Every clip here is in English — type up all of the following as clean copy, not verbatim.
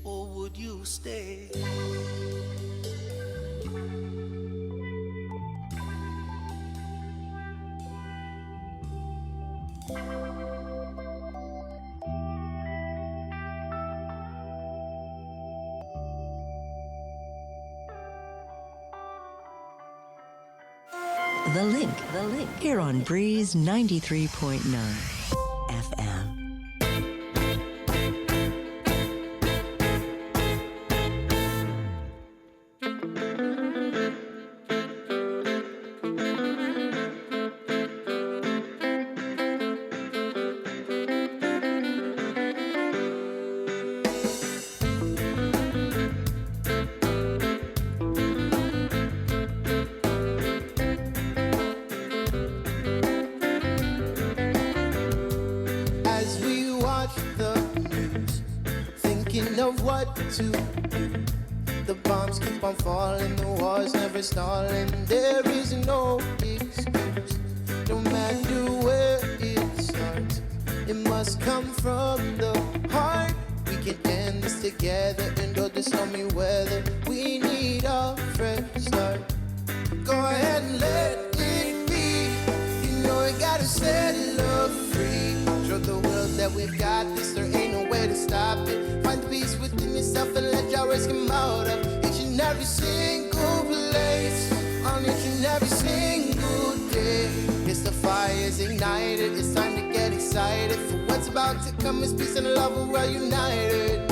or would you stay? The Link, here on Breeze 93.9 FM. Of what to do. The bombs keep on falling, the war's never stalling. There is no excuse, no matter where it starts. It must come from the heart. We can end this together, endure the stormy weather. We need a fresh start. Go ahead and let it be. You know you gotta set love free. Show the world that we've got this, there ain't no way to stop it. Find the peace within yourself and let your words come out of each and every single place, on each and every single day. Yes, the fire's ignited, it's time to get excited for what's about to come. Is peace and love, we're all united.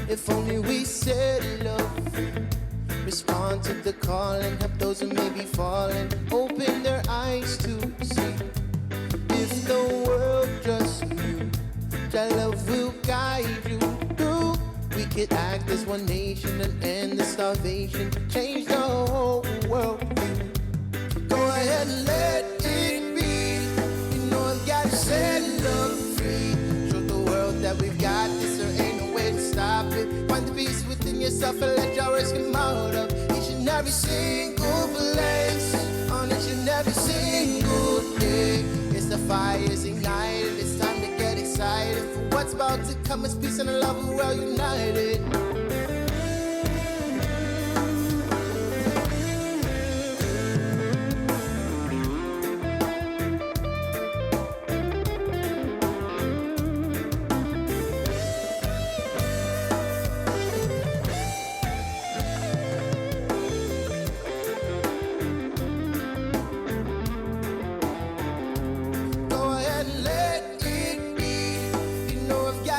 If only we said love, respond to the call and help those who may be falling, open their eyes to see. If the world just knew that love will guide you through, we could act as one nation and end the starvation, change the whole world. Go ahead and let it be. You know I've got to set love free. Show the world that we've got this, there ain't no way to stop it. Find the peace within yourself and let your words come out of each and every single place, on each and every single day. Yes, the fire's ignited, it's time to get excited for what's about to come. It's peace and love, we're all united.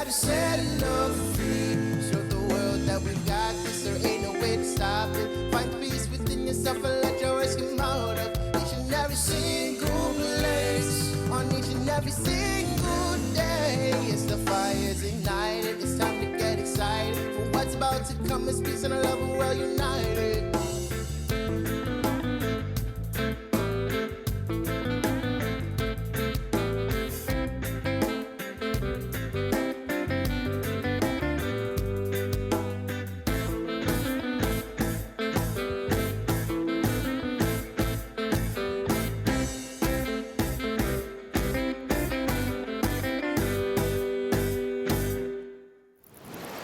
Set love free. Show the world that we've got this, there ain't no way to stop it. Find peace within yourself and let your words come out of each and every single place, on each and every single day. Yes, the fire's ignited, it's time to get excited for what's about to come. It's peace and love, we're all united.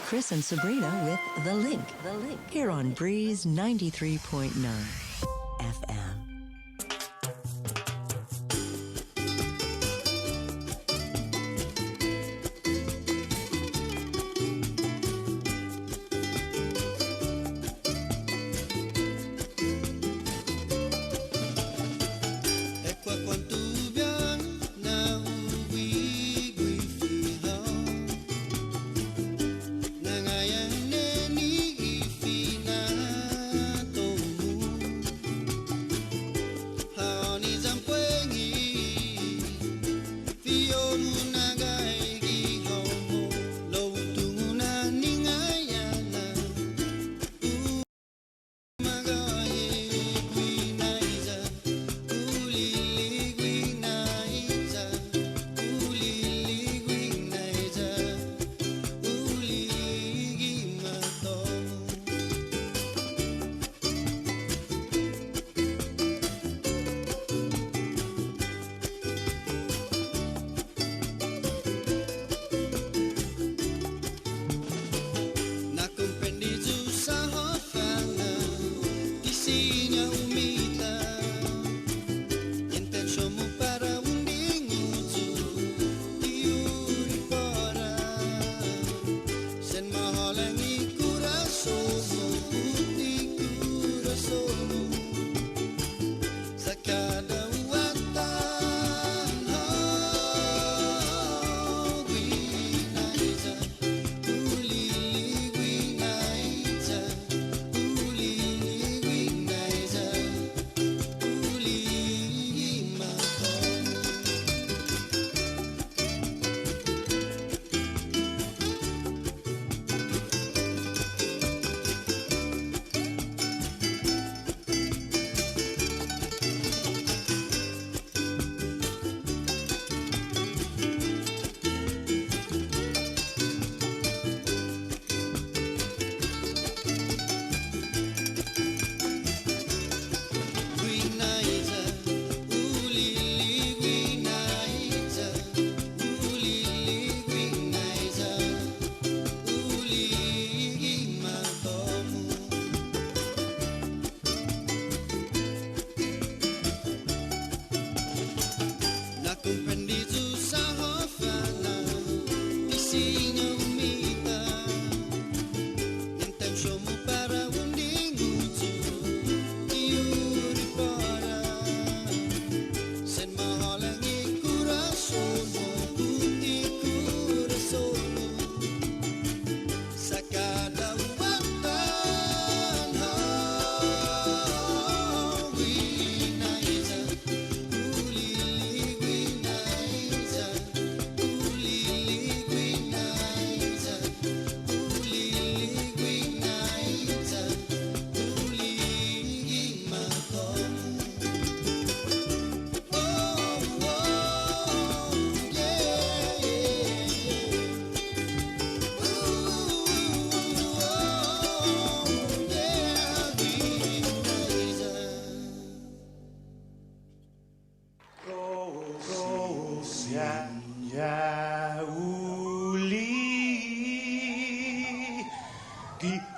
Chris and Sabrina with The Link, here on Breeze 93.9 FM.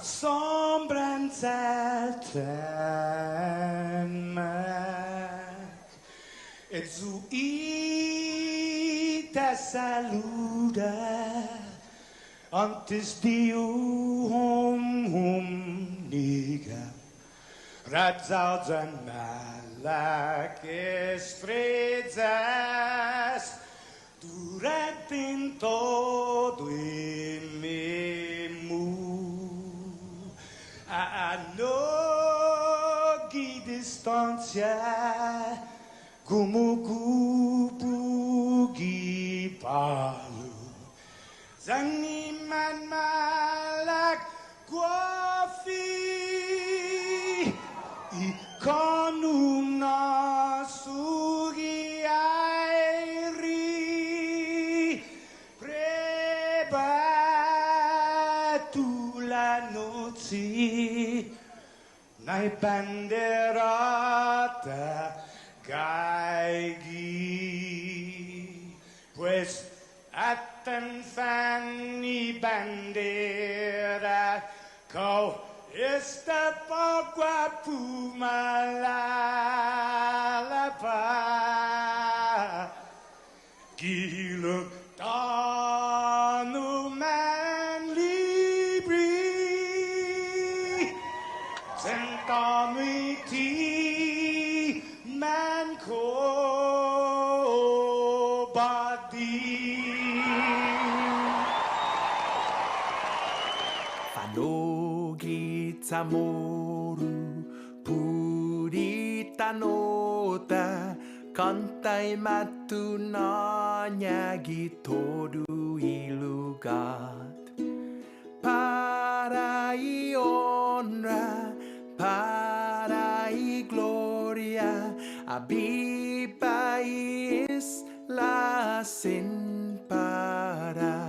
sombranza e zu ita saluda antes de niga radzaudzan malak estrezas durante todo el a no distancia como kupugi palu zaniman malak guafi con una sugi airi preba tu la noci nai banderata gaigi pues atan fanni bandera kau esta pagua pumalapa gilo tanu man libri sentami ti man ko badi Fanogi tamoru purita nota kantai matu nanyagi todu ilugat para i honra para i gloria abiba is la sin para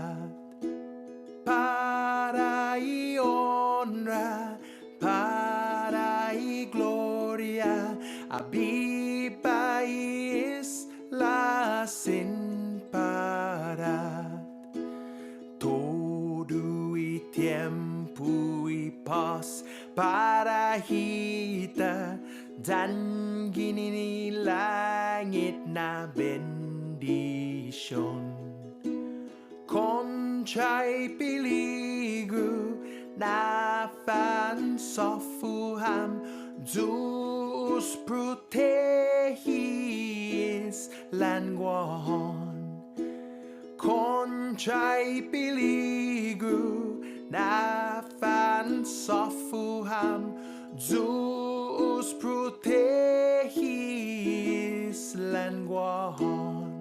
y honra, para y gloria, abiba is la sin para. Todo y tiempo y paz para hita dan gini langit na bendition. Concai piligu na fan sofuham Zeus protehis languahon Concai piligu na fan sofuham Zeus protehis languahon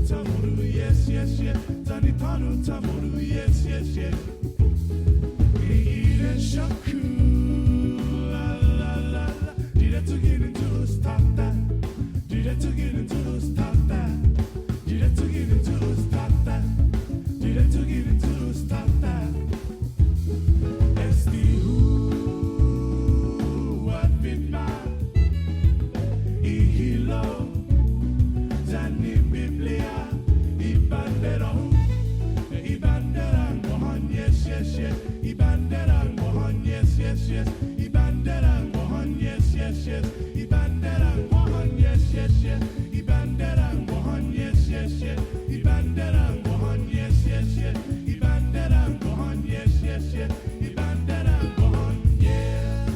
tamoru, yes, yes, yes. Zanitano tamoru, yes, yes, yes. Ire shaku, la la la la. Did I to get into stop that? Did I to get into stop that? Did I to get into stop that? Did I to get into stop that? It's the who what been mad. Ihilo, Zani Biblia, Ibandera, Ibandera, Mohan, yes, yes, yes. Ibandera, Mohan, yes, yes, yes. Ibandera, Mohan, yes, yes, yes. Ibandera, Mohan, yes, yes, yes. Ibandera, Mohan, yes, yes, yes. Ibandera, Mohan, yes, yes, yes. Ibandera, Mohan, yes, yes, yes. Ibandera, Mohan, yeah.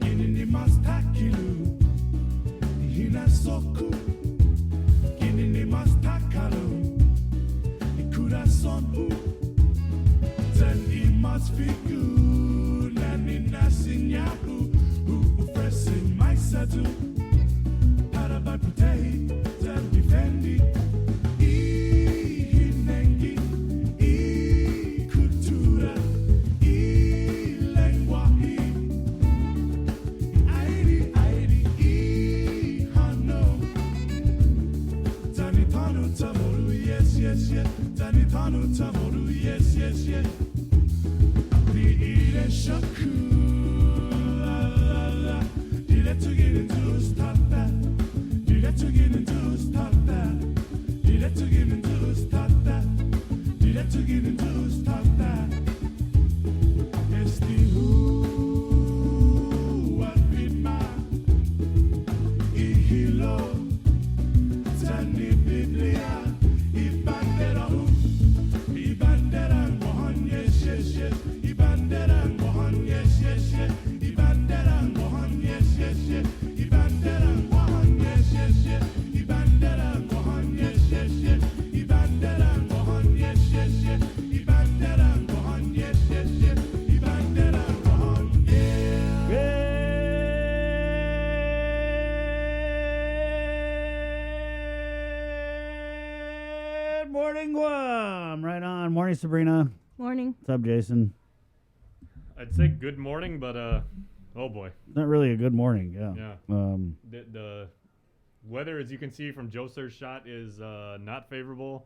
Kinini mastakilu, hinasoku. Kinini mastakalu, ikurason. Then imasfiku, nani nasinyaku, ufresin maisatu. Parabaputei, then defendi. Ihinengi, kultura, lenguahi. Airi, hano. Zanitano tamoru, yes, yes, yes. Zanitano tamoru, yes, yes, yes. The ire shaku, la la la. Did I to get into stop that? Did I to get into stop that? Did I to get into stop that? Did I to get into stop that? It's the who, what been mad. Ihilo, Zani Biblia, Ibandera, Ibandera, Mohan, yes, yes, yes. Ibandera, Mohan, yes, yes, yes. Ibandera, Mohan, yes, yes, yes. Ibandera, Mohan, yes, yes, yes. Ibandera, Mohan, yes, yes, yes. Ibandera, Mohan, yes, yes, yes. Ibandera, Mohan, yes, yes, yes. Ibandera, Mohan, yeah. Good morning, Guam. Right on. Morning, Sabrina. Morning. What's up, Jason? I'd say good morning, but oh boy, Not really a good morning. Yeah. yeah. The weather, as you can see from Joe Sir's shot, is not favorable.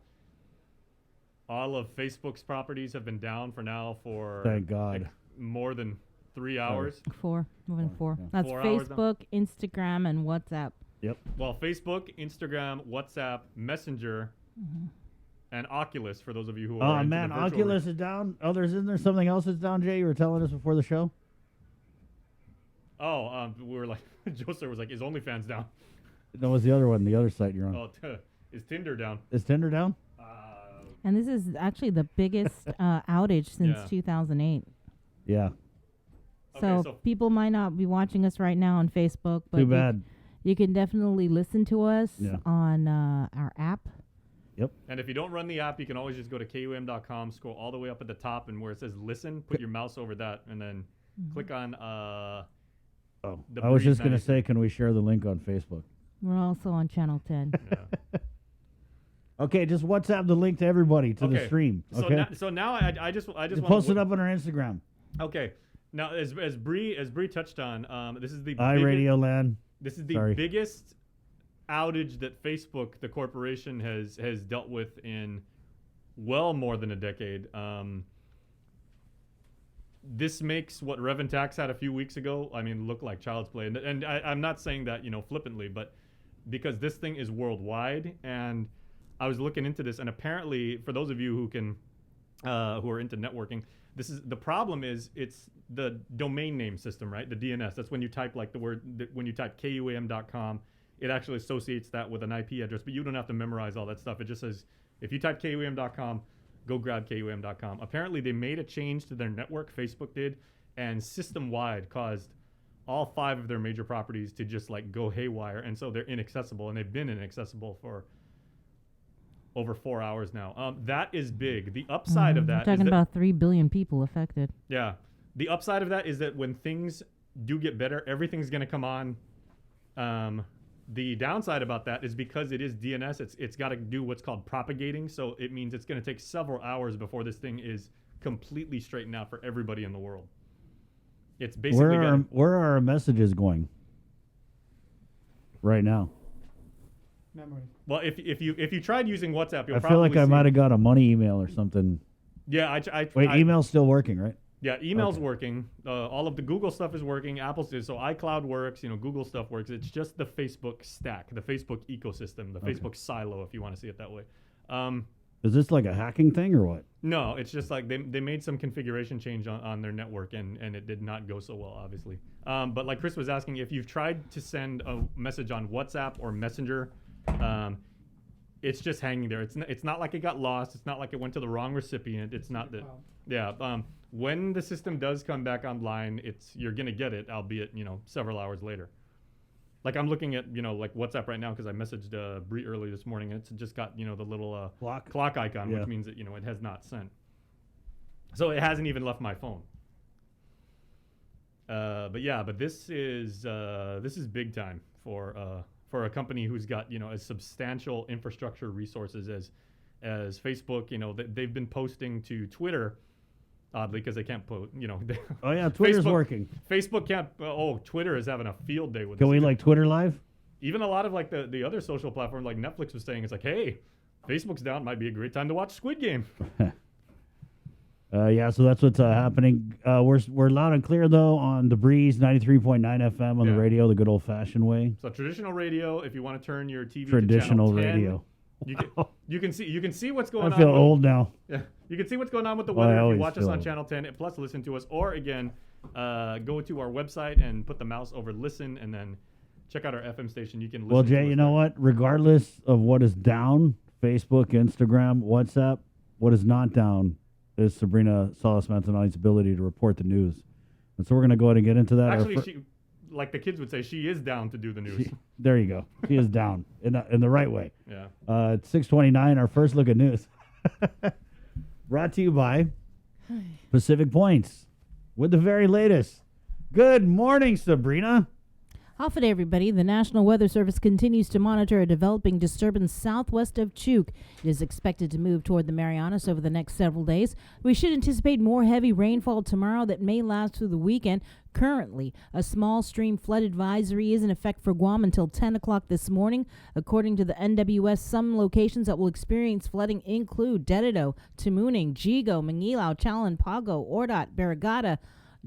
All of Facebook's properties have been down for Thank God. more than 3 hours. More than four. Yeah. That's 4 hours now? Facebook, Instagram, and WhatsApp. Yep. Well, Facebook, Instagram, WhatsApp, Messenger, and Oculus. For those of you who are Oh into man, the virtual Oculus is down. Oh, isn't there something else that's down, Jay? You were telling us before the show. we were like, Joe Sir was like, is OnlyFans down? No, it was the other one, the other site you're on. Oh, is Tinder down? Is Tinder down? And this is actually the biggest outage since Yeah. 2008. Yeah. So, Okay, so- people might not be watching us right now on Facebook, but Too bad. You can definitely listen to us Yeah. on our app. And if you don't run the app, you can always just go to KUM.com, scroll all the way up at the top, and where it says listen, put your mouse over that, and then click on Oh, The I was Breeze just gonna 93. say, can we share the link on Facebook? We're also on Channel 10. Okay, just WhatsApp the link to everybody to the Okay. stream. So Okay. now I just You want post it up on our Instagram. Okay. Now as Bree touched on, this is the iRadio Land. This is the Sorry. biggest outage that Facebook, the corporation, has dealt with in well more than a decade. this makes what Revan Tax had a few weeks ago, I mean, look like child's play. And I'm not saying that, flippantly, but because this thing is worldwide, and I was looking into this, and apparently, for those of you who are into networking, the problem is it's the domain name system, right? The DNS. That's when you type like when you type KUAM.com, it actually associates that with an IP address, but you don't have to memorize all that stuff. It just says, if you type KUAM.com, go grab KUAM.com. Apparently, they made a change to their network, Facebook did, and system-wide caused all 5 of their major properties to just like go haywire, and so they're inaccessible, and they've been inaccessible for over 4 hours now. That is big. The upside of that we're is talking that, about 3 billion people affected. yeah. The upside of that is that when things do get better, everything's going to come on. The downside about that is because it is DNS, it's got to do what's called propagating. So it means it's going to take several hours before this thing is completely straightened out for everybody in the world. It's basically where are our messages going right now? Memory. Well, if you tried using WhatsApp, you'll I probably feel like I see- might have got a money email or something. Yeah, Wait, email's still working, right? Yeah, email's Okay. working. All of the Google stuff is working. Apple's is, so iCloud works. Google stuff works. It's just the Facebook stack, the Facebook ecosystem, the Facebook silo, if you want to see it that way. Is this like a hacking thing or what? No, it's just like they made some configuration change on their network, and it did not go so well, obviously. But like Chris was asking, if you've tried to send a message on WhatsApp or Messenger, it's just hanging there. It's not like it got lost. It's not like it went to the wrong recipient. It's not that. Yeah. When the system does come back online, you're gonna get it, albeit several hours later. Like I'm looking at like WhatsApp right now because I messaged Bree early this morning, and it's just got the little clock icon, Yeah. which means that it has not sent. So it hasn't even left my phone. But this is big time for a company who's got as substantial infrastructure resources as Facebook. They've been posting to Twitter. Oddly, because they can't post, Oh yeah, Twitter's Facebook- working. Facebook can't. Twitter is having a field day with Can this. we like Twitter live? Even a lot of like the other social platforms, like Netflix was saying, it's like, hey, Facebook's down. Might be a great time to watch Squid Game. Yeah, so that's what's happening. We're loud and clear though on the Breeze 93.9 FM on the Yeah. radio, the good old fashioned way. So traditional radio. If you want to turn your TV Traditional to channel 10, radio. you can see what's going I on. feel with- old now. Yeah, you can see what's going on with the Well, I weather if you always watch us feel on old. Channel 10. Plus, listen to us, or again, go to our website and put the mouse over listen, and then check out our FM station. You can listen. Well, to Jay, us you know there. what? Regardless of what is down, Facebook, Instagram, WhatsApp, what is not down is Sabrina Salas Manzanani's ability to report the news. And so we're going to go ahead and get into that. Our Actually, she, like the kids would say, she is down to do the news. there you go. She is down in the right way. Yeah. It's 6:29. Our first look at news. Brought to you by Pacific Points with the very latest. Good morning, Sabrina. Off it, everybody. The National Weather Service continues to monitor a developing disturbance southwest of Chuuk. It is expected to move toward the Marianas over the next several days. We should anticipate more heavy rainfall tomorrow that may last through the weekend. Currently, a small stream flood advisory is in effect for Guam until 10 o'clock this morning. According to the NWS, some locations that will experience flooding include Dededo, Tamuning, Jigo, Mangilao, Chalon, Pago, Ordot, Barrigada,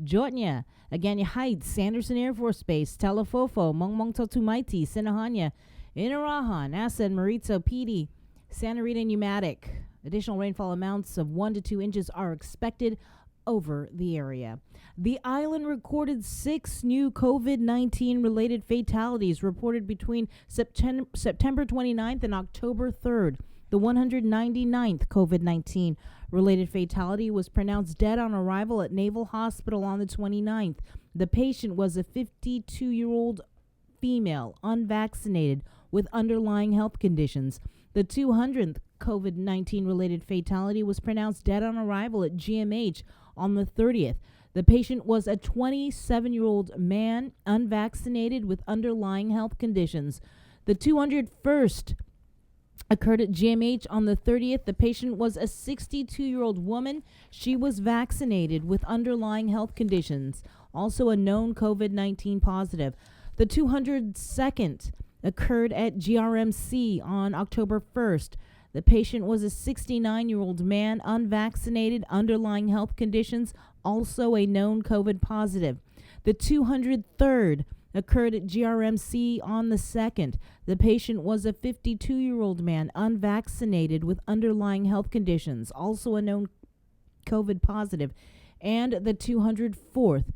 Jotnya, Aganya Heights, Sanderson Air Force Base, Telefofo, Mongmong Totumaiti, Sinahanya, Inarahan, Asa, Maritzo, Pidi, Santa Rita, Pneumatic. Additional rainfall amounts of 1 to 2 inches are expected over the area. The island recorded 6 new COVID-19 related fatalities reported between September 29th and October 3rd. The 199th COVID-19 related fatality was pronounced dead on arrival at Naval Hospital on the 29th. The patient was a 52-year-old female, unvaccinated, with underlying health conditions. The 200th COVID-19 related fatality was pronounced dead on arrival at GMH on the 30th. The patient was a 27-year-old man, unvaccinated, with underlying health conditions. The 201st occurred at GMH on the 30th. The patient was a 62-year-old woman. She was vaccinated with underlying health conditions, also a known COVID-19 positive. The 202nd occurred at GRMC on October 1st. The patient was a 69-year-old man, unvaccinated, underlying health conditions, also a known COVID positive. The 203rd occurred at GRMC on the 2nd. The patient was a 52-year-old man, unvaccinated, with underlying health conditions, also a known COVID positive. And the 204th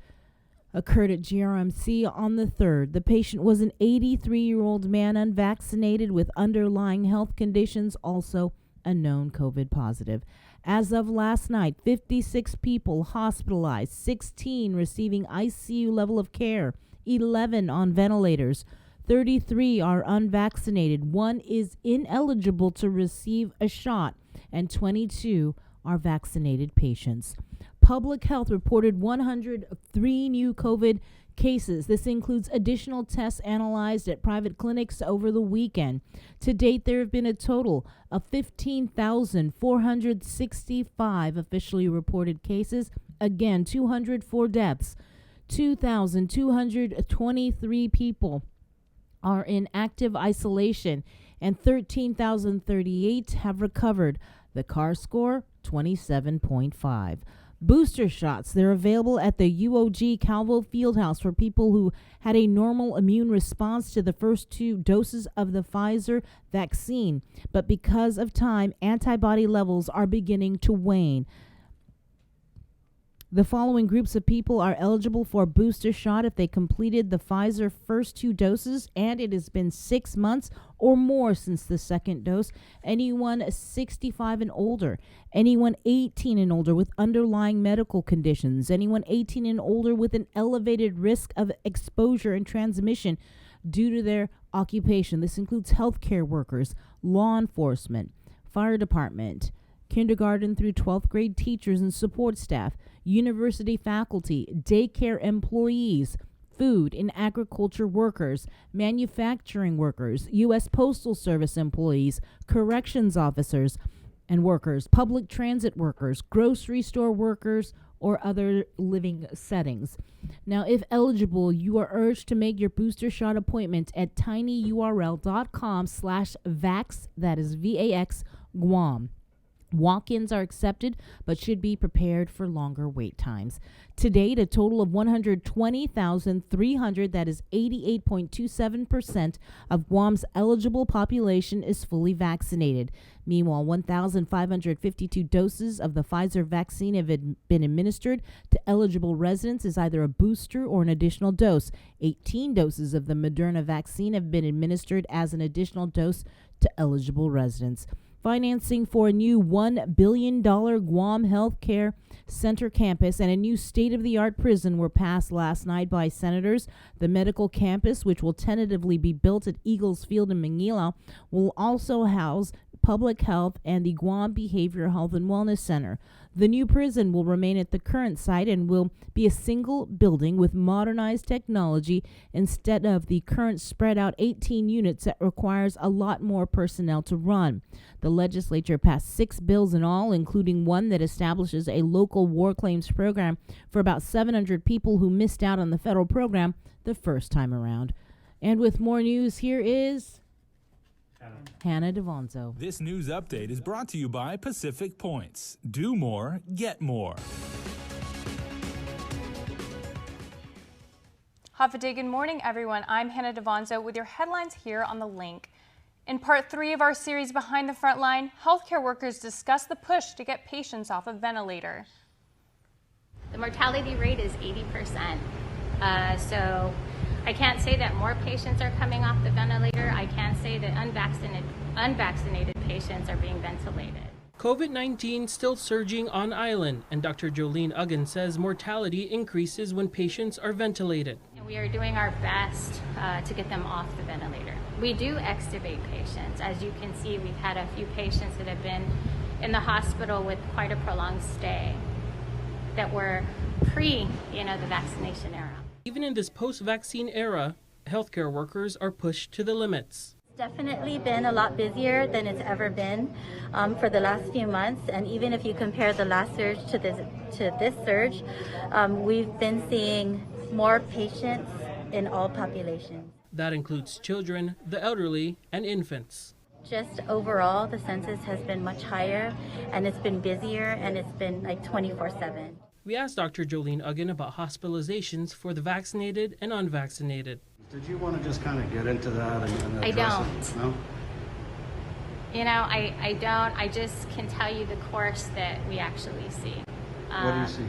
occurred at GRMC on the 3rd. The patient was an 83-year-old man, unvaccinated, with underlying health conditions, also a known COVID positive. As of last night, 56 people hospitalized, 16 receiving ICU level of care, 11 on ventilators, 33 are unvaccinated, 1 is ineligible to receive a shot, and 22 are vaccinated patients. Public Health reported 103 new COVID cases. This includes additional tests analyzed at private clinics over the weekend. To date, there have been a total of 15,465 officially reported cases. Again, 204 deaths. 2,223 people are in active isolation, and 13,038 have recovered. The CAR score, 27.5. Booster shots, they're available at the UOG Calvo Fieldhouse for people who had a normal immune response to the first 2 doses of the Pfizer vaccine. But because of time, antibody levels are beginning to wane. The following groups of people are eligible for a booster shot if they completed the Pfizer first 2 doses and it has been 6 months or more since the second dose. Anyone 65 and older, anyone 18 and older with underlying medical conditions, anyone 18 and older with an elevated risk of exposure and transmission due to their occupation. This includes healthcare workers, law enforcement, fire department, kindergarten through 12th grade teachers and support staff, university faculty, daycare employees, food and agriculture workers, manufacturing workers, U.S. Postal Service employees, corrections officers and workers, public transit workers, grocery store workers, or other living settings. Now, if eligible, you are urged to make your booster shot appointment at tinyurl.com/vax, that is VAX, Guam. Walk-ins are accepted, but should be prepared for longer wait times. To date, a total of 120,300, that is 88.27% of Guam's eligible population, is fully vaccinated. Meanwhile, 1,552 doses of the Pfizer vaccine have been administered to eligible residents as either a booster or an additional dose. 18 doses of the Moderna vaccine have been administered as an additional dose to eligible residents. Financing for a new $1 billion Guam Healthcare Center campus and a new state-of-the-art prison were passed last night by senators. The medical campus, which will tentatively be built at Eagles Field in Manila, will also house public health and the Guam Behavioral Health and Wellness Center. The new prison will remain at the current site and will be a single building with modernized technology instead of the current spread out 18 units that requires a lot more personnel to run. The legislature passed 6 bills in all, including one that establishes a local war claims program for about 700 people who missed out on the federal program the first time around. And with more news, here is Hannah Devonzo. This news update is brought to you by Pacific Points. Do more, get more. Hafa good morning, everyone. I'm Hannah Devonzo with your headlines here on The Link. In part 3 of our series Behind the Front Line, healthcare workers discuss the push to get patients off a ventilator. The mortality rate is 80%. So I can't say that more patients are coming off the ventilator. I can't say that unvaccinated patients are being ventilated. COVID-19 still surging on island, and Dr. Jolene Uggan says mortality increases when patients are ventilated. And we are doing our best to get them off the ventilator. We do extubate patients. As you can see, we've had a few patients that have been in the hospital with quite a prolonged stay that were pre, the vaccination era. Even in this post-vaccine era, healthcare workers are pushed to the limits. Definitely been a lot busier than it's ever been for the last few months, and even if you compare the last surge to this surge, we've been seeing more patients in all populations. That includes children, the elderly, and infants. Just overall, the census has been much higher, and it's been busier, and it's been like 24/7. We asked Dr. Jolene Uggen about hospitalizations for the vaccinated and unvaccinated. Did you want to just kind of get into that and I address don't. it? No? You know, I don't. I just can tell you the course that we actually see. What do you see?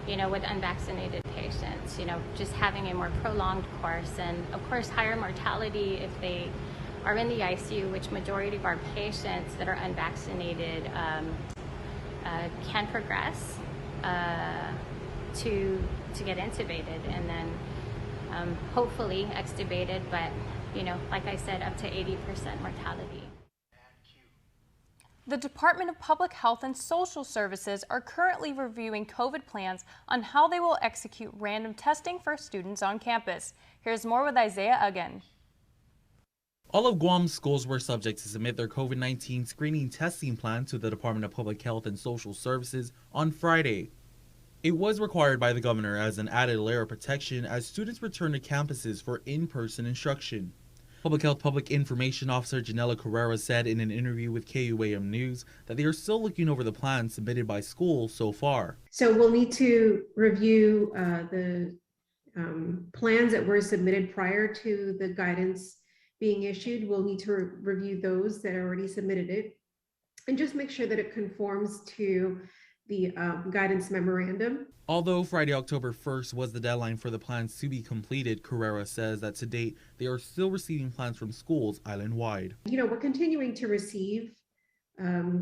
You know, with unvaccinated patients, you know, just having a more prolonged course, and of course higher mortality if they are in the ICU, which majority of our patients that are unvaccinated can progress to get intubated and then hopefully extubated, but you know, like I said, up to 80% mortality. The Department of Public Health and Social Services are currently reviewing COVID plans on how they will execute random testing for students on campus. Here's more with Isaiah Uggen. All of Guam's schools were subject to submit their COVID-19 screening testing plan to the Department of Public Health and Social Services on Friday. It was required by the governor as an added layer of protection as students return to campuses for in-person instruction. Public Health Public Information Officer Janela Carrera said in an interview with KUAM News that they are still looking over the plans submitted by schools so far. So we'll need to review the plans that were submitted prior to the guidance being issued. We'll need to review those that already submitted it and just make sure that it conforms to the guidance memorandum. Although Friday, October 1st was the deadline for the plans to be completed, Carrera says that to date, they are still receiving plans from schools island-wide. You know, we're continuing to receive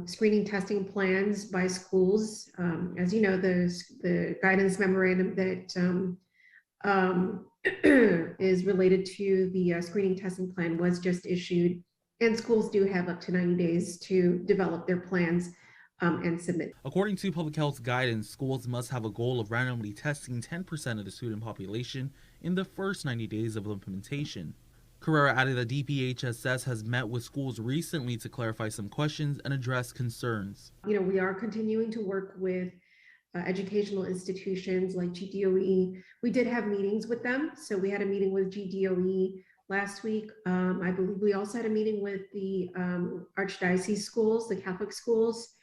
screening testing plans by schools. As you know, the guidance memorandum that is related to the screening testing plan was just issued, and schools do have up to 90 days to develop their plans and submit. According to Public Health's guidance, schools must have a goal of randomly testing 10% of the student population in the first 90 days of implementation. Carrera added that DPHSS has met with schools recently to clarify some questions and address concerns. You know, we are continuing to work with educational institutions like GDOE. We did have meetings with them. So we had a meeting with GDOE last week. I believe we also had a meeting with the Archdiocese schools, the Catholic schools,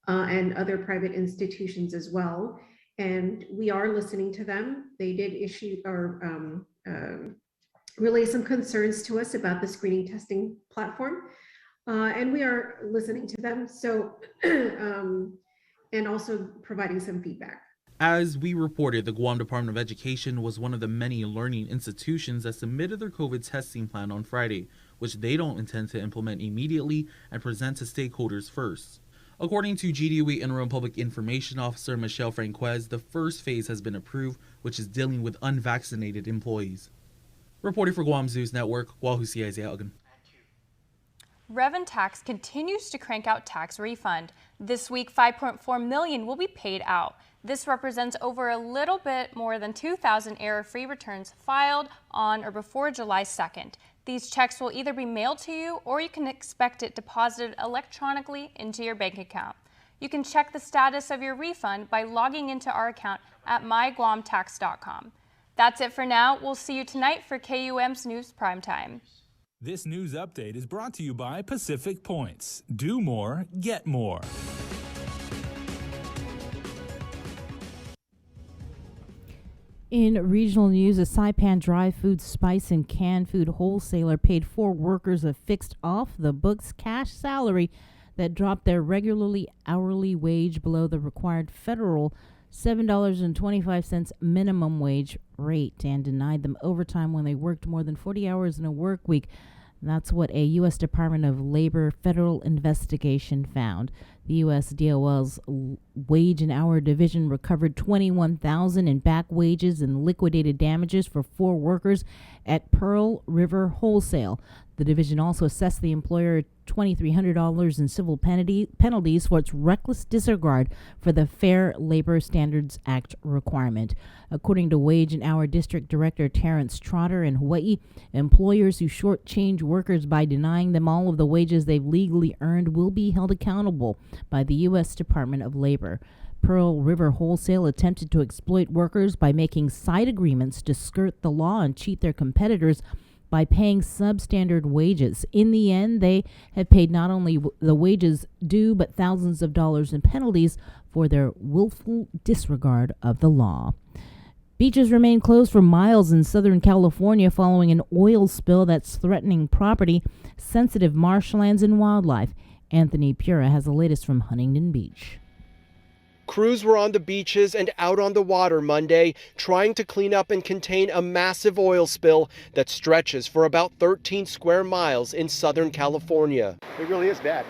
and other private institutions as well. And we are listening to them. They did issue or relay some concerns to us about the screening testing platform. And we are listening to them. So, and also providing some feedback. As we reported, the Guam Department of Education was one of the many learning institutions that submitted their COVID testing plan on Friday, which they don't intend to implement immediately and present to stakeholders first. According to GDOE Interim Public Information Officer Michelle Franquez, the first phase has been approved, which is dealing with unvaccinated employees. Reporting for Guam's News Network, Wahusi Isaiah Uggen. Reventax continues to crank out tax refund. This week, $5.4 million will be paid out. This represents over a little bit more than 2,000 error-free returns filed on or before July 2nd. These checks will either be mailed to you or you can expect it deposited electronically into your bank account. You can check the status of your refund by logging into our account at myguamtax.com. That's it for now. We'll see you tonight for KUM's News Primetime. This news update is brought to you by Pacific Points. Do more, get more. In regional news, a Saipan dry food, spice, and canned food wholesaler paid 4 workers a fixed off-the-books cash salary that dropped their regularly hourly wage below the required federal $7.25 minimum wage rate and denied them overtime when they worked more than 40 hours in a work week. That's what a U.S. Department of Labor federal investigation found. The U.S. DOL's Wage and Hour Division recovered $21,000 in back wages and liquidated damages for 4 workers at Pearl River Wholesale. The division also assessed the employer $2,300 in civil penalties for its reckless disregard for the Fair Labor Standards Act requirement. According to Wage and Hour District Director Terrence Trotter in Hawaii, employers who shortchange workers by denying them all of the wages they've legally earned will be held accountable by the U.S. Department of Labor. Pearl River Wholesale attempted to exploit workers by making side agreements to skirt the law and cheat their competitors by paying substandard wages. In the end, they have paid not only the wages due, but thousands of dollars in penalties for their willful disregard of the law. Beaches remain closed for miles in Southern California following an oil spill that's threatening property, sensitive marshlands, and wildlife. Anthony Pura has the latest from Huntington Beach. Crews were on the beaches and out on the water Monday, trying to clean up and contain a massive oil spill that stretches for about 13 square miles in Southern California. It really is bad.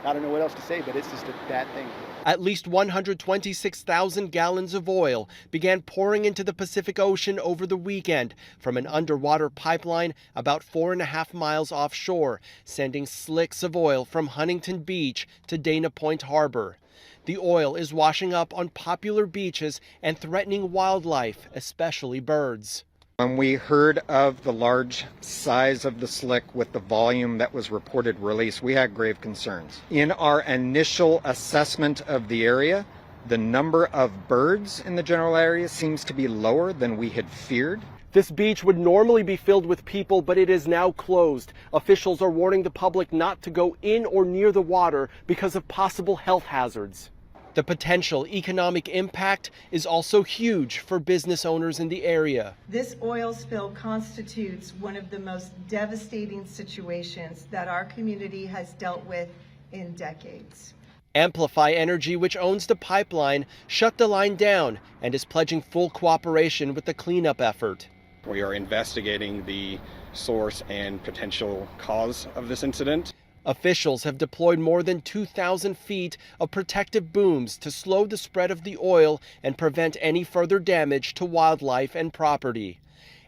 I don't know what else to say, but it's just a bad thing. At least 126,000 gallons of oil began pouring into the Pacific Ocean over the weekend from an underwater pipeline about 4.5 miles offshore, sending slicks of oil from Huntington Beach to Dana Point Harbor. The oil is washing up on popular beaches and threatening wildlife, especially birds. When we heard of the large size of the slick with the volume that was reported released, we had grave concerns. In our initial assessment of the area, the number of birds in the general area seems to be lower than we had feared. This beach would normally be filled with people, but it is now closed. Officials are warning the public not to go in or near the water because of possible health hazards. The potential economic impact is also huge for business owners in the area. This oil spill constitutes one of the most devastating situations that our community has dealt with in decades. Amplify Energy, which owns the pipeline, shut the line down and is pledging full cooperation with the cleanup effort. We are investigating the source and potential cause of this incident. Officials have deployed more than 2,000 feet of protective booms to slow the spread of the oil and prevent any further damage to wildlife and property.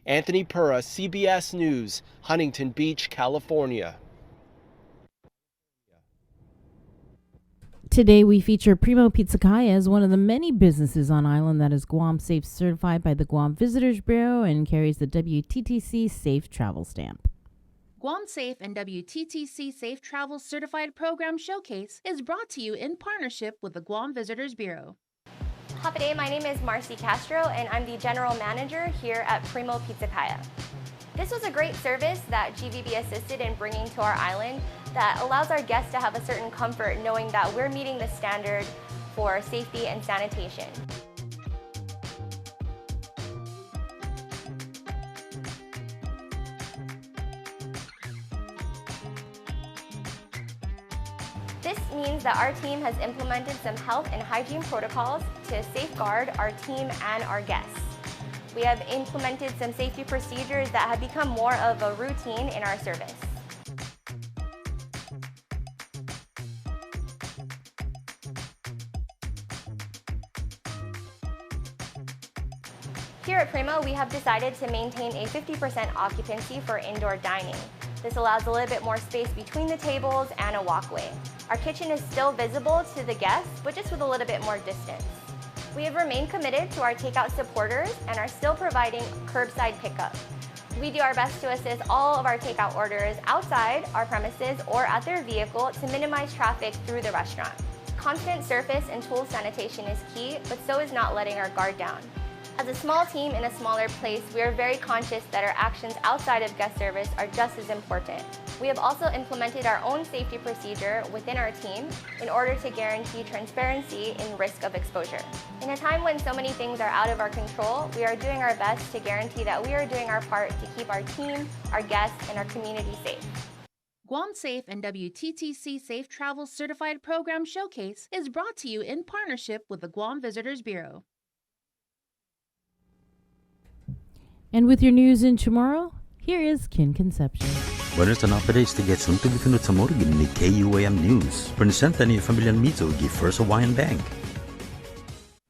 Anthony Pura, CBS News, Huntington Beach, California. Today we feature Primo Pizzacaya as one of the many businesses on island that is Guam Safe certified by the Guam Visitors Bureau and carries the WTTC Safe Travel stamp. Guam Safe and WTTC Safe Travel Certified Program Showcase is brought to you in partnership with the Guam Visitors Bureau. Hapaday, my name is Marcy Castro and I'm the General Manager here at Primo Pizzacaya. This was a great service that GVB assisted in bringing to our island that allows our guests to have a certain comfort knowing that we're meeting the standard for safety and sanitation. This means that our team has implemented some health and hygiene protocols to safeguard our team and our guests. We have implemented some safety procedures that have become more of a routine in our service. Here at Primo, we have decided to maintain a 50% occupancy for indoor dining. This allows a little bit more space between the tables and a walkway. Our kitchen is still visible to the guests, but just with a little bit more distance. We have remained committed to our takeout supporters and are still providing curbside pickup. We do our best to assist all of our takeout orders outside our premises or at their vehicle to minimize traffic through the restaurant. Constant surface and tool sanitation is key, but so is not letting our guard down. As a small team in a smaller place, we are very conscious that our actions outside of guest service are just as important. We have also implemented our own safety procedure within our team in order to guarantee transparency in risk of exposure. In a time when so many things are out of our control, we are doing our best to guarantee that we are doing our part to keep our team, our guests, and our community safe. Guam Safe and WTTC Safe Travel Certified Program Showcase is brought to you in partnership with the Guam Visitors Bureau. And with your news in tomorrow, here is Kin Concepcion. Buenos updates to get soon to be sa morgan ni KUAM News. Presenta ni Familian Mizo gi First Hawaiian Bank.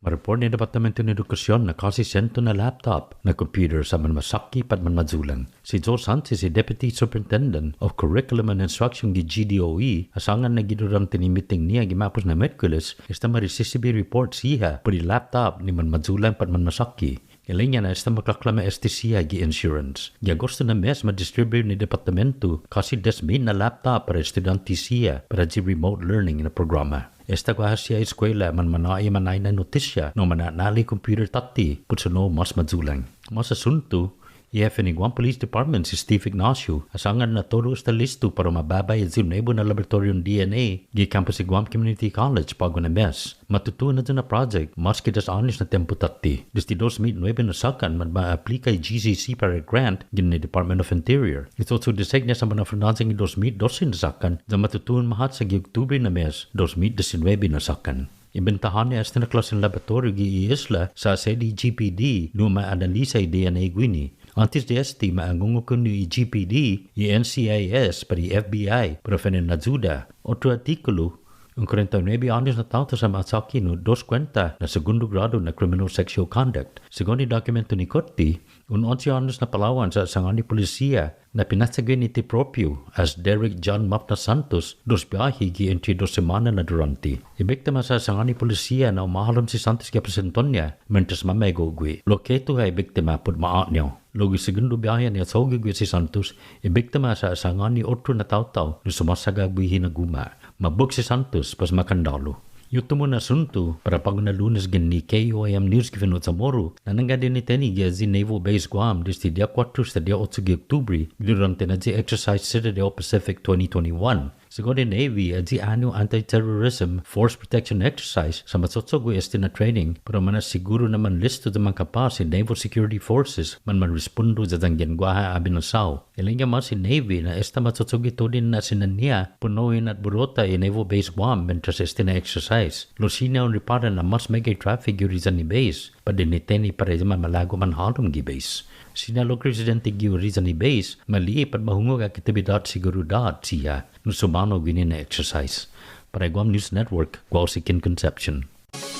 Mareport ni Departamento ng Edukasyon na kasi sento na laptop na computer sa manmasaki pat manmadzulang. Si Joe Sanchez, si Deputy Superintendent of Curriculum and Instruction gi GDOE, asangan na giduram tinimiting niya gimapos na Merkulis, esta marisisibi report siya puri laptop ni manmadzulang pat manmasaki. Kailangan na esta makaklama STCI gi insurance. Gi Agosto na mes ma-distribute ni Departamento kasi desmin na laptop para estudyante siya para di remote learning na programa. Esta kwa siya eskwela man manay na notisya no mananali computer tati putsuno mas madzulang. Mas asunto, IF ni Guam Police Department si Steve Ignacio asangan na todo sa listo para mababay at zinebo na laboratoryon DNA di campus si Guam Community College pago na mes. Matutunan na project maski das anis na tempo tati. Desde 2009 na sakan man ma-aplika GCC para grant gin ni Department of Interior. Ito so designa sa mga financing 2012 na sakan na matutunan mahat sa Oktubre na mes 2019 na sakan. Imbentahan niya na klase ng laboratorio gi isla sa CDGPD no ma-analisa DNA gwini. Antes de este, maangungo ko ni GPD, NCIS, para FBI, para Nazuda. Otro artículo, un 49 años na tao sa masaki no 2 kwenta na segundo grado na criminal sexual conduct. Según ni dokumento ni Korte, un 11 años na Palawan sa sangani polisiya na pinasagay ni proprio as Derek John Mapna Santos 2 biyahe gi entre 2 semana na durante. Ibiktima sa sangani polisiya na umahalam si Santos kaya presenton niya mentres mamego gwi. Loketo ay biktima pud maat niyo. Logi segundo biyahe niya sa gwi si Santos, ibiktima sa sangani otro na tao-tao na sumasagagwi hinaguma. Mabuk si Santos pas makandalo. Yuto mo na sunto para pag na lunes gan ni KUAM News givenot sa Moro na nanggadi ni Teni gazi Naval Base Guam desde dia 4 hasta dia 8 de Oktubre durante na di Exercise Citadel Pacific 2021. Según the Navy, di annual anti-terrorism force protection exercise sa matsotsogwe este na training para manasiguro naman listo de mga kapas si Naval Security Forces man respondo sa dangyan guaha abinasaw. Ilang yaman si Navy na esta matsotsogwe to din na sinanya punuin at burota i Naval Base Guam mentras este na exercise. Losina ang ripara na mas mega traffic yuri sa ni base pa diniteni para man malago man halong gi base. Sinalo Presidente Giuriza ni base mali pat mahungog aktibidad sigurudad siya no sumano gini na exercise. Para Guam News Network, Guao si Kin Conception.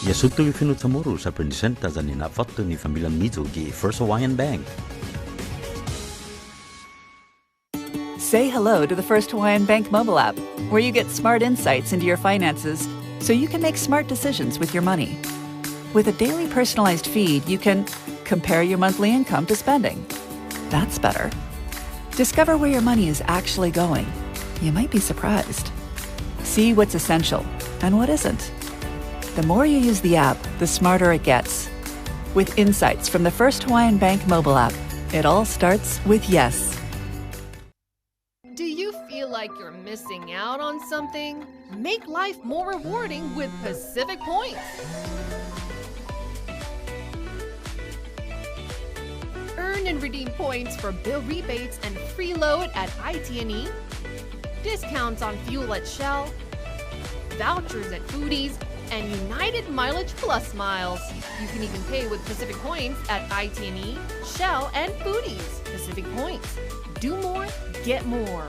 Yasuto ifinut sa Moro sa presenta sa ninafatto ni Familia Mizo gi First Hawaiian Bank. Say hello to the First Hawaiian Bank mobile app, where you get smart insights into your finances so you can make smart decisions with your money. With a daily personalized feed, you can compare your monthly income to spending. That's better. Discover where your money is actually going. You might be surprised. See what's essential and what isn't. The more you use the app, the smarter it gets. With insights from the First Hawaiian Bank mobile app, it all starts with yes. Do you feel like you're missing out on something? Make life more rewarding with Pacific Points. Earn and redeem points for bill rebates and free load at IT&E, discounts on fuel at Shell, vouchers at Foodies, and United Mileage Plus miles. You can even pay with Pacific Points at IT&E, Shell, and Foodies. Pacific Points. Do more, get more.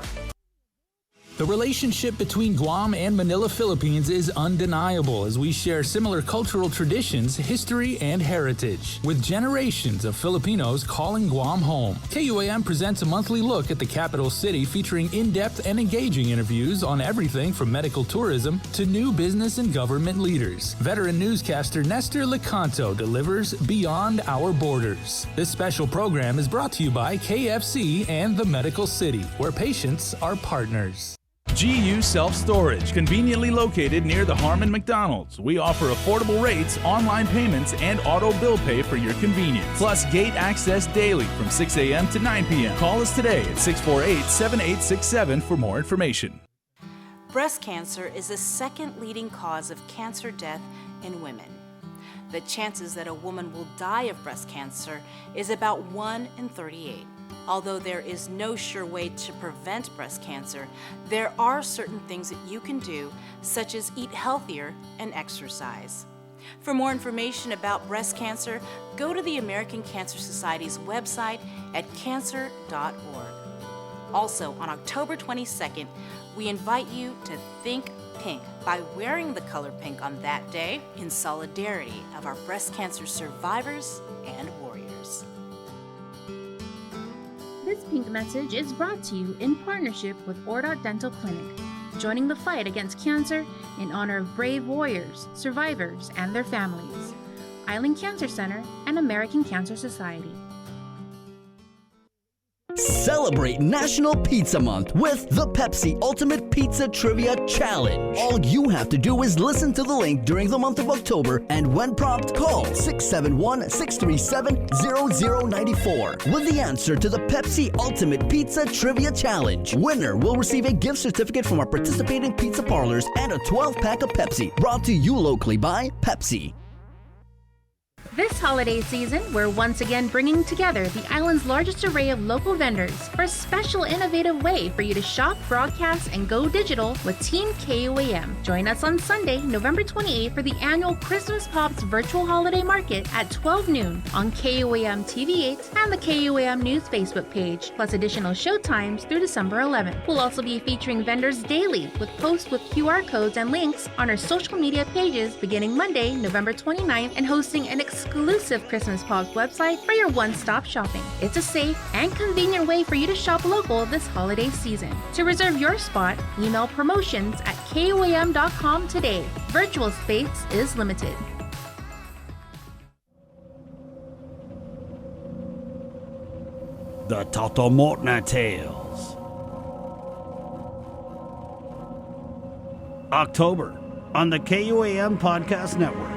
The relationship between Guam and Manila, Philippines is undeniable as we share similar cultural traditions, history, and heritage. With generations of Filipinos calling Guam home, KUAM presents a monthly look at the capital city featuring in-depth and engaging interviews on everything from medical tourism to new business and government leaders. Veteran newscaster Nestor Lecanto delivers Beyond Our Borders. This special program is brought to you by KFC and the Medical City, where patients are partners. GU Self-Storage, conveniently located near the Harmon McDonald's. We offer affordable rates, online payments, and auto bill pay for your convenience. Plus gate access daily from 6 a.m. to 9 p.m. Call us today at 648-7867 for more information. Breast cancer is the second leading cause of cancer death in women. The chances that a woman will die of breast cancer is about 1 in 38. Although there is no sure way to prevent breast cancer, there are certain things that you can do, such as eat healthier and exercise. For more information about breast cancer, go to the American Cancer Society's website at cancer.org. Also, on October 22nd, we invite you to think pink by wearing the color pink on that day in solidarity of our breast cancer survivors and warriors. This pink message is brought to you in partnership with Ordot Dental Clinic, joining the fight against cancer in honor of brave warriors, survivors, and their families. Island Cancer Center and American Cancer Society. Celebrate National Pizza Month with the Pepsi Ultimate Pizza Trivia Challenge. All you have to do is listen to the link during the month of October, and when prompted, call 671-637-0094 with the answer to the Pepsi Ultimate Pizza Trivia Challenge. Winner will receive a gift certificate from our participating pizza parlors and a 12-pack of Pepsi, brought to you locally by Pepsi. This holiday season, we're once again bringing together the island's largest array of local vendors for a special innovative way for you to shop, broadcast, and go digital with Team KUAM. Join us on Sunday, November 28th for the annual Christmas Pops Virtual Holiday Market at 12 noon on KUAM TV8 and the KUAM News Facebook page, plus additional show times through December 11th. We'll also be featuring vendors daily with posts with QR codes and links on our social media pages beginning Monday, November 29th, and hosting an exclusive Christmas Pops website for your one-stop shopping. It's a safe and convenient way for you to shop local this holiday season. To reserve your spot, email promotions@kuam.com today. Virtual space is limited. The Totomotna Tales. October on the KUAM Podcast Network.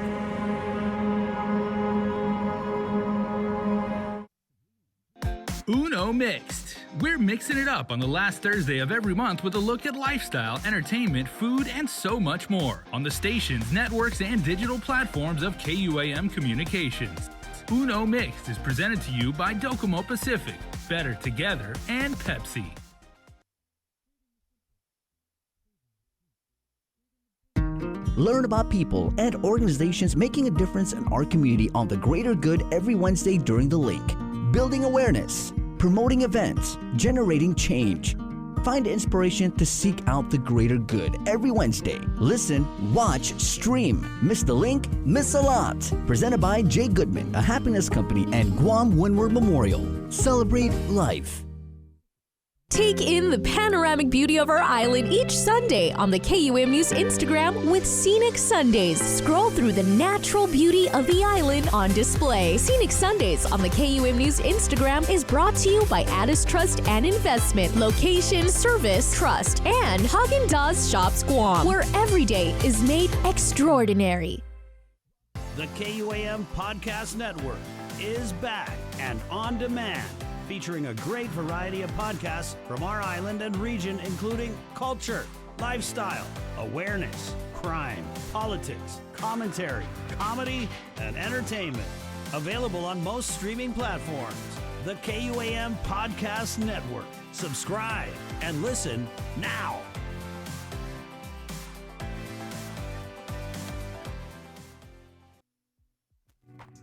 Uno Mixed. We're mixing it up on the last Thursday of every month with a look at lifestyle, entertainment, food, and so much more on the stations, networks, and digital platforms of KUAM Communications. Uno Mixed is presented to you by Docomo Pacific, Better Together, and Pepsi. Learn about people and organizations making a difference in our community on the greater good every Wednesday during the link. Building awareness, promoting events, generating change. Find inspiration to seek out the greater good every Wednesday. Listen, watch, stream. Miss the link? Miss a lot. Presented by Jay Goodman, a happiness company, and Guam Windward Memorial. Celebrate life. Take in the panoramic beauty of our island each Sunday on the KUAM News Instagram with Scenic Sundays. Scroll through the natural beauty of the island on display. Scenic Sundays on the KUAM News Instagram is brought to you by Addis Trust and Investment, Location, Service, Trust, and Haagen-Dazs Shops Guam, where every day is made extraordinary. The KUAM Podcast Network is back and on demand, featuring a great variety of podcasts from our island and region, including culture, lifestyle, awareness, crime, politics, commentary, comedy, and entertainment. Available on most streaming platforms. The KUAM Podcast Network. Subscribe and listen now.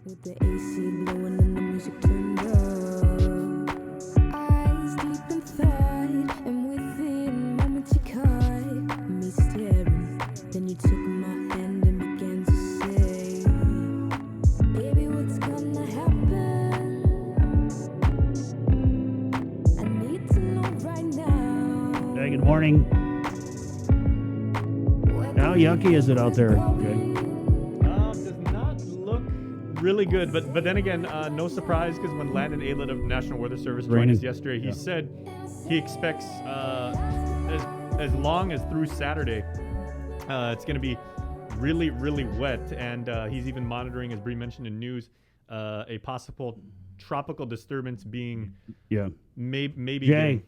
With the AC blowing and the music turned up, eyes deep in thought, and within moments you caught me staring. Then you took my hand and began to say, baby, what's gonna happen? I need to know right now. Hey, good morning. How yucky is it out there? Okay. Really good, but then again, no surprise, because when Landon Aylett of National Weather Service joined us yesterday, he said he expects as long as through Saturday, it's going to be really, really wet, and he's even monitoring, as Bree mentioned in news, a possible tropical disturbance being maybe Jay,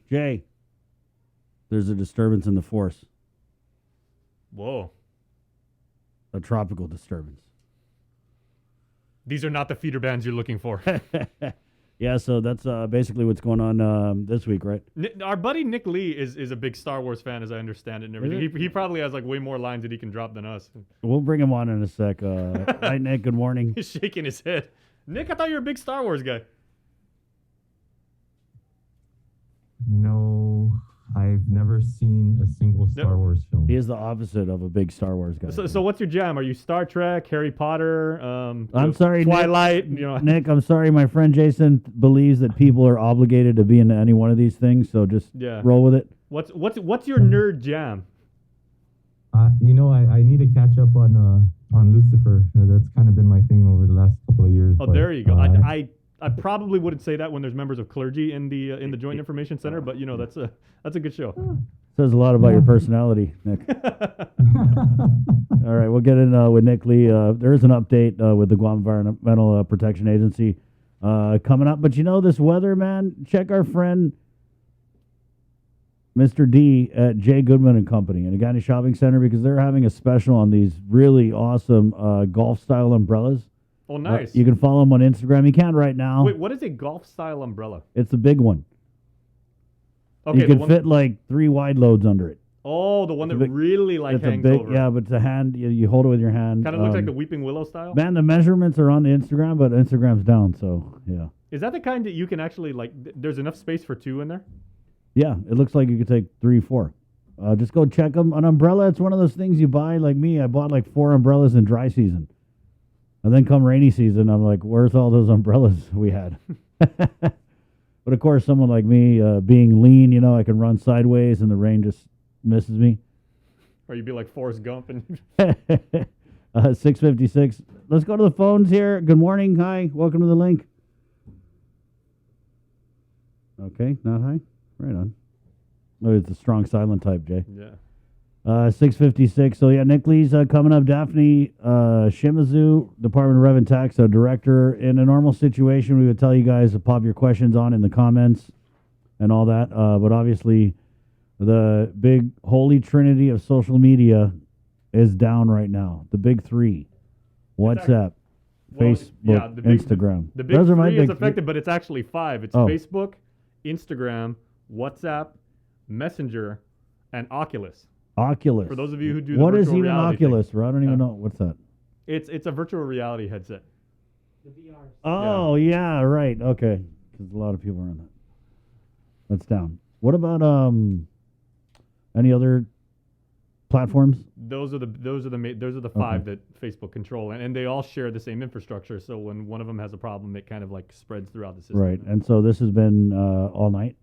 there's a disturbance in the force. Whoa. A tropical disturbance. These are not the feeder bands you're looking for. Yeah, so that's basically what's going on this week, right? Our buddy Nick Lee is a big Star Wars fan, as I understand it, and everything. He probably has like way more lines that he can drop than us. We'll bring him on in a sec. Hi, Nick. Good morning. He's shaking his head. Nick, I thought you were a big Star Wars guy. No, I've never seen a single Star Wars film. He is the opposite of a big Star Wars guy. So what's your jam? Are you Star Trek, Harry Potter, I'm sorry, Twilight? Nick, Nick, I'm sorry. My friend Jason believes that people are obligated to be into any one of these things, so just roll with it. What's your nerd jam? I need to catch up on Lucifer. That's kind of been my thing over the last couple of years. Oh, there you go. I probably wouldn't say that when there's members of clergy in the Joint Information Center, but that's a good show. Says a lot about your personality, Nick. All right, we'll get in with Nick Lee. There is an update with the Guam Environmental Protection Agency coming up. But this weather, man, check our friend Mr. D at J. Goodman and Company in Agani Shopping Center, because they're having a special on these really awesome golf-style umbrellas. Oh, nice. You can follow them on Instagram. You can right now. Wait, what is a golf-style umbrella? It's a big one. Okay, you can fit like 3 wide loads under it. Oh, the one that really hangs over. Yeah, but it's a hand. You hold it with your hand. Kind of looks like the Weeping Willow style. Man, the measurements are on the Instagram, but Instagram's down, so yeah. Is that the kind that you can actually there's enough space for 2 in there? Yeah, it looks like you could take 3, 4. Just go check them. An umbrella, it's one of those things you buy. Like me, I bought like 4 umbrellas in dry season. And then come rainy season, I'm like, where's all those umbrellas we had? But of course, someone like me, being lean, I can run sideways and the rain just misses me. Or you'd be like Forrest Gump. And 6:56. Let's go to the phones here. Good morning. Hi. Welcome to the link. Okay, not hi. Right on. Oh, it's a strong silent type, Jay. Yeah. 6:56. So, yeah, Nick Lee's coming up. Daphne Shimazu, Department of Rev and Tax Director. In a normal situation, we would tell you guys to pop your questions on in the comments and all that. But obviously, the big holy trinity of social media is down right now. The big 3. WhatsApp, Facebook, Instagram. The big 3 is affected, but it's actually 5. It's Facebook, Instagram, WhatsApp, Messenger, and Oculus. Oculus. For those of you who do what the is virtual even reality Oculus? thing. I don't even know. What's that? It's a virtual reality headset. Oh, yeah, right. Okay. Because a lot of people are on that. That's down. What about any other platforms? Those are the 5 that Facebook control, and they all share the same infrastructure. So when one of them has a problem, it kind of spreads throughout the system. Right. And so this has been all night?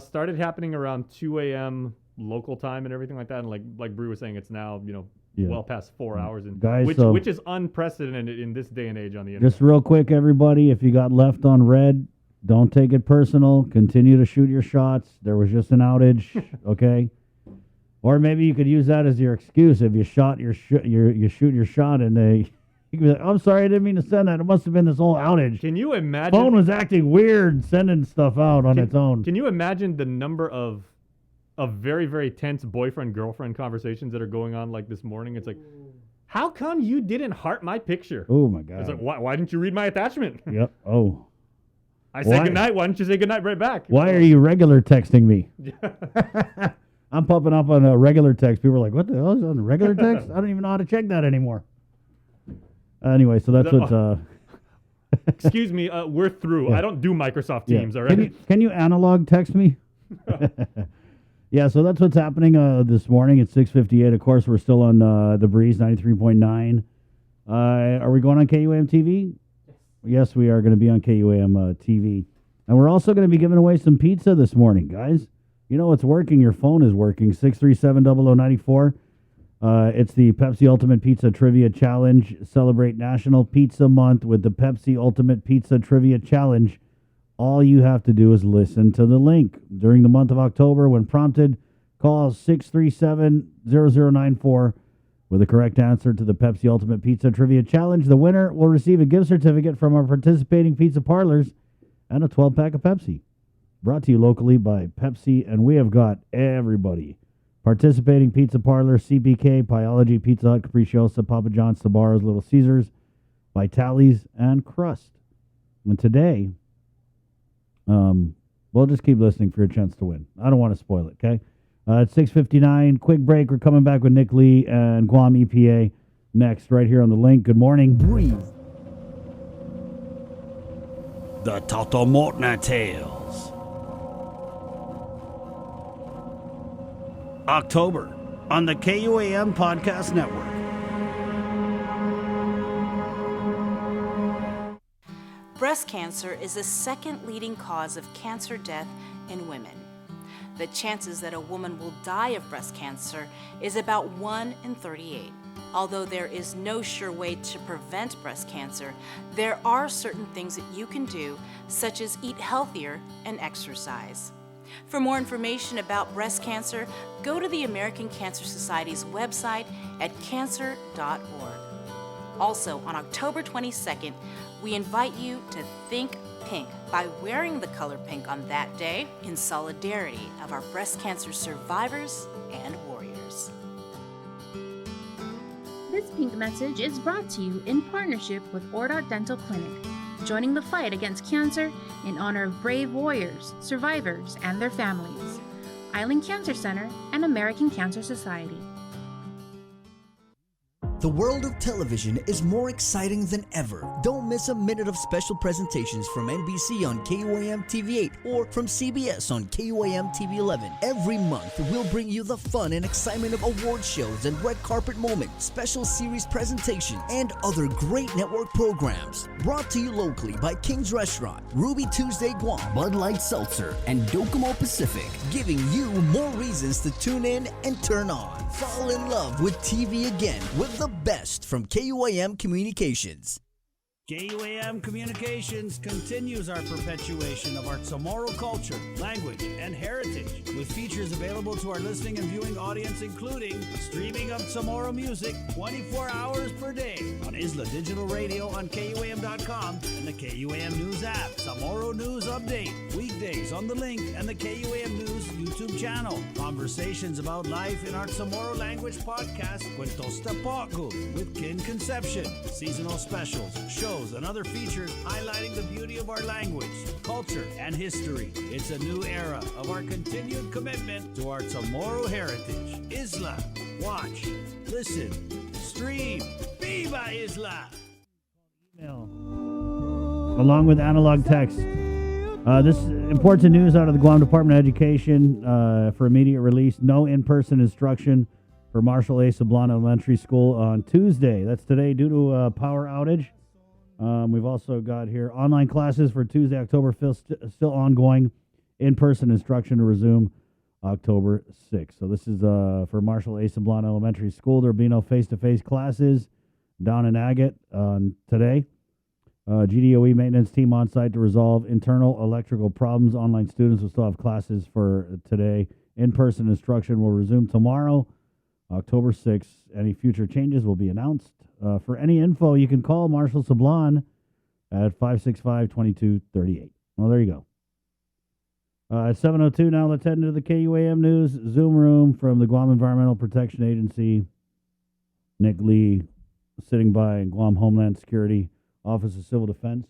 Started happening around 2 a.m. local time and everything like that. And like Brew was saying, it's now well past 4 hours, and Guys, which is unprecedented in this day and age on the internet. Just real quick, everybody, if you got left on red, don't take it personal. Continue to shoot your shots. There was just an outage, okay? Or maybe you could use that as your excuse. If you shot you shoot your shot, and you can be like, I'm sorry, I didn't mean to send that. It must have been this whole outage. Can you imagine? Phone was acting weird, sending stuff out on its own. Can you imagine the number of very, very tense boyfriend-girlfriend conversations that are going on this morning? It's like, how come you didn't heart my picture? Oh, my God. It's like, why didn't you read my attachment? Yep. Oh. I said goodnight. Why didn't you say goodnight right back? Why are you regular texting me? I'm popping up on a regular text. People are like, what the hell is on a regular text? I don't even know how to check that anymore. Anyway, so that's what's... Excuse me, we're through. Yeah. I don't do Microsoft Teams, all right? Can you analog text me? Yeah, so that's what's happening this morning at 6:58. Of course, we're still on The Breeze, 93.9. Are we going on KUAM TV? Yes, we are going to be on KUAM TV. And we're also going to be giving away some pizza this morning, guys. You know it's working. Your phone is working. 637-0094. It's the Pepsi Ultimate Pizza Trivia Challenge. Celebrate National Pizza Month with the Pepsi Ultimate Pizza Trivia Challenge. All you have to do is listen to the link. During the month of October, when prompted, call 637-0094 with the correct answer to the Pepsi Ultimate Pizza Trivia Challenge. The winner will receive a gift certificate from our participating pizza parlors and a 12-pack of Pepsi. Brought to you locally by Pepsi, and we have got everybody. Participating pizza parlors: CPK, Pyology, Pizza Hut, Capricciosa, Papa John's, Sbarro's, Little Caesars, Vitali's, and Crust. And today, we'll just keep listening for your chance to win. I don't want to spoil it, okay? It's 6:59. Quick break. We're coming back with Nick Lee and Guam EPA next, right here on the link. Good morning. Breathe. The Totomotna Tales. October on the KUAM Podcast Network. Breast cancer is the second leading cause of cancer death in women. The chances that a woman will die of breast cancer is about 1 in 38. Although there is no sure way to prevent breast cancer, there are certain things that you can do, such as eat healthier and exercise. For more information about breast cancer, go to the American Cancer Society's website at cancer.org. Also, on October 22nd, we invite you to think pink by wearing the color pink on that day in solidarity of our breast cancer survivors and warriors. This pink message is brought to you in partnership with Ordot Dental Clinic, joining the fight against cancer in honor of brave warriors, survivors, and their families. Island Cancer Center and American Cancer Society. The world of television is more exciting than ever. Don't miss a minute of special presentations from NBC on KUAM TV8 or from CBS on KUAM TV11. Every month, we'll bring you the fun and excitement of award shows and red carpet moments, special series presentations, and other great network programs. Brought to you locally by King's Restaurant, Ruby Tuesday Guam, Bud Light Seltzer, and Docomo Pacific, giving you more reasons to tune in and turn on. Fall in love with TV again with the best from KUAM Communications. KUAM Communications continues our perpetuation of our Chamorro culture, language, and heritage with features available to our listening and viewing audience, including streaming of Chamorro music 24 hours per day on Isla Digital Radio on KUAM.com and the KUAM News app. Chamorro News Update, weekdays on The Link and the KUAM News YouTube channel. Conversations about life in our Chamorro language podcast, Cuentos Tapoco, with Kin Conception. Seasonal specials, shows, and other features highlighting the beauty of our language, culture, and history. It's a new era of our continued commitment to our Chamorro heritage. Isla, watch, listen, stream. Viva Isla! Email. Along with analog text. This important news out of the Guam Department of Education for immediate release. No in-person instruction for Marshall A. Sablan Elementary School on Tuesday. That's today due to a power outage. We've also got here online classes for Tuesday, October 5th, still ongoing. In-person instruction to resume October 6th. So this is for Marshall A. Sablan Elementary School. There will be no face-to-face classes down in Agate today. GDOE maintenance team on site to resolve internal electrical problems. Online students will still have classes for today. In-person instruction will resume tomorrow, October 6th. Any future changes will be announced. For any info, you can call Marshall Sablan at 565-2238. Well, there you go. At 7:02 now, let's head into the KUAM News Zoom room from the Guam Environmental Protection Agency. Nick Lee sitting by Guam Homeland Security Office of Civil Defense.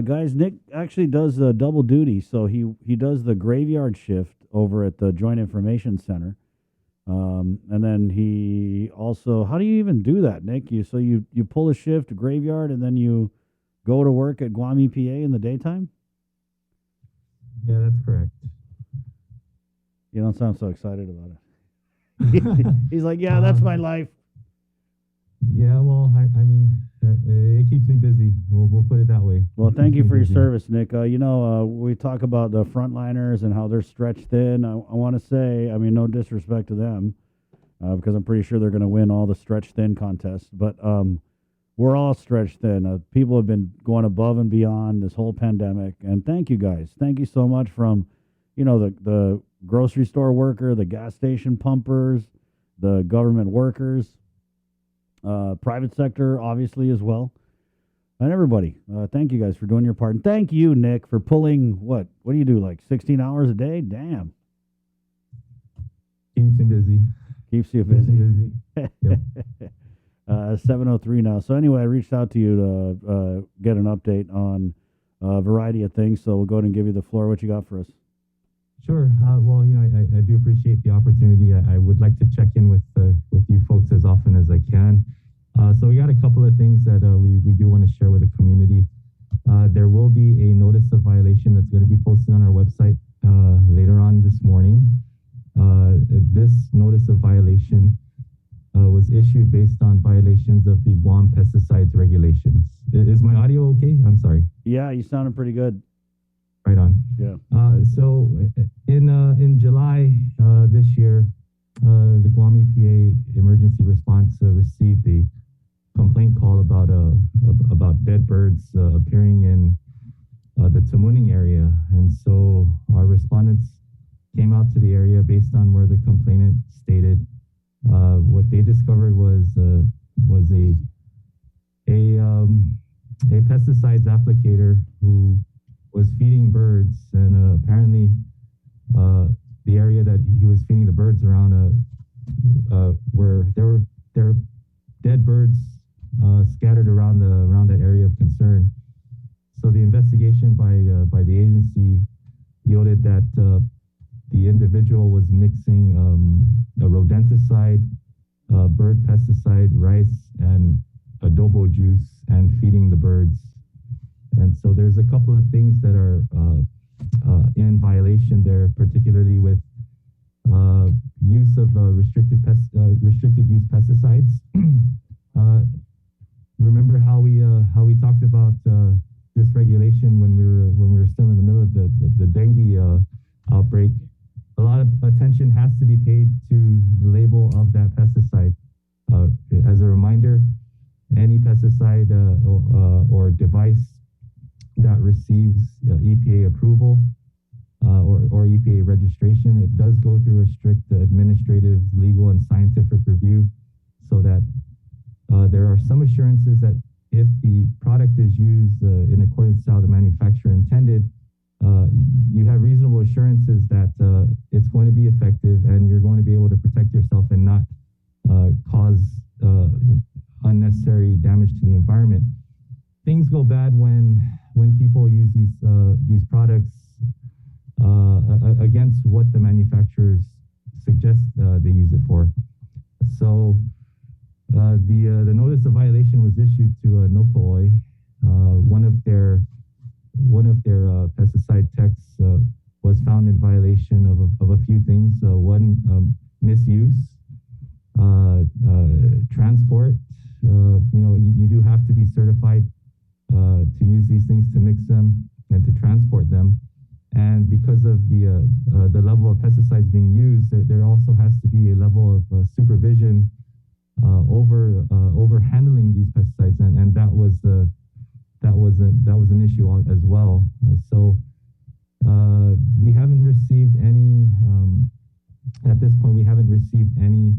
Guys, Nick actually does double duty, so he does the graveyard shift over at the Joint Information Center. And then he also, how do you even do that, Nick? You pull a shift, a graveyard, and then you go to work at Guam EPA in the daytime? Yeah, that's correct. You don't sound so excited about it. He's like, yeah, that's my life. Yeah, well, I mean, it keeps me busy. We'll put it that way. Well, thank you for your service, Nick. We talk about the frontliners and how they're stretched thin. I want to say, I mean, no disrespect to them, because I'm pretty sure they're going to win all the stretched thin contests. But we're all stretched thin. People have been going above and beyond this whole pandemic. And thank you, guys. Thank you so much from, the grocery store worker, the gas station pumpers, the government workers, private sector, obviously, as well. And everybody, thank you guys for doing your part. And thank you, Nick, for pulling, what do you do, like 16 hours a day? Damn. Keeps me busy. Keeps you busy. Yep. 7:03 now. So anyway, I reached out to you to get an update on a variety of things. So we'll go ahead and give you the floor. What you got for us? Sure. Well, I do appreciate the opportunity. I would like to check in with you folks as often as I can. So we got a couple of things that we do want to share with the community. There will be a notice of violation that's going to be posted on our website later on this morning. This notice of violation was issued based on violations of the Guam pesticides regulations. Is my audio okay? I'm sorry. Yeah, you sounded pretty good. Right on. Yeah. So in July this year, the Guam EPA Emergency Response received out to the area based on where the complainant stated. What they discovered was a pesticides applicator who was feeding birds, and apparently the area that he was feeding the birds around where there were dead birds scattered around that area of concern. So the investigation by the agency yielded that the individual was mixing a rodenticide, bird pesticide, rice, and adobo juice and feeding the birds. And so there's a couple of things that are in violation there, particularly with use of restricted use pesticides. Remember how we talked about this regulation when we were still in the middle of the dengue outbreak. A lot of attention has to be paid to the label of that pesticide. As a reminder, any pesticide or device that receives EPA approval or EPA registration, it does go through a strict administrative, legal, and scientific review, so that there are some assurances that if the product is used in accordance to how the manufacturer intended, you have reasonable assurances that it's going to be effective and you're going to be able to protect yourself and not cause unnecessary damage to the environment. Things go bad when people use these products against what the manufacturers suggest they use it for. So the notice of violation was issued to Nokoi. One of their pesticide techs was found in violation of a few things. One, misuse, transport. You do have to be certified to use these things, to mix them and to transport them. And because of the level of pesticides being used, there also has to be a level of supervision over handling these pesticides, and that was an issue as well. So we haven't received any at this point. We haven't received any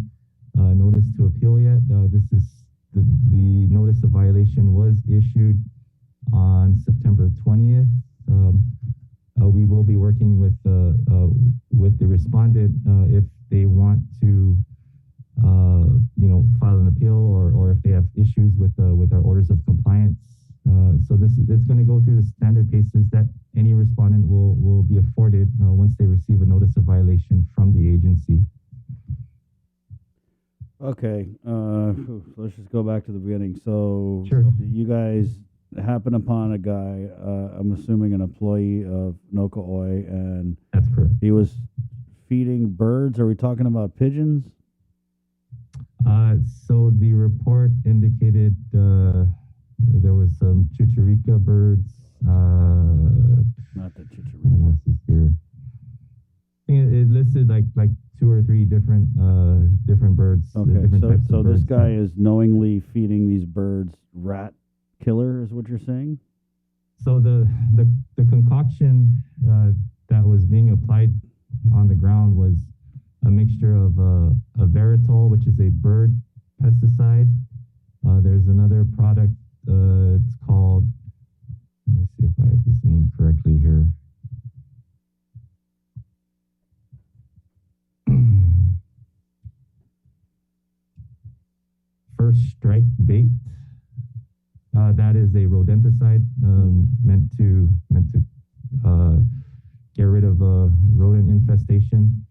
notice to appeal yet. This is the notice of violation was issued on September 20th. We will be working with the respondent if they want to file an appeal or if they have issues with our orders of compliance. So it's going to go through the standard paces that any respondent will be afforded once they receive a notice of violation from the agency. Okay, let's just go back to the beginning. So sure. You guys happen upon a guy, I'm assuming an employee of Nokoi, and that's correct. He was feeding birds. Are we talking about pigeons? So the report indicated there was some chicharica birds. Not the chicharica. Here. It listed like 2 or 3 different birds. Okay, so birds. This guy is knowingly feeding these birds rat killer, is what you're saying? So the concoction that was being applied on the ground was a mixture of a Veritol, which is a bird pesticide. There's another product, it's called, let me see if I have this name correctly here. First Strike Bait. That is a rodenticide meant to get rid of rodent infestation.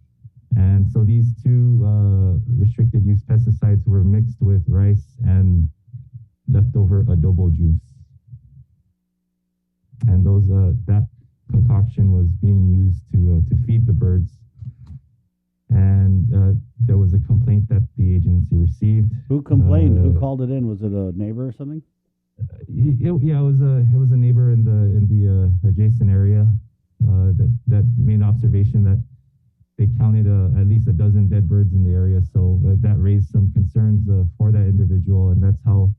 And so these 2 restricted use pesticides were mixed with rice and leftover adobo juice. And that concoction was being used to feed the birds. And there was a complaint that the agency received. Who complained? Who called it in? Was it a neighbor or something? Yeah, it was a neighbor in the adjacent area that made an observation that they counted at least a dozen dead birds in the area. So that raised some concerns for that individual, and that's how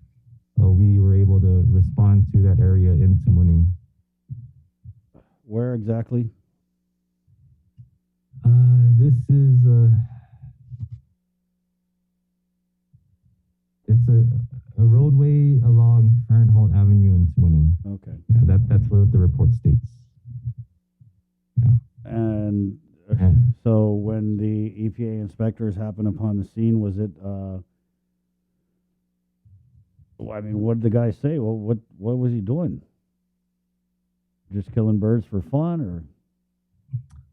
we were able to respond to that area in Tamuning. Where exactly? EPA inspectors happened upon the scene? Was it? I mean, what did the guy say? Well, what was he doing? Just killing birds for fun, or?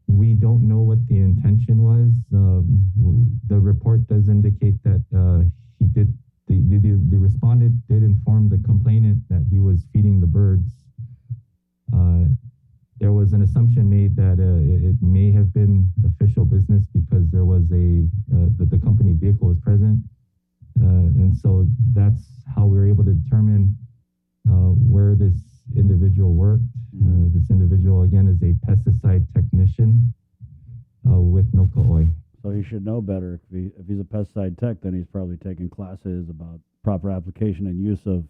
We don't know what the intention was. The report does indicate that he did. The respondent did inform the complainant that he was feeding the birds. There was an assumption made that it may have been official business because there was the company vehicle was present, and so that's how we were able to determine where this individual worked. This individual, again, is a pesticide technician with Noka'oi. So he should know better. If he's a pesticide tech, then he's probably taking classes about proper application and use of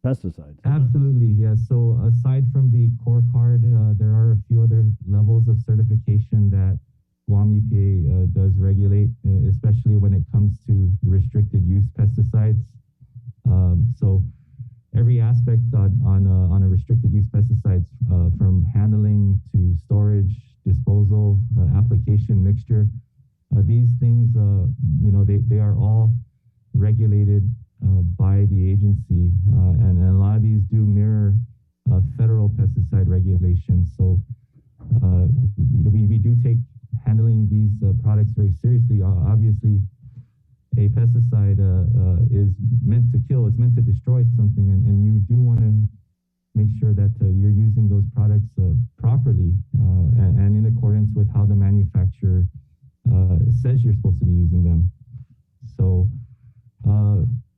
pesticides. Absolutely, yes. So aside from the core card, there are a few other levels of certification that Guam EPA does regulate, especially when it comes to restricted use pesticides. So every aspect on a restricted use pesticides, from handling to storage, disposal, application, mixture, these things, they are all regulated by the agency, and a lot of these do mirror federal pesticide regulations. So we do take handling these products very seriously. Obviously, a pesticide is meant to kill, it's meant to destroy something, and you do want to make sure that you're using those products properly and in accordance with how the manufacturer says you're supposed to be using them. So,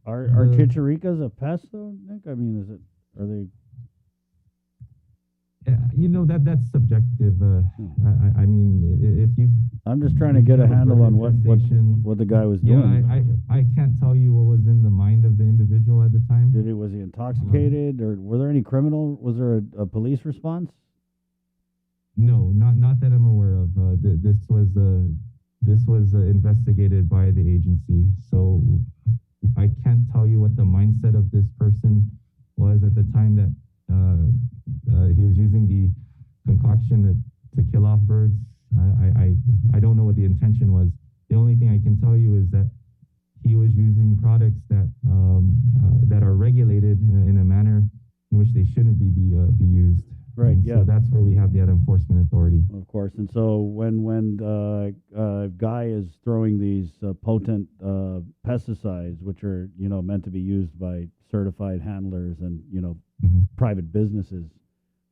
are chicharikas a pest though, Nick? I mean, are they? That's subjective. I mean, if you, I'm just trying to get a handle on what the guy was doing. I can't tell you what was in the mind of the individual at the time. Was he intoxicated, or were there any criminal? Was there a police response? No, not that I'm aware of. This was investigated by the agency, so I can't tell you what the mindset of this person was at the time that he was using the concoction to kill off birds. I don't know what the intention was. The only thing I can tell you is that he was using products that are regulated in a manner in which they shouldn't be used. Right. And yeah. So that's where we have the enforcement authority. Of course. And so when Guy is throwing these potent pesticides, which are meant to be used by certified handlers and private businesses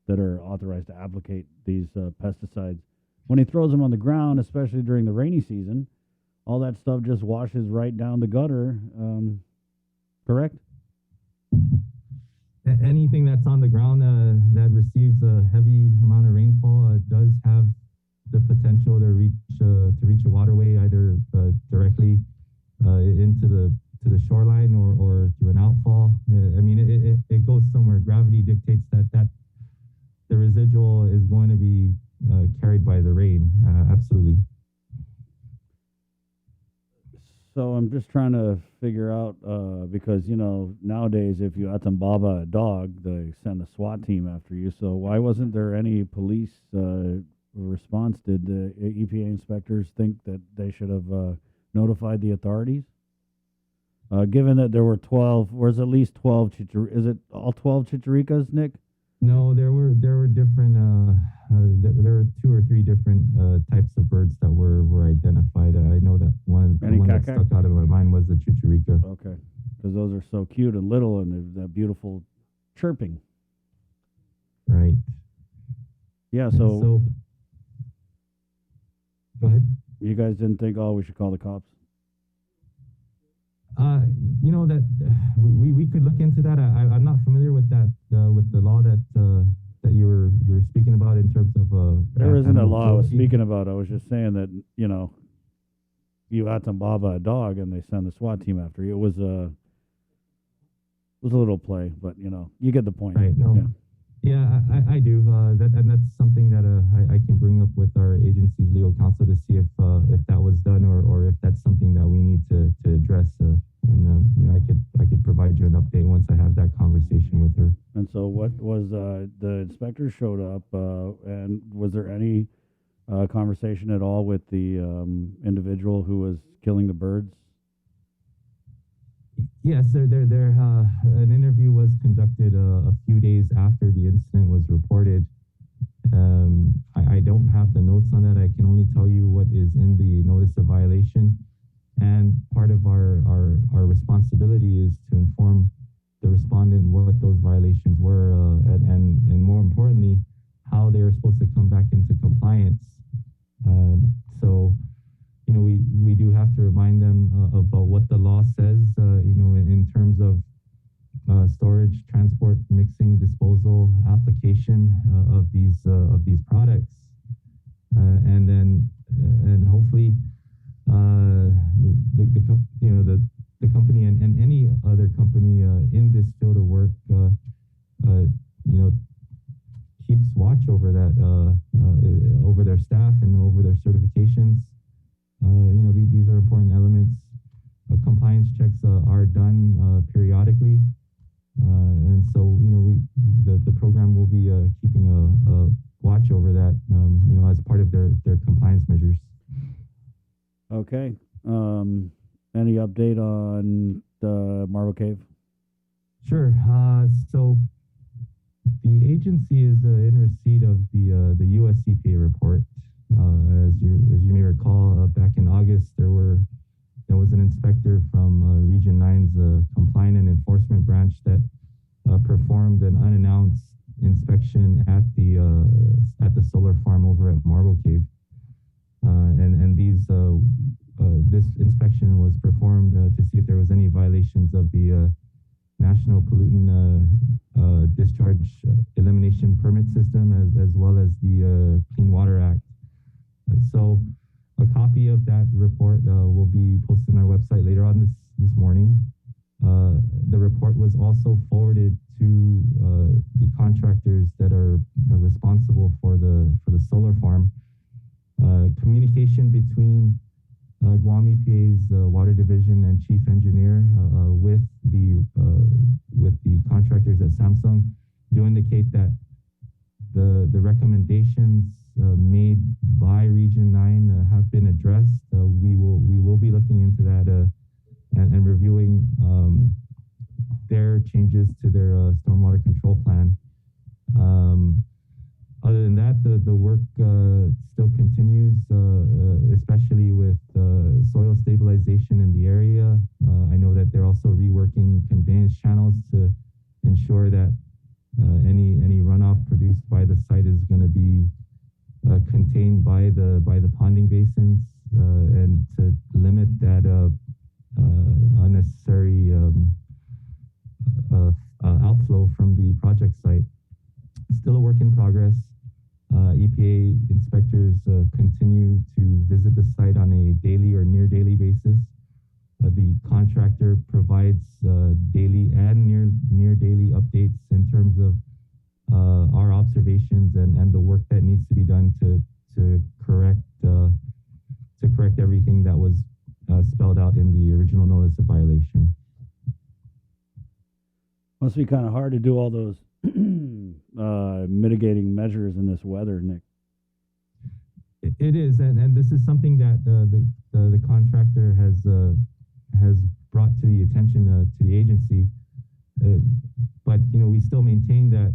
that are authorized to applicate these pesticides, when he throws them on the ground, especially during the rainy season, all that stuff just washes right down the gutter. Correct? Anything that's on the ground that receives a heavy amount of rainfall does have the potential to reach a waterway, either directly into the shoreline or through an outfall. I mean, it goes somewhere. Gravity dictates that the residual is going to be carried by the rain. Absolutely. So I'm just trying to figure out, because, nowadays if you atambaba a dog, they send a SWAT team after you. So why wasn't there any police response? Did the EPA inspectors think that they should have notified the authorities? Given that there were 12, was at least 12 is it all 12 chicharikas, Nick? No, there were different. There were 2 or 3 different types of birds that were identified. I know that one that stuck out of my mind was the chicharica. Okay, because those are so cute and little, and there's that beautiful chirping. Right. Yeah. So go ahead. You guys didn't think, we should call the cops? That we could look into that. I'm not familiar with that with the law that you were speaking about in terms of. There isn't a law I was speaking about. I was just saying that you atambaba a dog and they send the SWAT team after you. It was a little play, but you get the point. Right. No. Yeah, I do. That's something that I can bring up with our agency's legal counsel to see if that was done or if that's something that we need to address. I could provide you an update once I have that conversation with her. And so, what was the inspector showed up, and was there any conversation at all with the individual who was killing the birds? Yes, an interview was conducted a few days after the incident was reported. I don't have the notes on that. I can only tell you what is in the notice of violation. And part of our responsibility is to inform the respondent what those violations were, and more importantly, how they are supposed to come back into compliance. So, we do have to remind them about what the law says, in terms of storage, transport, mixing, disposal, application of these products, and hopefully the company and any other company in this field of work, keeps watch over that, over their staff and over their certifications. These are important elements. Compliance checks are done periodically, and so the program will be keeping a watch over that, as part of their compliance measures. Okay. Any update on the Marble Cave? Sure. So the agency is in receipt of the U.S. EPA report. As you may recall, back in August, there was an inspector from Region 9's Compliance and Enforcement Branch that performed an unannounced inspection at the solar farm over at Marble Cave, and this inspection was performed to see if there was any violations of the National Pollutant Discharge Elimination Permit System, as well as the Clean Water Act. So a copy of that report will be posted on our website later on this morning. The report was also forwarded to the contractors that are responsible for the solar farm. Communication between Guam EPA's Water Division and Chief Engineer with the contractors at Samsung do indicate that the recommendations made by Region 9 have been addressed. We will be looking into that and reviewing their changes to their stormwater control plan. Other than that, the work still continues, especially with soil stabilization in the area. I know that they're also reworking conveyance channels to ensure that any runoff produced by the site is going to be contained by the ponding basins, and to limit that unnecessary outflow from the project site. Still a work in progress. EPA inspectors continue to visit the site on a daily or near daily basis. The contractor provides daily and near daily updates in terms of our observations and the work that needs to be done to correct everything that was spelled out in the original notice of violation. Must be kind of hard to do all those mitigating measures in this weather, Nick. It is, and this is something that the contractor has brought to the attention to the agency. But we still maintain that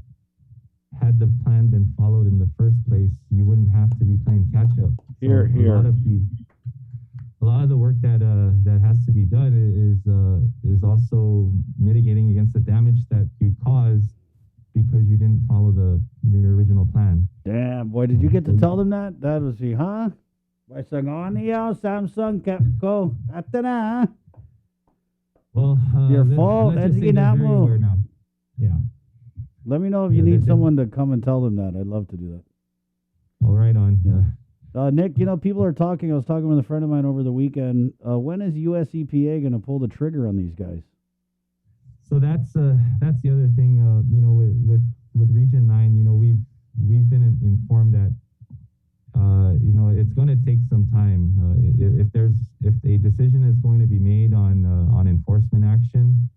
had the plan been followed in the first place, you wouldn't have to be playing catch up. Here. A lot of the work that has to be done is also mitigating against the damage that you caused because you didn't follow your original plan. Damn, boy, did you get to tell them that? That was the, huh? Samsung Capco. Atana. Well, your fault. let's just say they're very aware now. Yeah. Let me know if you need someone to come and tell them that. I'd love to do that. All right, on. Yeah. Nick, people are talking. I was talking with a friend of mine over the weekend. When is US EPA going to pull the trigger on these guys? So that's the other thing. With Region 9, we've been informed that it's going to take some time. If a decision is going to be made on enforcement action,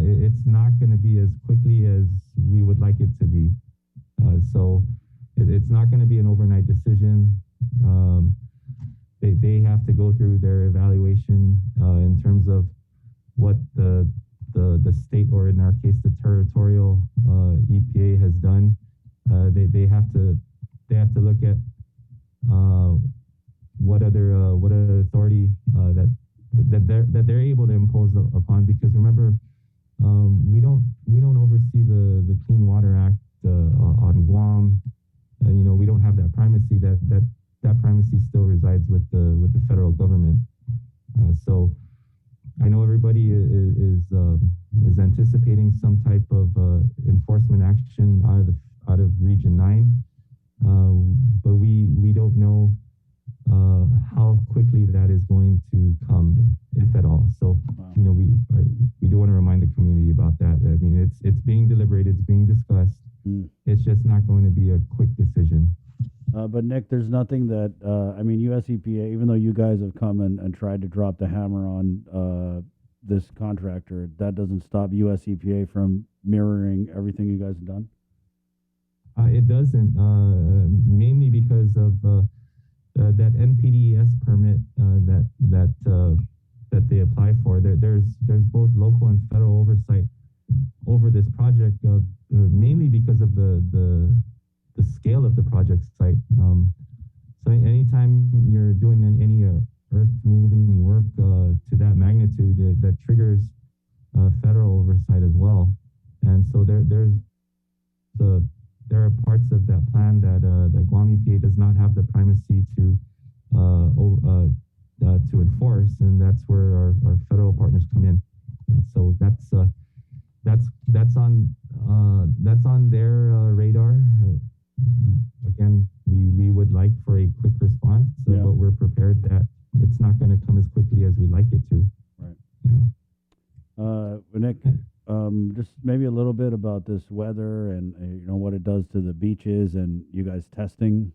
it's not going to be as quickly as we would like it to be. So it's not going to be an overnight decision. they have to go through their evaluation in terms of what the state, or in our case, the territorial EPA has done. They have to look at what other authority that they're able to impose upon. Because remember, we don't oversee the Clean Water Act on Guam. We don't have that primacy. That primacy still resides with the federal government. So I know everybody is anticipating some type of enforcement action out of Region 9, but we don't know how quickly that is going to come, if at all. So we do want to remind the community about that. I mean, it's being deliberated, it's being discussed. It's just not going to be a quick decision. But Nick, there's nothing that, US EPA, even though you guys have come and tried to drop the hammer on this contractor, that doesn't stop US EPA from mirroring everything you guys have done? It doesn't, mainly because of that NPDES permit that they apply for. There's both local and federal oversight over this project, mainly because of the scale of the project site. So anytime you're doing any earth-moving work to that magnitude, that triggers federal oversight as well. And so there are parts of that plan that Guam EPA does not have the primacy to enforce, and that's where our federal partners come in. And so that's on their radar. Again, we would like for a quick response, but we're prepared that it's not going to come as quickly as we'd like it to. Right. Yeah. Nick, just maybe a little bit about this weather and what it does to the beaches and you guys testing.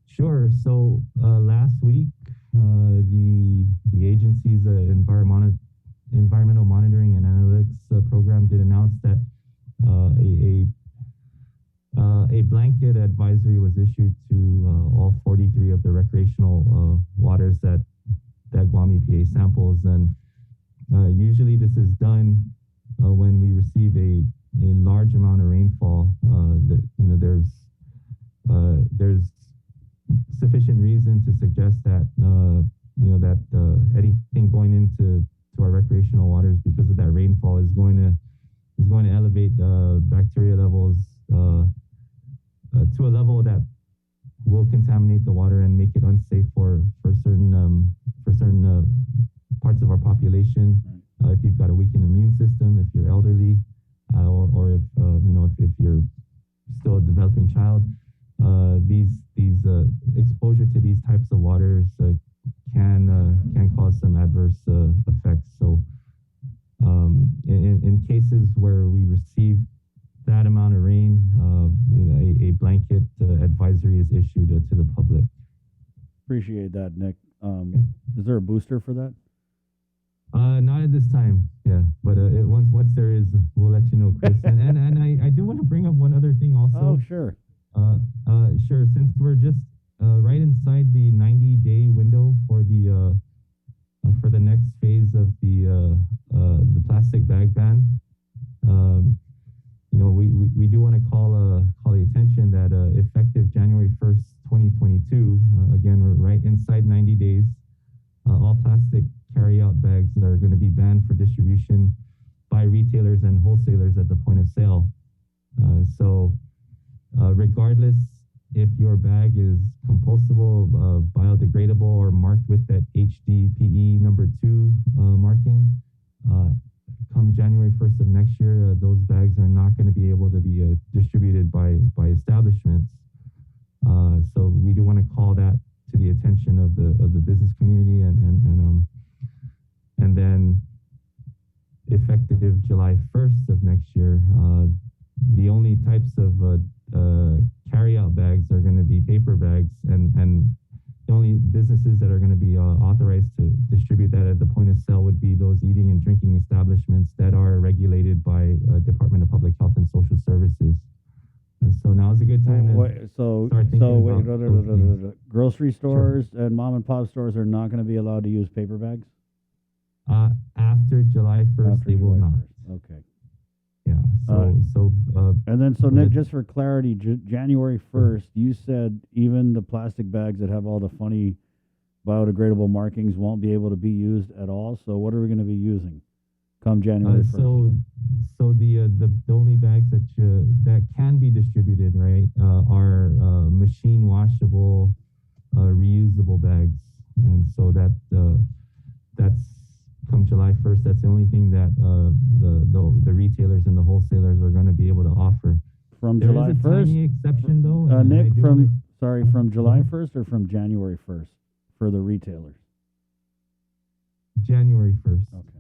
Sure. So last week, the agency's environmental monitoring and analytics program did announce that a blanket advisory was issued to all 43 of the recreational waters that Guam EPA samples. And usually this is done when we receive a large amount of rainfall. There's sufficient reason to suggest that anything going into our recreational waters because of that rainfall is going to elevate bacteria levels to a level that will contaminate the water and make it unsafe for certain parts of our population. If you've got a weakened immune system, if you're elderly, or if you're still a developing child, these exposure to these types of waters can cause some adverse effects. So in cases where we receive that amount of rain, a blanket advisory is issued to the public. Appreciate that, Nick. Is there a booster for that? Not at this time, yeah. But once there is, we'll let you know, Chris. and I do want to bring up one other thing also. Oh, sure. Sure. Since we're just right inside the 90-day window for the next phase of the plastic bag ban, we do want to call the attention that effective January 1st, 2022, again, we're right inside 90 days, all plastic carry-out bags are going to be banned for distribution by retailers and wholesalers at the point of sale. So regardless if your bag is compostable, biodegradable, or marked with that HDPE number 2 marking, come January 1st of next year, those bags are not going to be able to be distributed by establishments. So we do want to call that to the attention of the business community, and then effective July 1st of next year, the only types of carry-out bags are going to be paper bags, and the only businesses that are going to be authorized to distribute that at the point of sale would be those eating and drinking establishments that are regulated by Department of Public Health and Social Services. And so So now's a good time to start thinking about those things. Grocery stores and mom and pop stores are not going to be allowed to use paper bags? After July 1st, they will not. Okay. Yeah. So Nick, just for clarity, January 1st, you said even the plastic bags that have all the funny biodegradable markings won't be able to be used at all. So what are we going to be using come January 1st? So the only bags that can be distributed, right, are machine washable, reusable bags, and so that's come July 1st. That's the only thing that the retailers and the wholesalers are going to be able to offer. From There July is a 1st, tiny exception though. and I Nick, do from July 1st or from January 1st for the retailers? January 1st. Okay.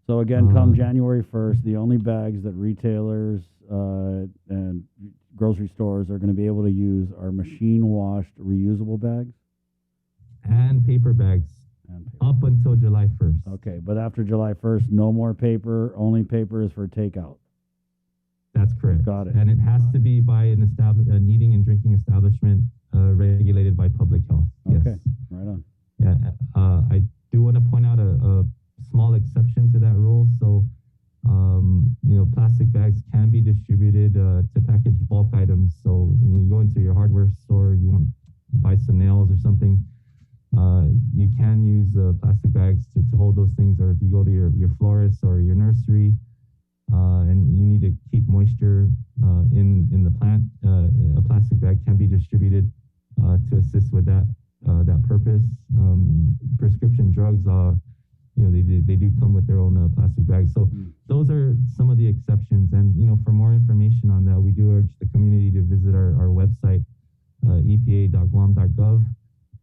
So again, come January 1st, the only bags that retailers and grocery stores are going to be able to use are machine-washed, reusable bags? And paper bags up until July 1st. Okay, but after July 1st, no more paper, only paper is for takeout. That's correct. Got it. And it has to be by an eating and drinking establishment regulated by public health. Yes. Okay, right on. Yeah, I do want to point out a small exception to that rule. So, plastic bags can be distributed to package bulk items. So when you go into your hardware store, you want to buy some nails or something, you can use plastic bags to hold those things. Or if you go to your florist or your nursery, and you need to keep moisture in the plant, a plastic bag can be distributed to assist with that purpose. Prescription drugs they do come with their own plastic bags. So those are some of the exceptions. And, for more information on that, we do urge the community to visit our website, epa.guam.gov.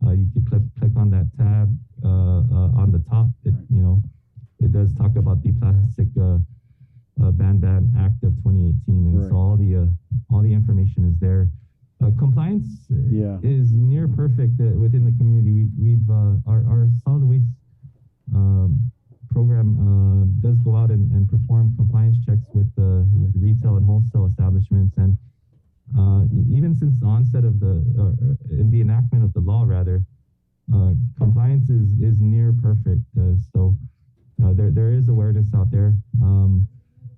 You can click on that tab on the top. It does talk about the Plastic Ban Act of 2018. And so all the information is there. Compliance is near perfect within the community. We've our solid waste program does go out and perform compliance checks with retail and wholesale establishments, and even since the onset of the enactment of the law, rather, compliance is near perfect. So there is awareness out there.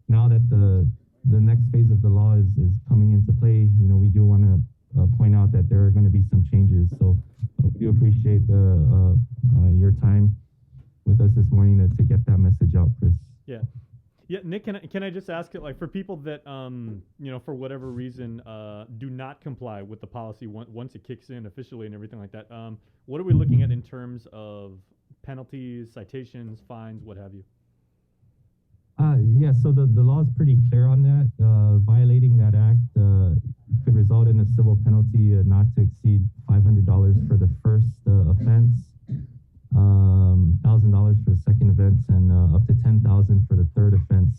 Now that the next phase of the law is coming into play, we do want to point out that there are going to be some changes. So we do appreciate your time with us this morning to get that message out, Chris. Yeah. Nick, can I just ask it, like, for people that for whatever reason do not comply with the policy once it kicks in officially and everything like that, what are we looking at in terms of penalties, citations, fines, what have you? So the law is pretty clear on that. Violating that act could result in a civil penalty not to exceed $500 for the first offense, $1,000 for the second offense, and up to $10,000 for the third offense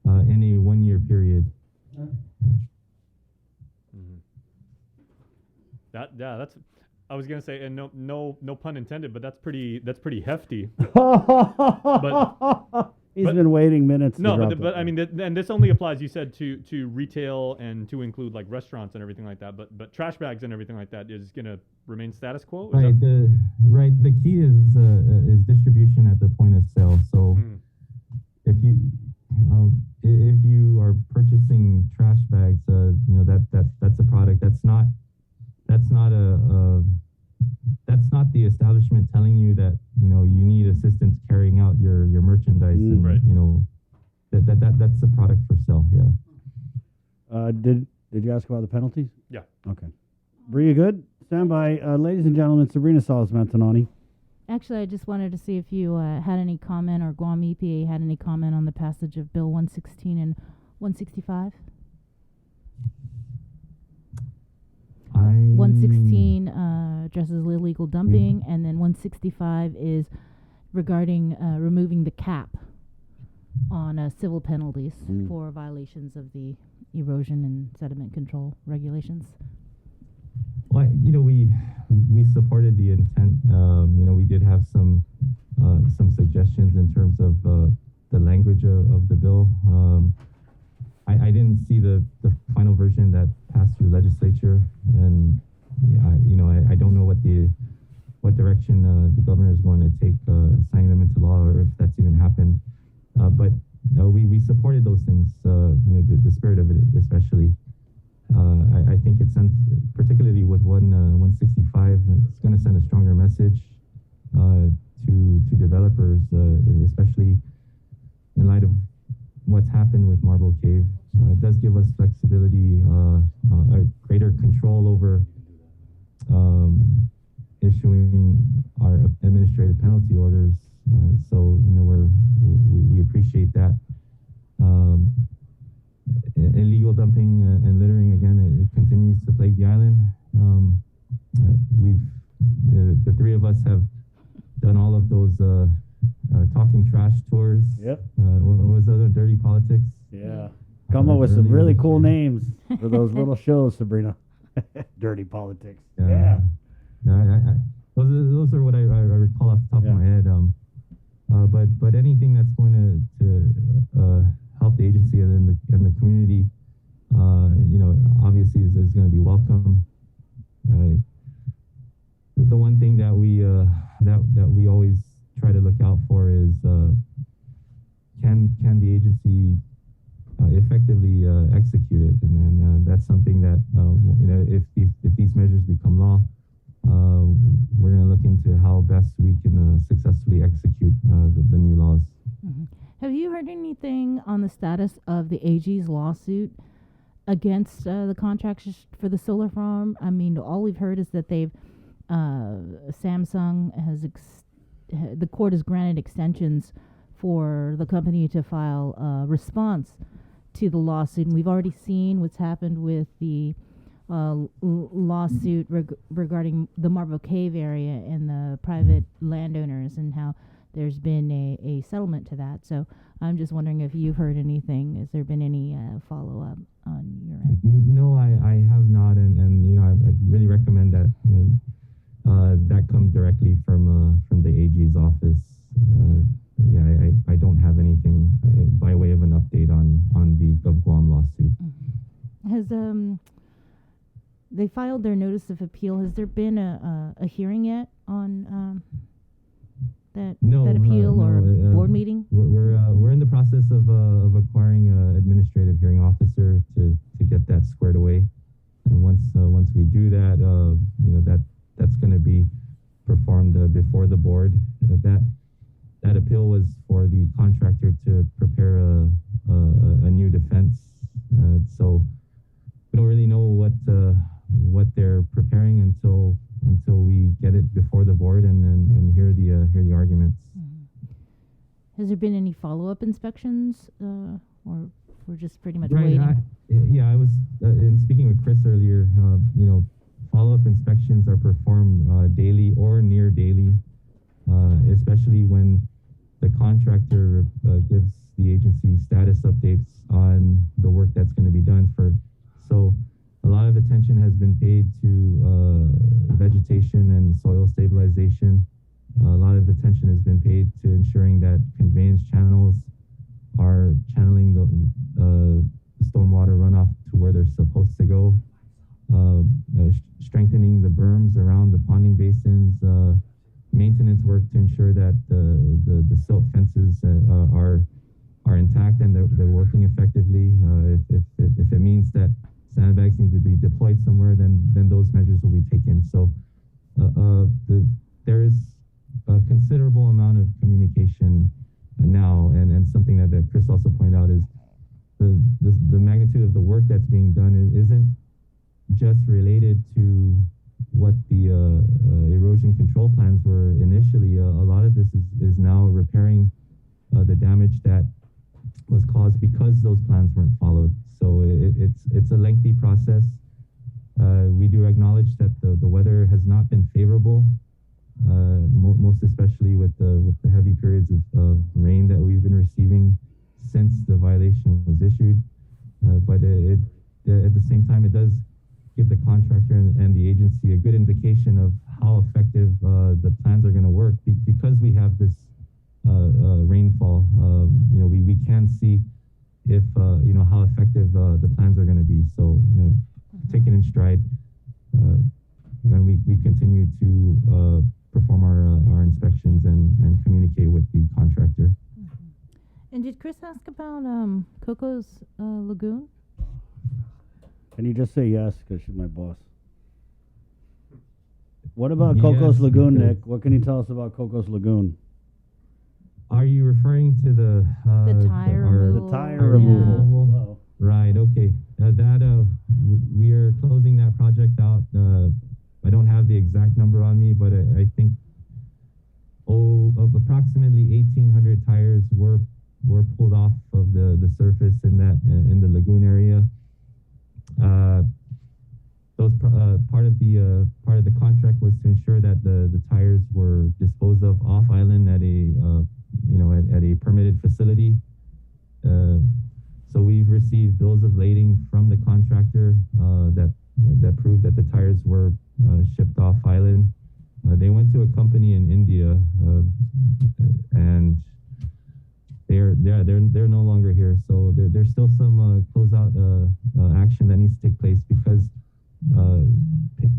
in a 1-year period. That's. I was gonna say, and no pun intended, but that's pretty hefty. He's been waiting minutes. No, but I mean, and this only applies, you said, to retail and to include like restaurants and everything like that. But trash bags and everything like that is gonna remain status quo. Right. The key is distribution at the point of sale. So if you are purchasing trash bags, that's a product that's not the establishment telling you that you need assistance carrying out your merchandise. And, right. That's a product for sale. Yeah. Did you ask about the penalties? Yeah. Okay. Bree, you good? Stand by. Ladies and gentlemen, Sabrina Salas-Mantanani. Actually, I just wanted to see if you had any comment, or Guam EPA had any comment on the passage of Bill 116 and 165. 116 addresses illegal dumping, and then 165 is regarding removing the cap on civil penalties for violations of the erosion and sediment control regulations. Well, we supported the intent. We did have some suggestions in terms of the language of the bill. I I didn't see the final version that passed through the legislature, and I don't know what direction the governor is going to take signing them into law, or if that's even happened. But we supported those things, the spirit of it especially. I think it sends, particularly with 165, it's going to send a stronger message to developers, especially in light of what's happened with Marble Cave. It does give us flexibility, a greater control over issuing our administrative penalty orders. So we appreciate that. Illegal dumping and littering, again, it continues to plague the island. The three of us have done all of those talking trash tours. Yep. What was the other, Dirty Politics? Yeah. Come up with some really cool names for those little shows, Sabrina. Dirty Politics. Yeah. Those are what I recall off the top of my head. But anything that's going to help the agency and the community, obviously is going to be welcome. The one thing that we always try to look out for is can the agency effectively execute it, and then that's something that if these measures become law, we're going to look into how best we can successfully execute the new laws. Mm-hmm. Have you heard anything on the status of the AG's lawsuit against the contractors for the solar farm? I mean, all we've heard is that Samsung has the court has granted extensions for the company to file a response to the lawsuit, and we've already seen what's happened with the lawsuit regarding the Marble Cave area and the private landowners, and how there's been a settlement to that. So I'm just wondering if you've heard anything. Has there been any follow-up on your end? No, I have not, and I really recommend that that come directly from the AG's office. I don't have anything by way of an update on the GovGuam lawsuit. Mm-hmm. Has they filed their notice of appeal? Has there been a hearing yet on that appeal or board meeting? We're in the process of acquiring an administrative hearing officer to get that squared away, and once we do that, that's going to be performed before the board. That appeal was for the contractor to prepare a new defense. So we don't really know what they're preparing until we get it before the board and hear the arguments. Mm-hmm. Has there been any follow-up inspections, or we're just pretty much waiting? I was in speaking with Chris earlier. Follow-up inspections are performed daily or near daily, especially when the contractor gives the agency status updates on the work that's going to be done. So a lot of attention has been paid to vegetation and soil stabilization. A lot of attention has been paid to ensuring that conveyance channels are channeling the stormwater runoff to where they're supposed to go. Strengthening the berms around the ponding basins, maintenance work to ensure that the silt fences are intact and they're working effectively. If it means that sandbags need to be deployed somewhere, then those measures will be taken. So there is a considerable amount of communication now, and something that Chris also pointed out is the magnitude of the work that's being done isn't just related to what the erosion control plans were initially. A lot of this is now repairing the damage that was caused because those plans weren't followed. So it's a lengthy process. We do acknowledge that the weather has not been favorable, most especially with the heavy periods of rain that we've been receiving since the violation was issued. But at the same time, it does give the contractor and the agency a good indication of how effective the plans are going to work. Because we have this rainfall, we can see if how effective the plans are going to be. So take it in stride, and we continue to perform our inspections and communicate with the contractor. And did Chris ask about Coco's Lagoon? Can you just say yes, because she's my boss? What about Coco's Lagoon, Nick? What can you tell us about Coco's Lagoon? Are you referring to the tire removal? The tire removal. Right. Okay. We are closing that project out. I don't have the exact number on me, but I think approximately 1,800 tires were pulled off of the surface in the lagoon area. Part of the contract was to ensure that the tires were disposed of off island at a permitted facility. So we've received bills of lading from the contractor that proved that the tires were shipped off island. They went to a company in India, and they're no longer here. So there's still some closeout action that needs to take place because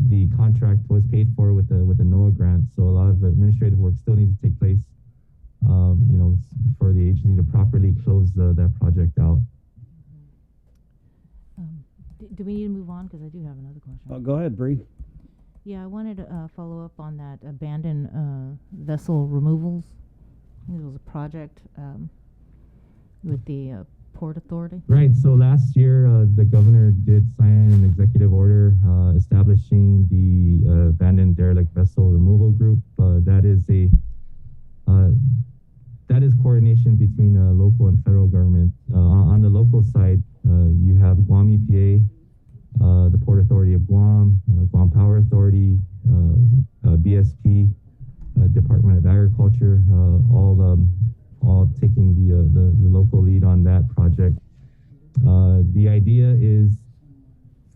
the contract was paid for with the NOAA grant. So a lot of administrative work still needs to take place. For the agency to properly close that project out. Do we need to move on? Because I do have another question. Go ahead, Bree. Yeah, I wanted to follow up on that abandoned vessel removals. I think it was a project with the Port Authority. Right. So last year, the governor did sign an executive order establishing the abandoned derelict vessel removal group. That is coordination between local and federal government. On the local side, you have Guam EPA, the Port Authority of Guam, Guam Power Authority, BSP, Department of Agriculture, all taking the local lead on that project. The idea is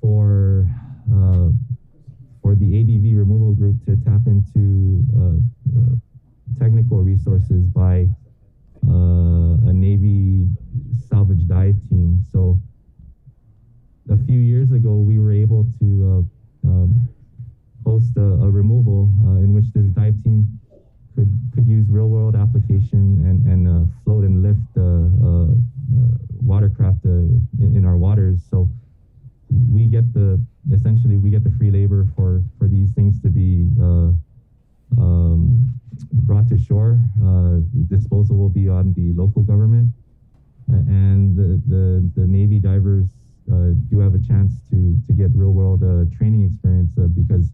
for the ADV removal group to tap into technical resources by a Navy salvage dive team. So a few years ago, we were able to host a removal in which this dive team could use real-world application and float and lift watercraft in our waters. So we get essentially the free labor for these things to be brought to shore. Disposal will be on the local government, and the Navy divers do have a chance to get real-world training experience because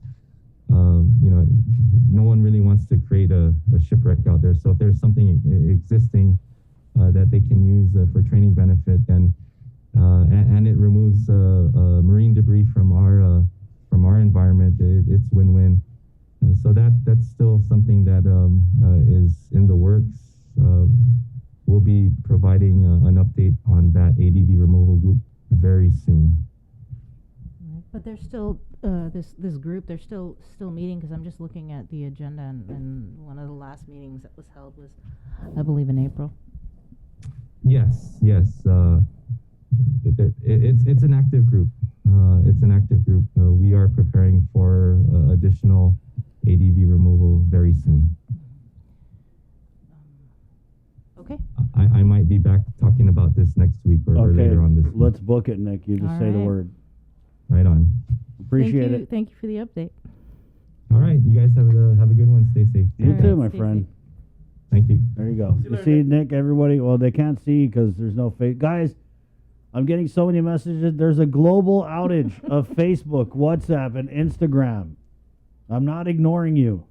no one really wants to create a shipwreck out there. So if there's something existing that they can use for training benefit, then and it removes marine debris from our environment, it's win-win. So that's still something that is in the works. We'll be providing an update on that ADV removal group very soon. Right. But there's still this group. They're still meeting because I'm just looking at the agenda, and one of the last meetings that was held was, I believe, in April. Yes. It's an active group. We are preparing for additional ADV removal very soon. Okay. I might be back talking about this next week or later on this week. Let's book it, Nick. You just All say the right. word. Right on. Appreciate it. Thank you for the update. All right. You guys have a good one. Stay safe. You too, my friend. Thank you. There you go. You see, Nick, everybody, well, they can't see because there's no face. Guys, I'm getting so many messages. There's a global outage of Facebook, WhatsApp, and Instagram. I'm not ignoring you.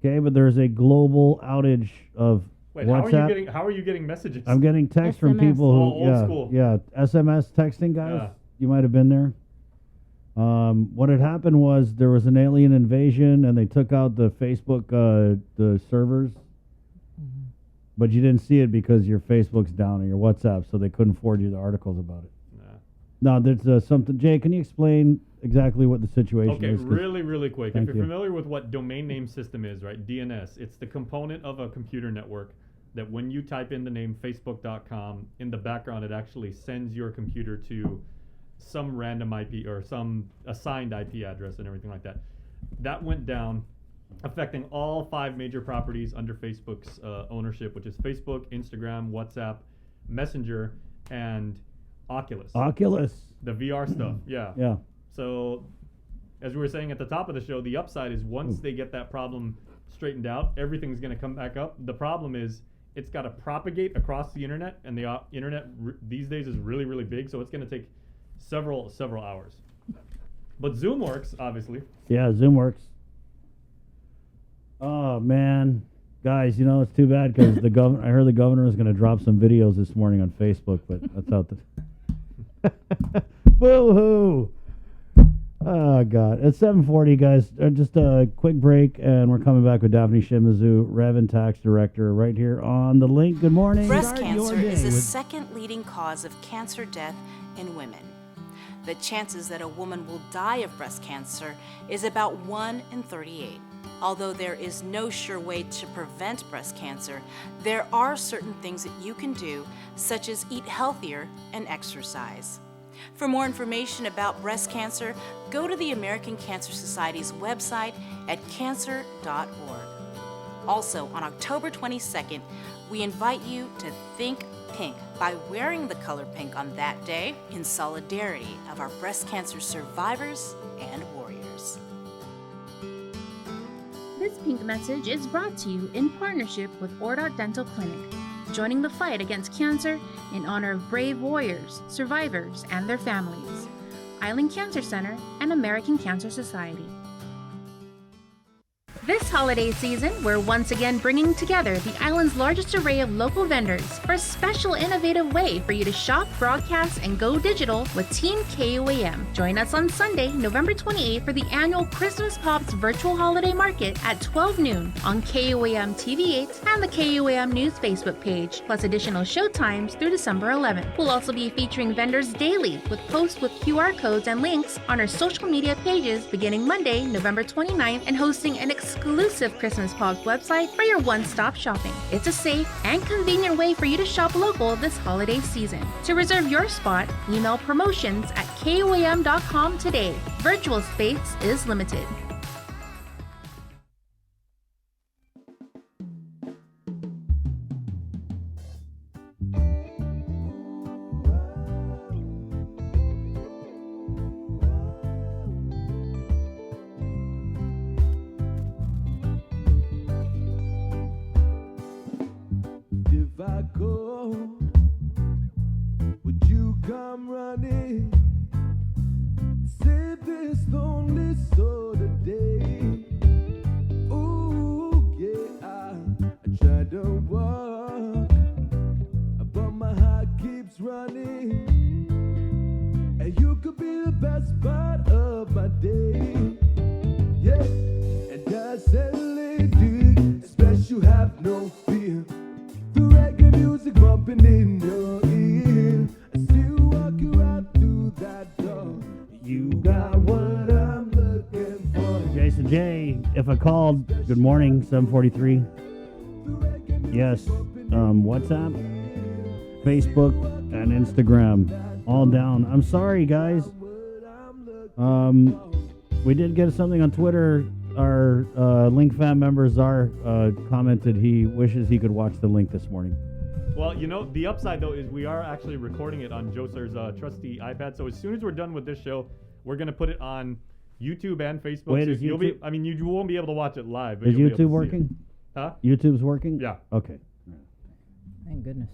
Okay, but there's a global outage of Wait, WhatsApp. how are you getting messages? I'm getting texts from people who, old school. SMS texting guys. Yeah. You might have been there. What had happened was there was an alien invasion, and they took out the Facebook the servers. But you didn't see it because your Facebook's down or your WhatsApp, so they couldn't forward you the articles about it. No, there's something. Jay, can you explain exactly what the situation Okay, is? really quick. If Thank you're you. familiar with what domain name system is, right? DNS. It's the component of a computer network that when you type in the name facebook.com, in the background it actually sends your computer to some random IP or some assigned IP address and everything like that. That went down, affecting all 5 major properties under Facebook's ownership, which is Facebook, Instagram, WhatsApp, Messenger, and Oculus. Oculus. The VR stuff, yeah. Yeah. So, as we were saying at the top of the show, the upside is once they get that problem straightened out, everything's going to come back up. The problem is it's got to propagate across the internet, and the internet these days is really, really big, so it's going to take several hours. But Zoom works, obviously. Yeah, Zoom works. Oh man, guys, you know it's too bad because the governor. I heard the governor is going to drop some videos this morning on Facebook, but that's out the. Boo-hoo! Oh God, it's 7:40, guys. Just a quick break, and we're coming back with Daphne Shimizu, Rev and Tax Director, right here on the link. Good morning. Breast cancer is the second leading cause of cancer death in women. The chances that a woman will die of breast cancer is about 1 in 38. Although there is no sure way to prevent breast cancer, there are certain things that you can do, such as eat healthier and exercise. For more information about breast cancer, go to the American Cancer Society's website at cancer.org. Also, on October 22nd, we invite you to think pink by wearing the color pink on that day in solidarity of our breast cancer survivors and warriors. This pink message is brought to you in partnership with Ordot Dental Clinic, joining the fight against cancer in honor of brave warriors, survivors, and their families. Island Cancer Center and American Cancer Society. This holiday season, we're once again bringing together the island's largest array of local vendors for a special innovative way for you to shop, broadcast, and go digital with Team KUAM. Join us on Sunday, November 28th for the annual Christmas Pops Virtual Holiday Market at 12 noon on KUAM TV8 and the KUAM News Facebook page, plus additional show times through December 11th. We'll also be featuring vendors daily with posts with QR codes and links on our social media pages beginning Monday, November 29th, and hosting an exclusive Christmas Pops website for your one-stop shopping. It's a safe and convenient way for you to shop local this holiday season. To reserve your spot, email promotions@kuam.com today. Virtual space is limited. If I go, would you come running? Save this lonely soul today. Ooh, yeah, I tried to walk, but my heart keeps running. And you could be the best part of my day. Yeah, and I said, lady, special, have no fear. The reggae music bumping in your ear. I still walk you out through that door. You got what I'm looking for. Jason J, if I called, good morning, 7:43. Yes, WhatsApp, Facebook, and Instagram, all down. I'm sorry, guys. We did get something on Twitter. Our Link fan member Czar commented he wishes he could watch the link this morning. Well, you know, the upside, though, is we are actually recording it on Joser's trusty iPad. So as soon as we're done with this show, we're going to put it on YouTube and Facebook. Wait, so is you'll YouTube- be, I mean, you won't be able to watch it live. But Is you'll be able to YouTube see working? it. Huh? YouTube's working? Yeah. Okay. Thank goodness.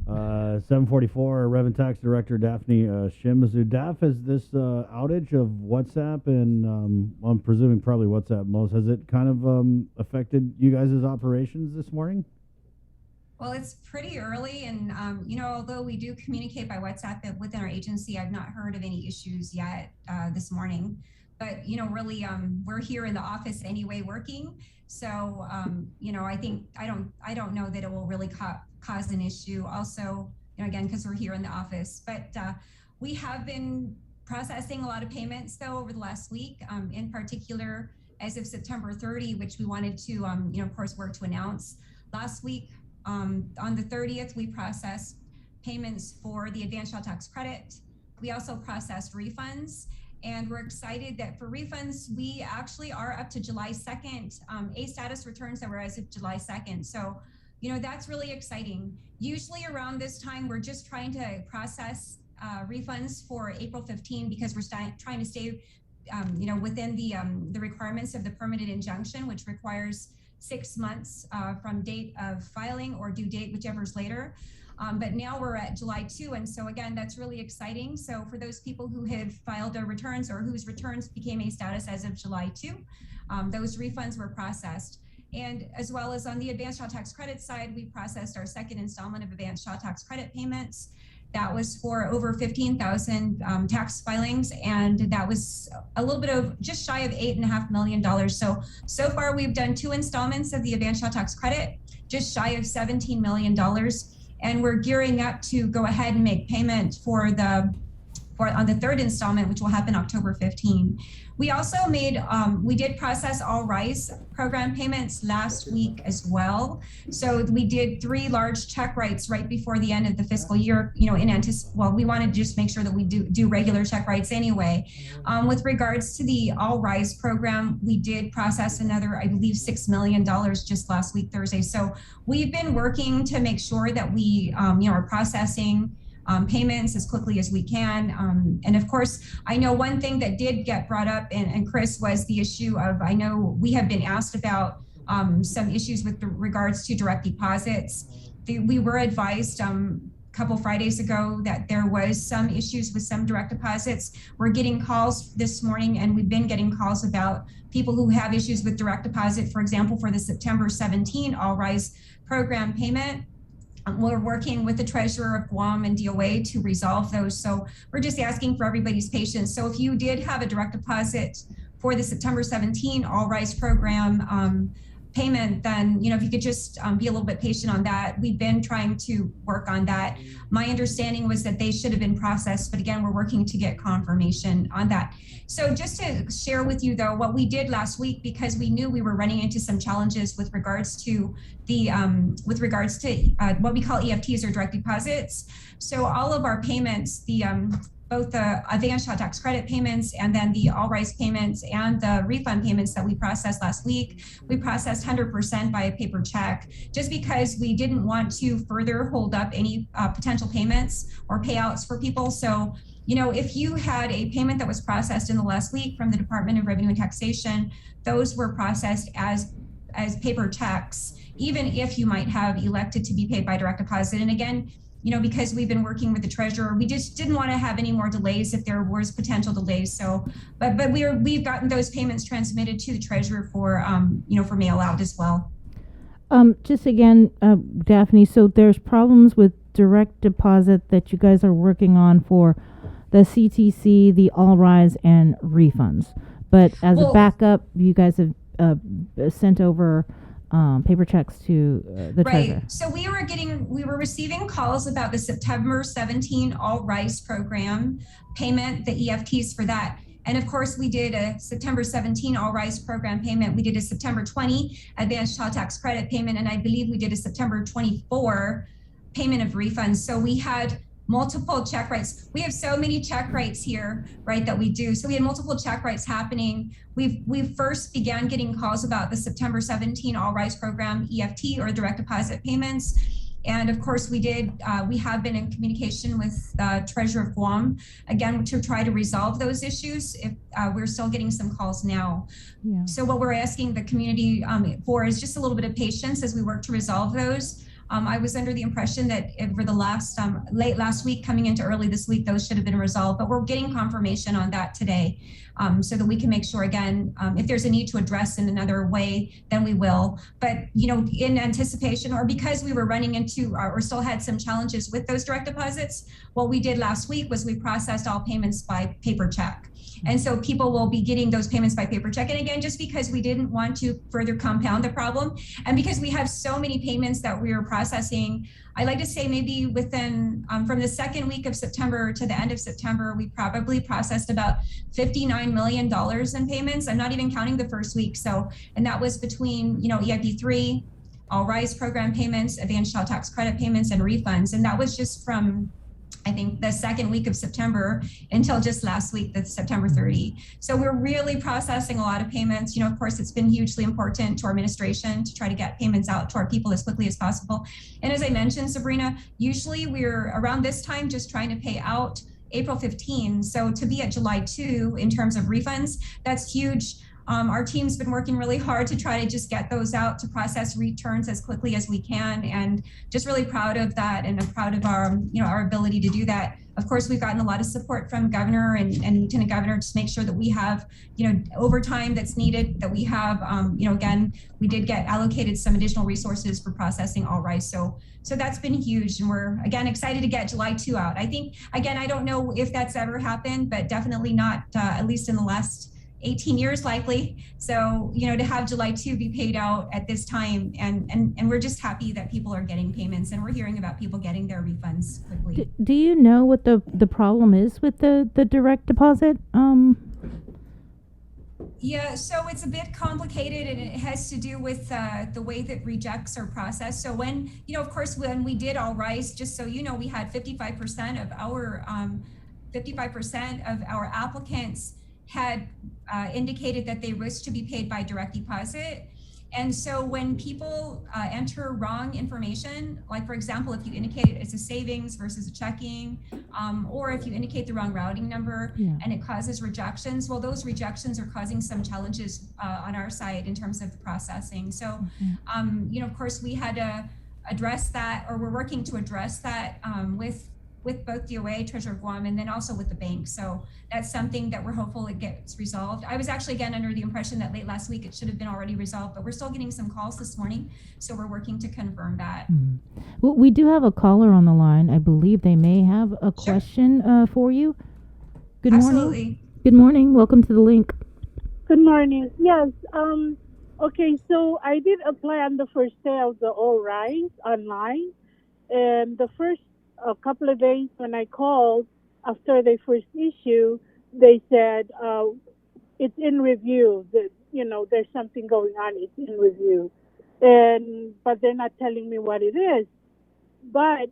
7:44, Rev and Tax Director Daphne Shimizu. Daph, has this outage of WhatsApp and I'm presuming probably WhatsApp most, has it kind of affected you guys' operations this morning? Well, it's pretty early, and although we do communicate by WhatsApp within our agency, I've not heard of any issues yet this morning. But really, we're here in the office anyway, working. So I don't know that it will really cause an issue. Also, again, because we're here in the office. But we have been processing a lot of payments though over the last week, in particular as of September 30, which we wanted to, of course, work to announce. Last week, On the 30th, we processed payments for the advanced child tax credit. We also processed refunds, and we're excited that for refunds, we actually are up to July 2nd, A status returns that were as of July 2nd. So, that's really exciting. Usually around this time, we're just trying to process refunds for April 15 because we're trying to stay, within the requirements of the permanent injunction, which requires 6 months from date of filing or due date, whichever's later. But now we're at July 2. And so again, that's really exciting. So for those people who had filed their returns or whose returns became A status as of July 2, those refunds were processed. And as well as on the advanced child tax credit side, we processed our second installment of advanced child tax credit payments. That was for over 15,000 tax filings, and that was a little bit of just shy of $8.5 million. So far we've done 2 installments of the advanced child tax credit, just shy of $17 million. And we're gearing up to go ahead and make payment on the 3rd installment, which will happen October 15. We also we did process all RISE program payments last week as well. So we did 3 large check writes right before the end of the fiscal year, we wanted to just make sure that we do regular check writes anyway. With regards to the all RISE program, we did process another, I believe, $6 million just last week, Thursday. So we've been working to make sure that we, are processing payments as quickly as we can. And of course, I know one thing that did get brought up, and Chris, was the issue of, I know we have been asked about some issues with regards to direct deposits. We were advised a couple Fridays ago that there was some issues with some direct deposits. We're getting calls this morning, and we've been getting calls about people who have issues with direct deposit, for example, for the September 17 All Rise program payment. We're working with the treasurer of Guam and DOA to resolve those. So we're just asking for everybody's patience. So if you did have a direct deposit for the September 17 All Rise program payment, then, if you could just be a little bit patient on that. We've been trying to work on that. My understanding was that they should have been processed, but again, we're working to get confirmation on that. So just to share with you, though, what we did last week, because we knew we were running into some challenges with regards to what we call EFTs or direct deposits. So all of our payments, both the advanced child tax credit payments and then the all rise payments and the refund payments that we processed last week, we processed 100% by a paper check, just because we didn't want to further hold up any potential payments or payouts for people. So, if you had a payment that was processed in the last week from the Department of Revenue and Taxation, those were processed as paper checks, even if you might have elected to be paid by direct deposit. And again, because we've been working with the treasurer, we just didn't want to have any more delays if there was potential delays. So, but we've gotten those payments transmitted to the treasurer for mail out as well. Just again, Daphne, so there's problems with direct deposit that you guys are working on for the CTC, the All Rise, and refunds. But as a backup, you guys have sent over paper checks to the treasurer. Right. So we were receiving calls about the September 17 All Rise program payment, the EFTs for that. And of course, we did a September 17 All Rise program payment. We did a September 20 advanced child tax credit payment. And I believe we did a September 24 payment of refunds. So we had multiple check writes. We have so many check writes here, right, that we do. So we had multiple check writes happening. We first began getting calls about the September 17 All Rise program EFT or direct deposit payments. And of course, we have been in communication with the Treasurer of Guam, again, to try to resolve those issues. If we're still getting some calls now. Yeah. So what we're asking the community for is just a little bit of patience as we work to resolve those. I was under the impression that for the late last week, coming into early this week, those should have been resolved, but we're getting confirmation on that today, so that we can make sure, again, if there's a need to address in another way, then we will. But, in anticipation, or because we were running into or still had some challenges with those direct deposits, what we did last week was we processed all payments by paper check. And so people will be getting those payments by paper check. And again, just because we didn't want to further compound the problem, and because we have so many payments that we are processing, I like to say maybe within, from the second week of September to the end of September, we probably processed about $59 million in payments. I'm not even counting the first week. So, and that was between, EIP 3, All Rise program payments, advanced child tax credit payments, and refunds. And that was just from, I think, the second week of September until just last week, the September 30. So we're really processing a lot of payments. You know, of course, it's been hugely important to our administration to try to get payments out to our people as quickly as possible. And as I mentioned, Sabrina, usually we're around this time just trying to pay out April 15. So to be at July 2 in terms of refunds, that's huge. Our team's been working really hard to try to just get those out to process returns as quickly as we can, and just really proud of that, and I'm proud of our, you know, our ability to do that. Of course, we've gotten a lot of support from Governor and Lieutenant Governor to make sure that we have, you know, overtime that's needed, that we have, you know, again, we did get allocated some additional resources for processing All Rise. So that's been huge, and we're again excited to get July 2 out. I think, again, I don't know if that's ever happened, but definitely not, at least in the last 18 years likely. So, you know, to have July 2 be paid out at this time, and we're just happy that people are getting payments, and we're hearing about people getting their refunds quickly. Do you know what the problem is with the direct deposit? Yeah, so it's a bit complicated, and it has to do with the way that rejects are processed. So when, you know, of course, when we did All Rise, just so you know, we had 55% of our applicants had indicated that they wish to be paid by direct deposit. And so when people enter wrong information, like for example, if you indicate it's a savings versus a checking, or if you indicate the wrong routing number and it causes rejections, well, those rejections are causing some challenges on our side in terms of the processing. So, you know, of course, we had to address that, or we're working to address that with both DOA, Treasurer of Guam, and then also with the bank. So that's something that we're hopeful it gets resolved. I was actually, again, under the impression that late last week it should have been already resolved, but we're still getting some calls this morning. So we're working to confirm that. Well, we do have a caller on the line. I believe they may have a question for you. Good morning. Good morning. Welcome to the link. Good morning. Yes. Okay, so I did apply on the first day of the All Rise online. And the first a couple of days when I called after they first issue, they said it's in review. That, you know, there's something going on. It's in review, but they're not telling me what it is. But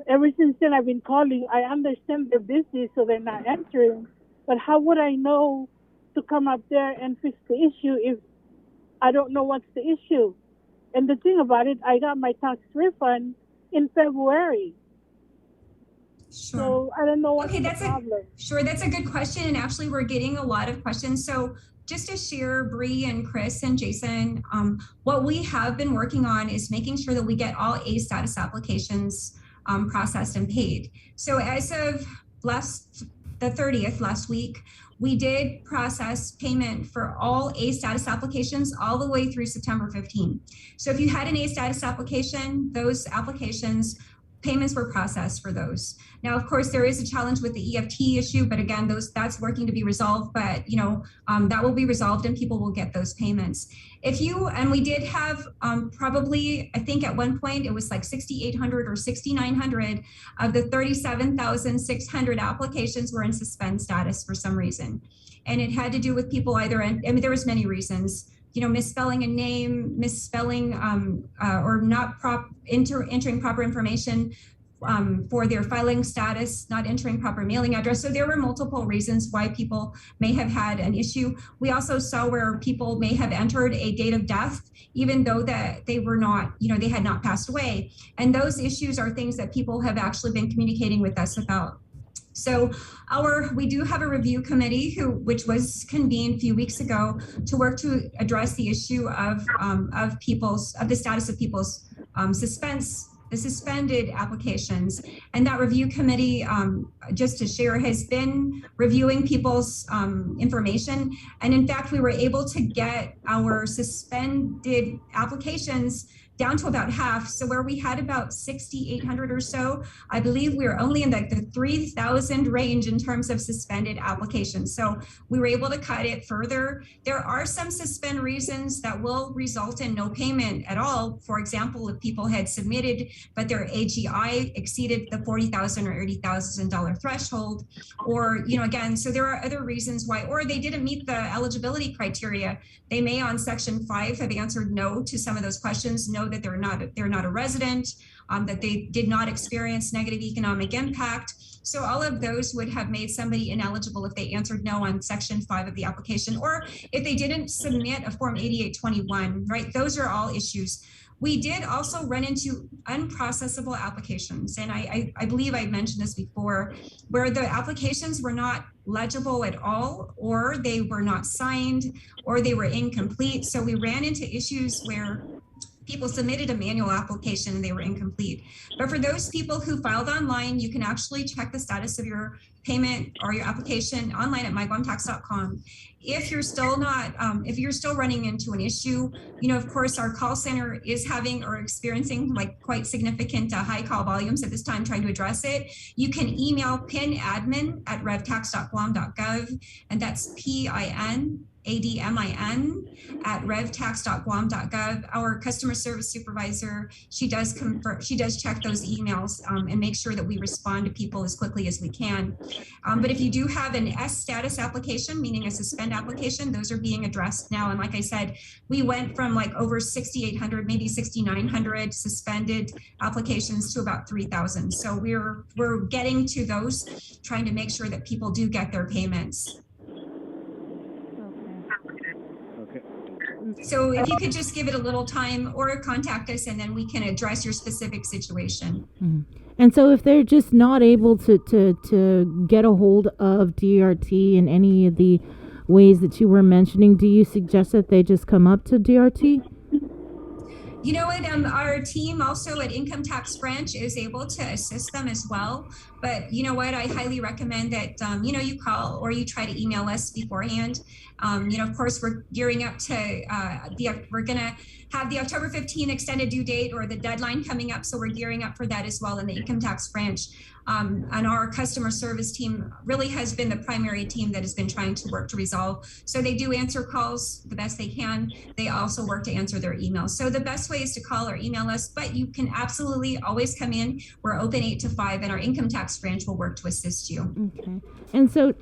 ever since then, I've been calling. I understand they're busy, so they're not answering. But how would I know to come up there and fix the issue if I don't know what's the issue? And the thing about it, I got my tax refund in February. Sure. So I don't know what's the that's problem. That's a good question. And actually, we're getting a lot of questions. So just to share, Bree and Chris and Jason, what we have been working on is making sure that we get all A status applications processed and paid. So as of the 30th, last week, we did process payment for all A status applications all the way through September 15. So if you had an A status application, those applications, payments were processed for those. Now, of course, there is a challenge with the EFT issue, but again, that's working to be resolved. But you know, that will be resolved, and people will get those payments. And we did have probably, I think at one point it was like 6,800 or 6,900 of the 37,600 applications were in suspend status for some reason, and it had to do with people either. I mean, there was many reasons. You know, misspelling a name, misspelling or not entering proper information for their filing status, not entering proper mailing address. So there were multiple reasons why people may have had an issue. We also saw where people may have entered a date of death, even though that they were not, you know, they had not passed away. And those issues are things that people have actually been communicating with us about. So we do have a review committee which was convened a few weeks ago to work to address the issue of the status of people's suspended applications. And that review committee, just to share, has been reviewing people's information. And in fact, we were able to get our suspended applications down to about half. So where we had about 6,800 or so, I believe we were only in the 3,000 range in terms of suspended applications. So we were able to cut it further. There are some suspend reasons that will result in no payment at all. For example, if people had submitted, but their AGI exceeded the $40,000 or $80,000 threshold, or, you know, again, so there are other reasons why, or they didn't meet the eligibility criteria. They may on Section 5 have answered no to some of those questions. No, that they're not a resident, that they did not experience negative economic impact. So all of those would have made somebody ineligible if they answered no on Section 5 of the application, or if they didn't submit a Form 8821, right? Those are all issues. We did also run into unprocessable applications, and I believe I mentioned this before, where the applications were not legible at all, or they were not signed, or they were incomplete. So we ran into issues where people submitted a manual application and they were incomplete. But for those people who filed online, you can actually check the status of your payment or your application online at myguamtax.com. If you're still not, if you're still running into an issue, of course, our call center is having or experiencing like quite significant high call volumes at this time trying to address it. You can email pinadmin@revtax.guam.gov, and that's PINADMIN @revtax.guam.gov. Our customer service supervisor, she does check those emails and make sure that we respond to people as quickly as we can. But if you do have an S status application, meaning a suspend application, those are being addressed now. And like I said, we went from like over 6,800, maybe 6,900 suspended applications to about 3,000. So we're getting to those, trying to make sure that people do get their payments. So if you could just give it a little time or contact us, and then we can address your specific situation. Mm-hmm. And so if they're just not able to get a hold of DRT in any of the ways that you were mentioning, do you suggest that they just come up to DRT? You know what, our team also at Income Tax Branch is able to assist them as well. But you know what, I highly recommend that, you call or you try to email us beforehand. Of course, we're gearing up to, we're going to have the October 15 extended due date or the deadline coming up. So we're gearing up for that as well in the Income Tax Branch. And our customer service team really has been the primary team that has been trying to work to resolve. So they do answer calls the best they can. They also work to answer their emails. So the best way is to call or email us, but you can absolutely always come in. We're open 8 to 5, and our Income Tax Branch will work to assist you. Okay. And so,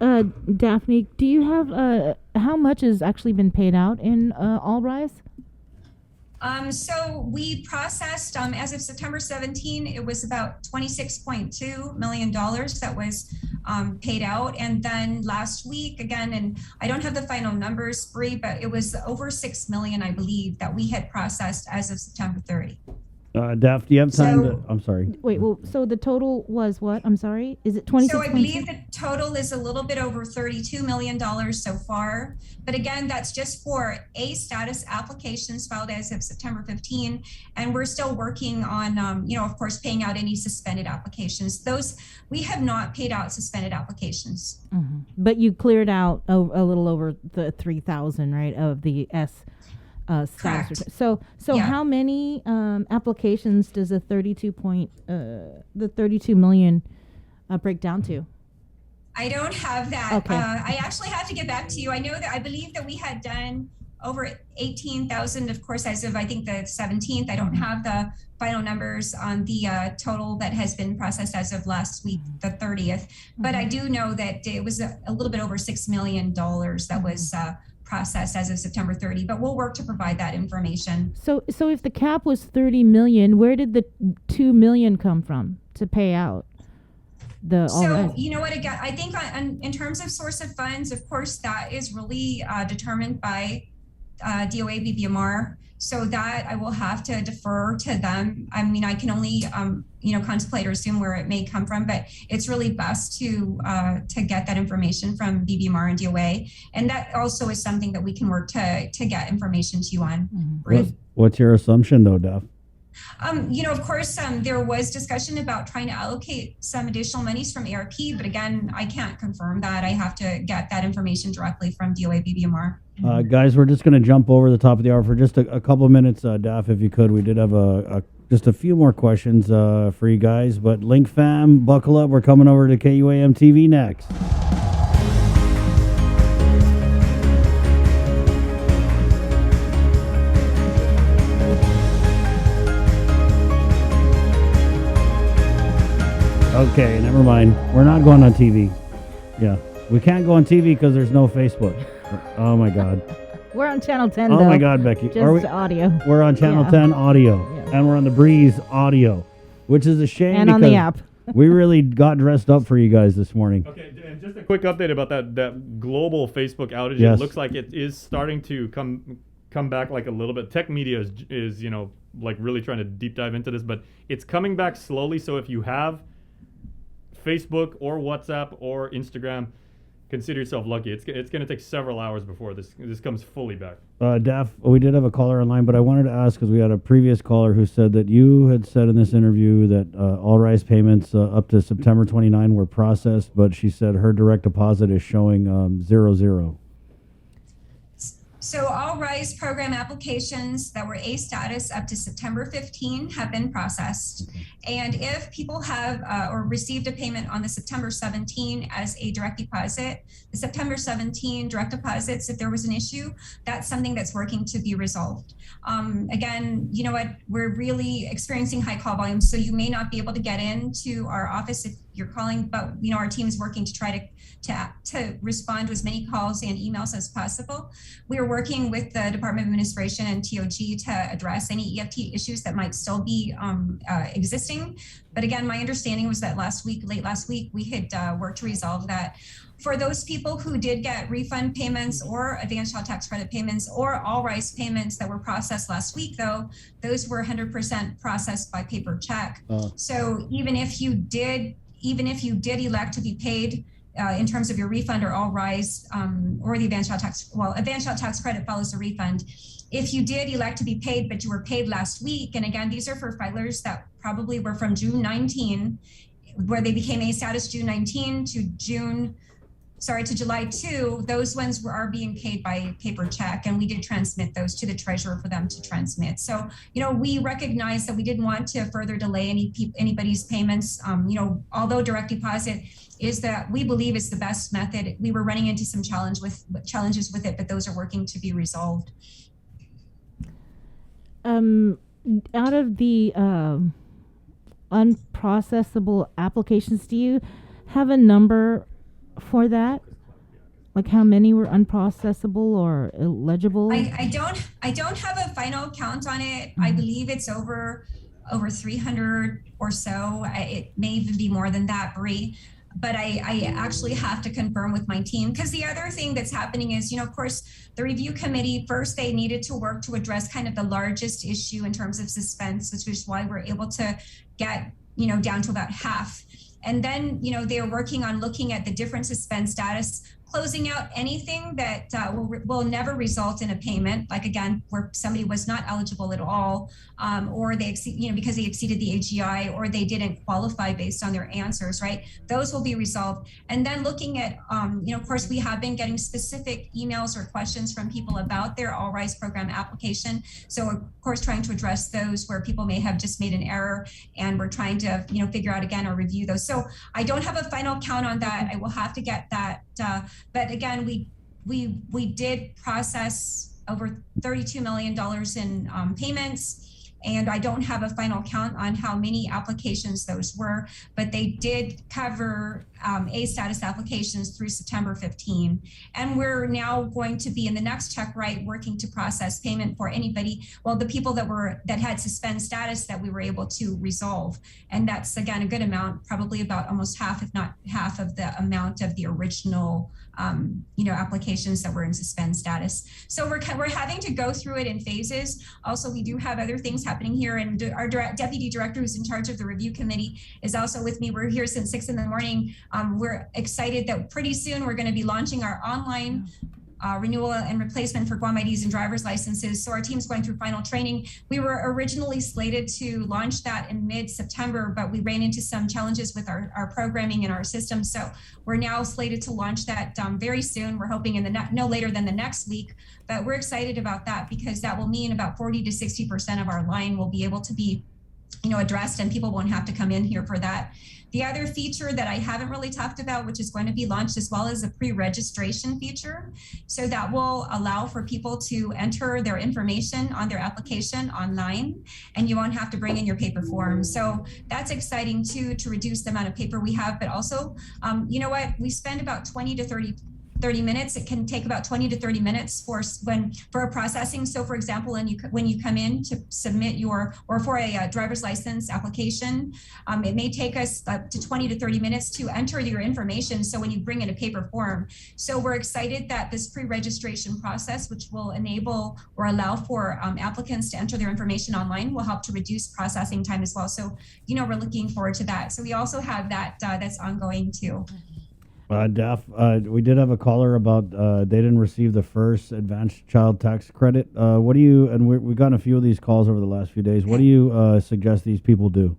Daphne, do you have how much has actually been paid out in All Rise? So we processed, as of September 17, it was about $26.2 million that was paid out. And then last week, again, and I don't have the final numbers, Bree, but it was over $6 million, I believe, that we had processed as of September 30. Daph, do you have time to... I'm sorry. Wait, well, so the total was what? I'm sorry. Is it 26? So I believe the total is a little bit over $32 million so far. But again, that's just for A status applications filed as of September 15. And we're still working on, of course, paying out any suspended applications. Those, we have not paid out suspended applications. Mm-hmm. But you cleared out a little over the 3,000, right, of the S status. So yeah. How many applications does the 32 million break down to? I don't have that. Okay. I actually have to get back to you. I know that I believe that we had done over 18,000, of course, as of I think the 17th. I don't have the final numbers on the total that has been processed as of last week, the 30th. But I do know that it was a little bit over $6 million that was processed as of September 30, but we'll work to provide that information. So if the cap was 30 million, where did the 2 million come from to pay out? You know what, again, I think in terms of source of funds, of course, that is really determined by DOA BBMR. So that I will have to defer to them. I mean, I can only, contemplate or assume where it may come from, but it's really best to get that information from BBMR and DOA. And that also is something that we can work to get information to you on. Mm-hmm. What's your assumption, though, Daph? Of course, there was discussion about trying to allocate some additional monies from ARP, but again, I can't confirm that. I have to get that information directly from DOA BBMR. Guys, we're just going to jump over the top of the hour for just a couple of minutes, Daph, if you could. We did have just a few more questions for you guys, but Link Fam, buckle up. We're coming over to KUAM TV next. Okay, never mind. We're not going on TV. Yeah, we can't go on TV because there's no Facebook. Oh my God. We're on Channel 10, Oh though. my God, Becky. Just audio. We're on Channel Yeah. 10 audio. And we're on the Breeze audio, which is a shame And on the because app. we really got dressed up for you guys this morning. Okay, and just a quick update about that global Facebook outage. Yes. It looks like it is starting to come back like a little bit. Tech media is like really trying to deep dive into this, but it's coming back slowly. So if you have Facebook or WhatsApp or Instagram, consider yourself lucky. It's going to take several hours before this comes fully back. Daph, we did have a caller online, but I wanted to ask because we had a previous caller who said that you had said in this interview that all RISE payments up to September 29 were processed, but she said her direct deposit is showing 00. So all RISE program applications that were A status up to September 15 have been processed. And if people have or received a payment on the September 17 as a direct deposit, the September 17 direct deposits, if there was an issue, that's something that's working to be resolved. Again, you know what, we're really experiencing high call volumes, so you may not be able to get into our office if you're calling, but our team is working to try to respond to as many calls and emails as possible. We are working with the Department of Administration and TOG to address any EFT issues that might still be existing. But again, my understanding was that late last week, we had worked to resolve that. For those people who did get refund payments or advanced child tax credit payments or all RISE payments that were processed last week, though, those were 100% processed by paper check. So even if you did elect to be paid in terms of your refund or all RISE or the advanced child tax credit follows the refund. If you did elect to be paid, but you were paid last week, and again, these are for filers that probably were from June 19, where they became A status June 19 to July 2, those ones are being paid by paper check, and we did transmit those to the treasurer for them to transmit. So, we recognize that we didn't want to further delay anybody's payments. Although direct deposit is that we believe is the best method, we were running into some challenges with it, but those are working to be resolved. Out of the unprocessable applications, do you have a number for that? Like how many were unprocessable or illegible? I don't have a final count on it. I believe it's over 300 or so. It may even be more than that, Bree. But I actually have to confirm with my team, because the other thing that's happening is, of course, the review committee, first they needed to work to address kind of the largest issue in terms of suspense, which is why we're able to get, down to about half. And then, they're working on looking at the different suspense status, closing out anything that will never result in a payment, like again, where somebody was not eligible at all, or they because they exceeded the AGI, or they didn't qualify based on their answers, right? Those will be resolved. And then looking at, of course, we have been getting specific emails or questions from people about their All RISE program application. So of course, trying to address those where people may have just made an error, and we're trying to, figure out again or review those. So I don't have a final count on that. I will have to get that. But again, we did process over $32 million in payments, and I don't have a final count on how many applications those were, but they did cover A status applications through September 15. And we're now going to be in the next check right working to process payment for anybody, the people that had suspend status that we were able to resolve. And that's again a good amount, probably about almost half, if not half, of the amount of the original applications that were in suspend status. So we're having to go through it in phases. Also, we do have other things happening here, and our deputy director who's in charge of the review committee is also with me. We're here since 6 a.m. We're excited that pretty soon we're going to be launching our online renewal and replacement for Guam IDs and driver's licenses. So our team's going through final training. We were originally slated to launch that in mid-September, but we ran into some challenges with our programming and our system. So we're now slated to launch that very soon. We're hoping in no later than the next week, but we're excited about that because that will mean about 40 to 60% of our line will be able to be addressed, and people won't have to come in here for that. The other feature that I haven't really talked about, which is going to be launched as well, is a pre-registration feature. So that will allow for people to enter their information on their application online, and you won't have to bring in your paper form. So that's exciting too, to reduce the amount of paper we have, but also, we spend about 20 to 30 30 minutes. It can take about 20 to 30 minutes for a processing. So for example, when you come in to submit for a driver's license application, it may take us up to 20 to 30 minutes to enter your information. So when you bring in a paper form. So we're excited that this pre-registration process, which will enable or allow for applicants to enter their information online, will help to reduce processing time as well. So, we're looking forward to that. So we also have that that's ongoing too. Daph, we did have a caller about they didn't receive the first advanced child tax credit. What do you, and we've gotten a few of these calls over the last few days, what do you suggest these people do?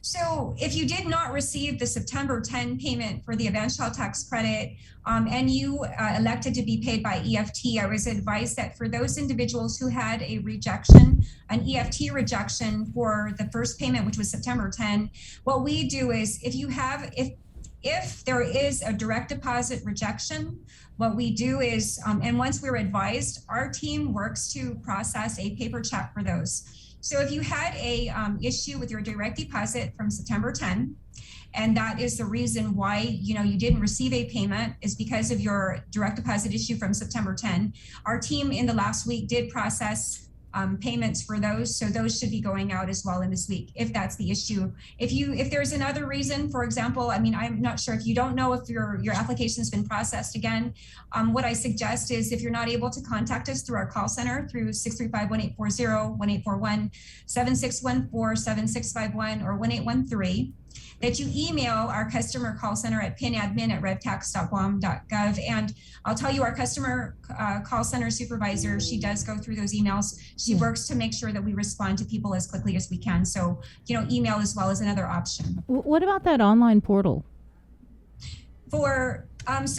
So if you did not receive the September 10 payment for the advanced child tax credit and you elected to be paid by EFT, I was advised that for those individuals who had a rejection, an EFT rejection for the first payment, which was September 10, what we do is if there is a direct deposit rejection, what we do is, and once we're advised, our team works to process a paper check for those. So if you had a issue with your direct deposit from September 10, and that is the reason why you didn't receive a payment is because of your direct deposit issue from September 10, our team in the last week did process payments for those. So those should be going out as well in this week, if that's the issue. If there's another reason, for example, I'm not sure if you don't know if your application has been processed again, what I suggest is if you're not able to contact us through our call center through 635-1840, 1841, 7614-7651, or 1813, that you email our customer call center at pinadmin@revtax.guam.gov. And I'll tell you, our customer call center supervisor, she does go through those emails. She works to make sure that we respond to people as quickly as we can. So, email as well is another option. What about that online portal? So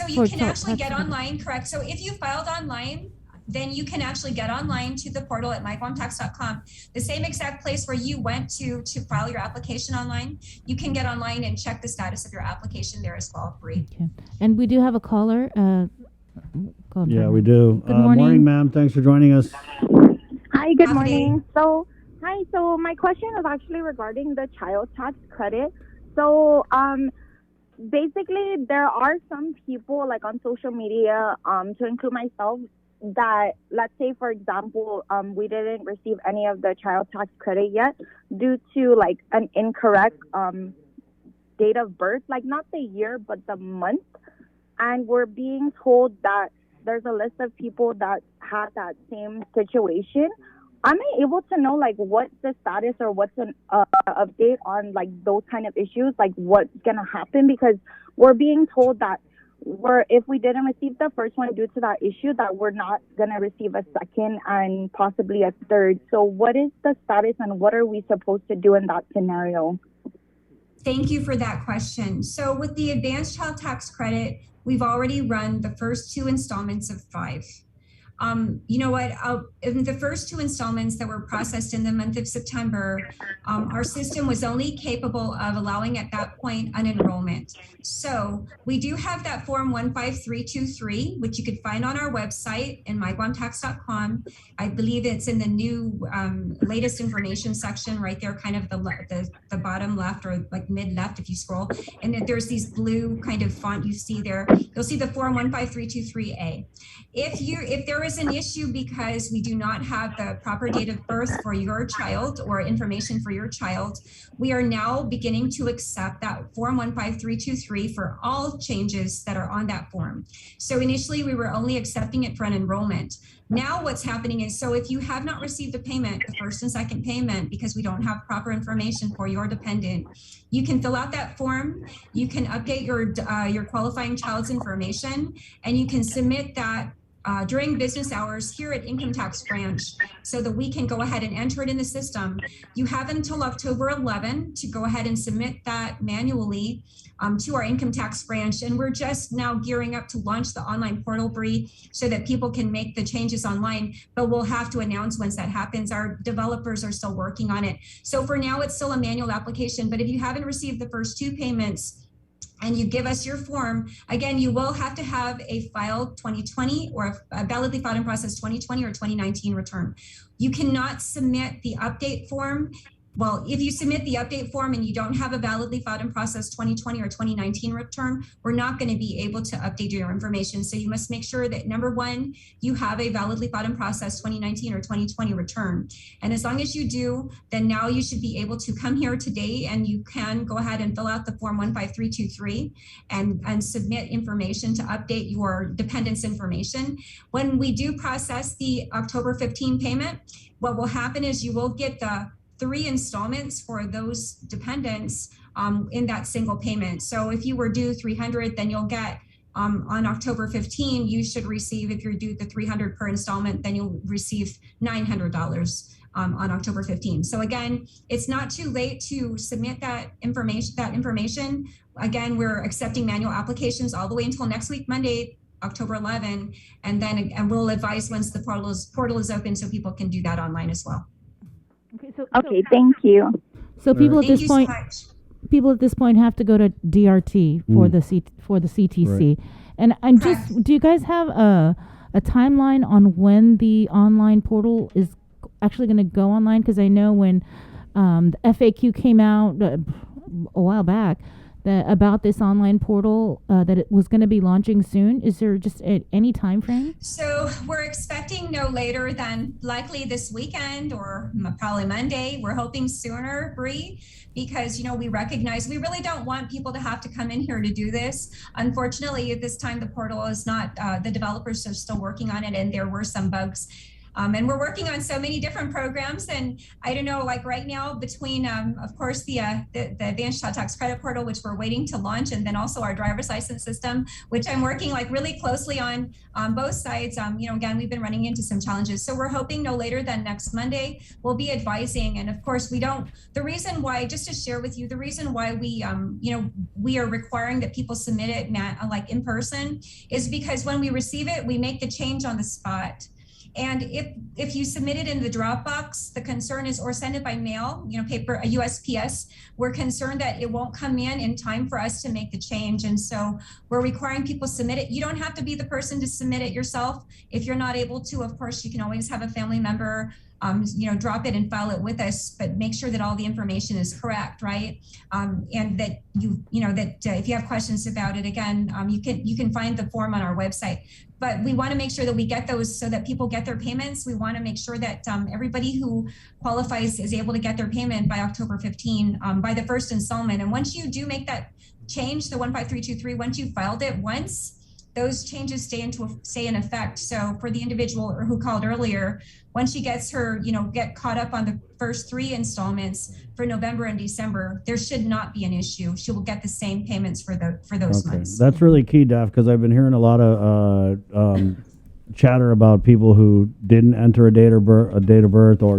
you can actually get online, correct? So if you filed online, then you can actually get online to the portal at myguamtax.com. The same exact place where you went to file your application online, you can get online and check the status of your application there as well, Bree. Okay. And we do have a caller. Yeah, we do. Good morning. Morning, ma'am. Thanks for joining us. Hi, good morning. So my question is actually regarding the child tax credit. So basically there are some people like on social media, to include myself, that let's say, for example, we didn't receive any of the child tax credit yet due to like an incorrect date of birth, like not the year but the month, and we're being told that there's a list of people that had that same situation. Am I able to know like what's the status or what's an update on like those kind of issues, like what's gonna happen? Because we're being told that if we didn't receive the first one due to that issue, that we're not going to receive a second and possibly a third. So what is the status and what are we supposed to do in that scenario? Thank you for that question. So with the advanced child tax credit, we've already run the first 2 installments of 5. You know what? In the first 2 installments that were processed in the month of September, our system was only capable of allowing at that point an enrollment. So we do have that form 15323, which you could find on our website in myguamtax.com. I believe it's in the new latest information section right there, kind of the bottom left or like mid left if you scroll. And then there's these blue kind of font you see there. You'll see the form 15323A. If there is an issue because we do not have the proper date of birth for your child or information for your child, we are now beginning to accept that form 15323 for all changes that are on that form. So initially we were only accepting it for an enrollment. Now what's happening is, so if you have not received a payment, the first and second payment, because we don't have proper information for your dependent, you can fill out that form, you can update your qualifying child's information, and you can submit that during business hours here at Income Tax Branch so that we can go ahead and enter it in the system. You have until October 11 to go ahead and submit that manually to our Income Tax Branch. And we're just now gearing up to launch the online portal, Bree, so that people can make the changes online, but we'll have to announce once that happens. Our developers are still working on it. So for now, it's still a manual application, but if you haven't received the first 2 payments, and you give us your form, again, you will have to have a filed 2020 or a validly filed and processed 2020 or 2019 return. You cannot submit the update form well, if you submit the update form and you don't have a validly filed and processed 2020 or 2019 return, we're not going to be able to update your information. So you must make sure that, number one, you have a validly filed and processed 2019 or 2020 return. And as long as you do, then now you should be able to come here today and you can go ahead and fill out the form 15323 and submit information to update your dependents information. When we do process the October 15 payment, what will happen is you will get the 3 installments for those dependents in that single payment. So if you were due $300, then you'll get on October 15, you should receive, if you're due the $300 per installment, then you'll receive $900 on October 15. So again, it's not too late to submit that information. Again, we're accepting manual applications all the way until next week, Monday, October 11, and we'll advise once the portal is open so people can do that online as well. Okay, thank you. So people at Thank this you point, so much. people at this point have to go to DRT for the CTC. Right. And just, do you guys have a timeline on when the online portal is actually going to go online? Because I know when the FAQ came out a while back about this online portal, that it was going to be launching soon. Is there just any time frame? So we're expecting no later than likely this weekend or probably Monday. We're hoping sooner, Bree, because, we recognize we really don't want people to have to come in here to do this. Unfortunately, at this time, the portal is not, the developers are still working on it, and there were some bugs. And we're working on so many different programs, and I don't know, like right now between, of course, the Advanced Child Tax Credit Portal, which we're waiting to launch, and then also our driver's license system, which I'm working like really closely on both sides. Again, we've been running into some challenges. So we're hoping no later than next Monday, we'll be advising. And of course, the reason why, just to share with you, the reason why we are requiring that people submit it like in person is because when we receive it, we make the change on the spot. And if you submit it in the Dropbox, the concern is, or send it by mail, paper, a USPS, we're concerned that it won't come in time for us to make the change. And so we're requiring people submit it. You don't have to be the person to submit it yourself. If you're not able to, of course, you can always have a family member drop it and file it with us, but make sure that all the information is correct, right? And that if you have questions about it, again, you can find the form on our website. But we want to make sure that we get those so that people get their payments. We want to make sure that everybody who qualifies is able to get their payment by October 15, by the first installment. And once you do make that change, the 15323, once you filed it once, those changes stay in effect. So for the individual who called earlier, once she gets her, get caught up on the first 3 installments for November and December, there should not be an issue. She will get the same payments for those months. That's really key, Daph, because I've been hearing a lot of chatter about people who didn't enter a date of birth, or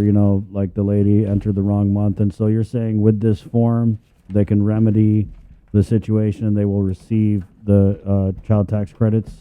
like the lady entered the wrong month. And so you're saying with this form, they can remedy the situation and they will receive the child tax credits?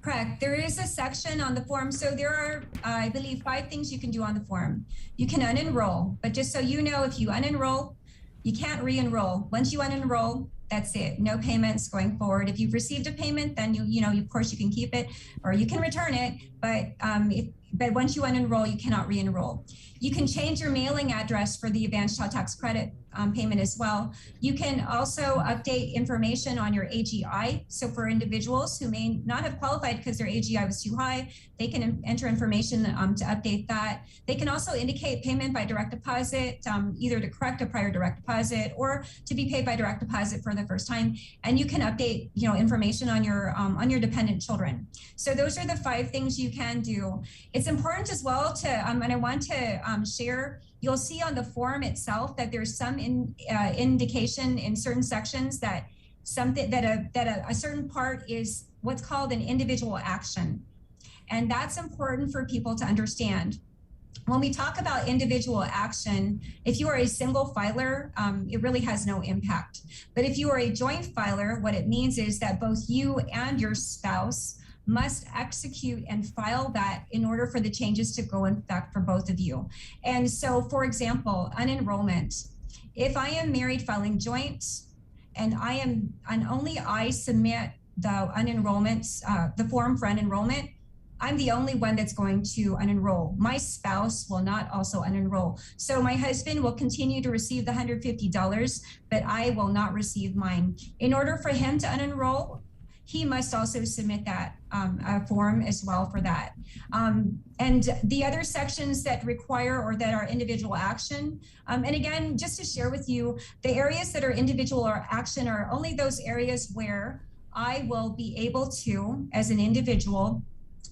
Correct. There is a section on the form. So there are, I believe, 5 things you can do on the form. You can unenroll, but just so you know, if you unenroll, you can't re-enroll. Once you unenroll, that's it. No payments going forward. If you've received a payment, then you of course you can keep it or you can return it. But once you unenroll, you cannot re-enroll. You can change your mailing address for the Advanced Child Tax Credit payment as well. You can also update information on your AGI. So for individuals who may not have qualified because their AGI was too high, they can enter information to update that. They can also indicate payment by direct deposit, either to correct a prior direct deposit or to be paid by direct deposit for the first time. And you can update, information on your dependent children. So those are the 5 things you can do. It's important as well to, and I want to share, you'll see on the form itself that there's some indication in certain sections that a certain part is what's called an individual action. And that's important for people to understand. When we talk about individual action, if you are a single filer, it really has no impact. But if you are a joint filer, what it means is that both you and your spouse must execute and file that in order for the changes to go in effect for both of you. And so, for example, unenrollment. If I am married filing joint and only I submit the unenrollment, the form for unenrollment, I'm the only one that's going to unenroll. My spouse will not also unenroll. So my husband will continue to receive the $150, but I will not receive mine. In order for him to unenroll, he must also submit that form as well for that. And the other sections that require or that are individual action, and again, just to share with you, the areas that are individual or action are only those areas where I will be able to, as an individual,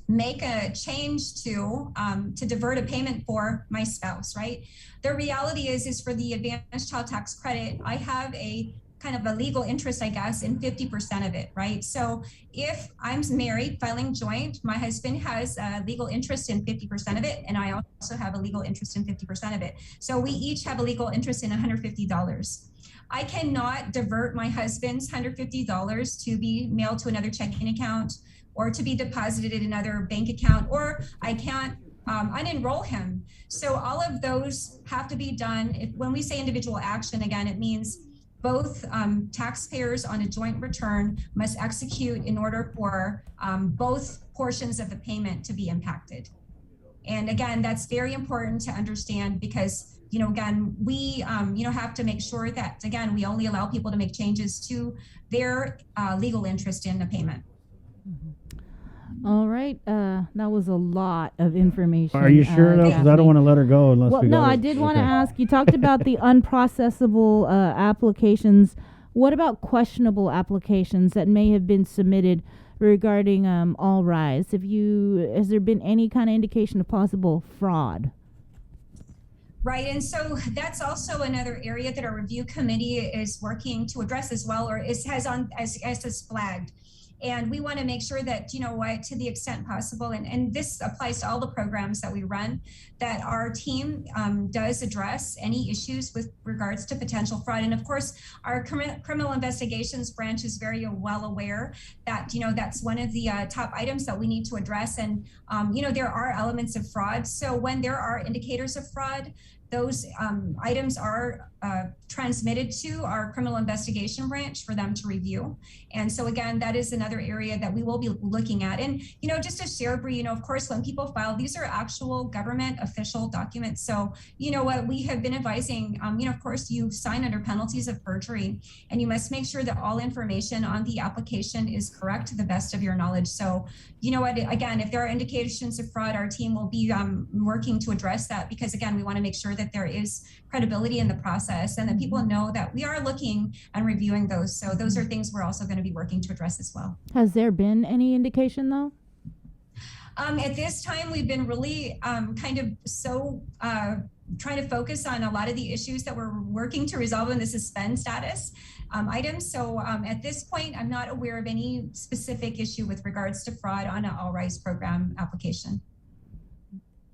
make a change to divert a payment for my spouse, right? The reality is for the advanced child tax credit, I have a kind of a legal interest, I guess, in 50% of it, right? So if I'm married, filing joint, my husband has a legal interest in 50% of it, and I also have a legal interest in 50% of it. So we each have a legal interest in $150. I cannot divert my husband's $150 to be mailed to another checking account or to be deposited in another bank account, or I can't unenroll him. So all of those have to be done. When we say individual action, again, it means both taxpayers on a joint return must execute in order for both portions of the payment to be impacted. And again, that's very important to understand because, again, we, have to make sure that, again, we only allow people to make changes to their legal interest in the payment. All right. That was a lot of information. Are you sure, though? Because I don't want to let her go unless we no, I did want to ask. You talked about the unprocessable applications. What about questionable applications that may have been submitted regarding All Rise? Has there been any kind of indication of possible fraud? Right, and so that's also another area that our review committee is working to address as well, or has flagged. And we want to make sure that, to the extent possible, and this applies to all the programs that we run, that our team does address any issues with regards to potential fraud. And of course, our criminal investigations branch is very well aware that, that's one of the top items that we need to address. And, there are elements of fraud. So when there are indicators of fraud, those items are transmitted to our criminal investigation branch for them to review. And so again, that is another area that we will be looking at. And, just to share, Bree, of course, when people file, these are actual government official documents. So, what we have been advising, of course, you sign under penalties of perjury, and you must make sure that all information on the application is correct to the best of your knowledge. So, again, if there are indications of fraud, our team will be working to address that because, again, we want to make sure that there is credibility in the process and that people know that we are looking and reviewing those. So those are things we're also going to be working to address as well. Has there been any indication though? At this time, we've been really trying to focus on a lot of the issues that we're working to resolve in the suspend status items. So at this point, I'm not aware of any specific issue with regards to fraud on an All Rise program application.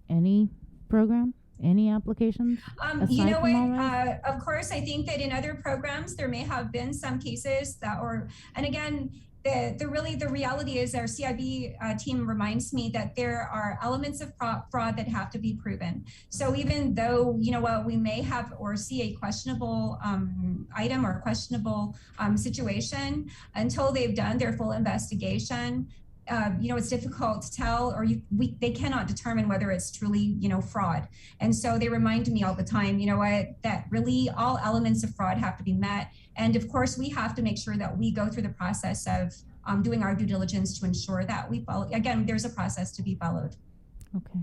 Any program? Any applications? Of course, I think that in other programs, there may have been some cases and again, the reality is our CIB team reminds me that there are elements of fraud that have to be proven. So even though, we may have or see a questionable item or questionable situation, until they've done their full investigation, it's difficult to tell, or they cannot determine whether it's truly, fraud. And so they remind me all the time, that really all elements of fraud have to be met. And of course, we have to make sure that we go through the process of doing our due diligence to ensure that we follow. Again, there's a process to be followed. Okay.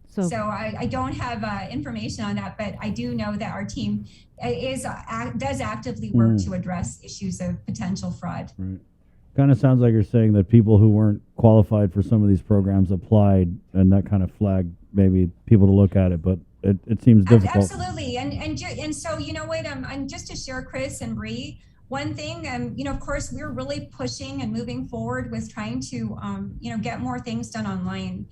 So I don't have information on that, but I do know that our team does actively work to address issues of potential fraud. Right. Kind of sounds like you're saying that people who weren't qualified for some of these programs applied, and that kind of flagged maybe people to look at it, but it seems difficult. Absolutely, and so and just to share, Chris and Bree, one thing, of course, we're really pushing and moving forward with trying to get more things done online.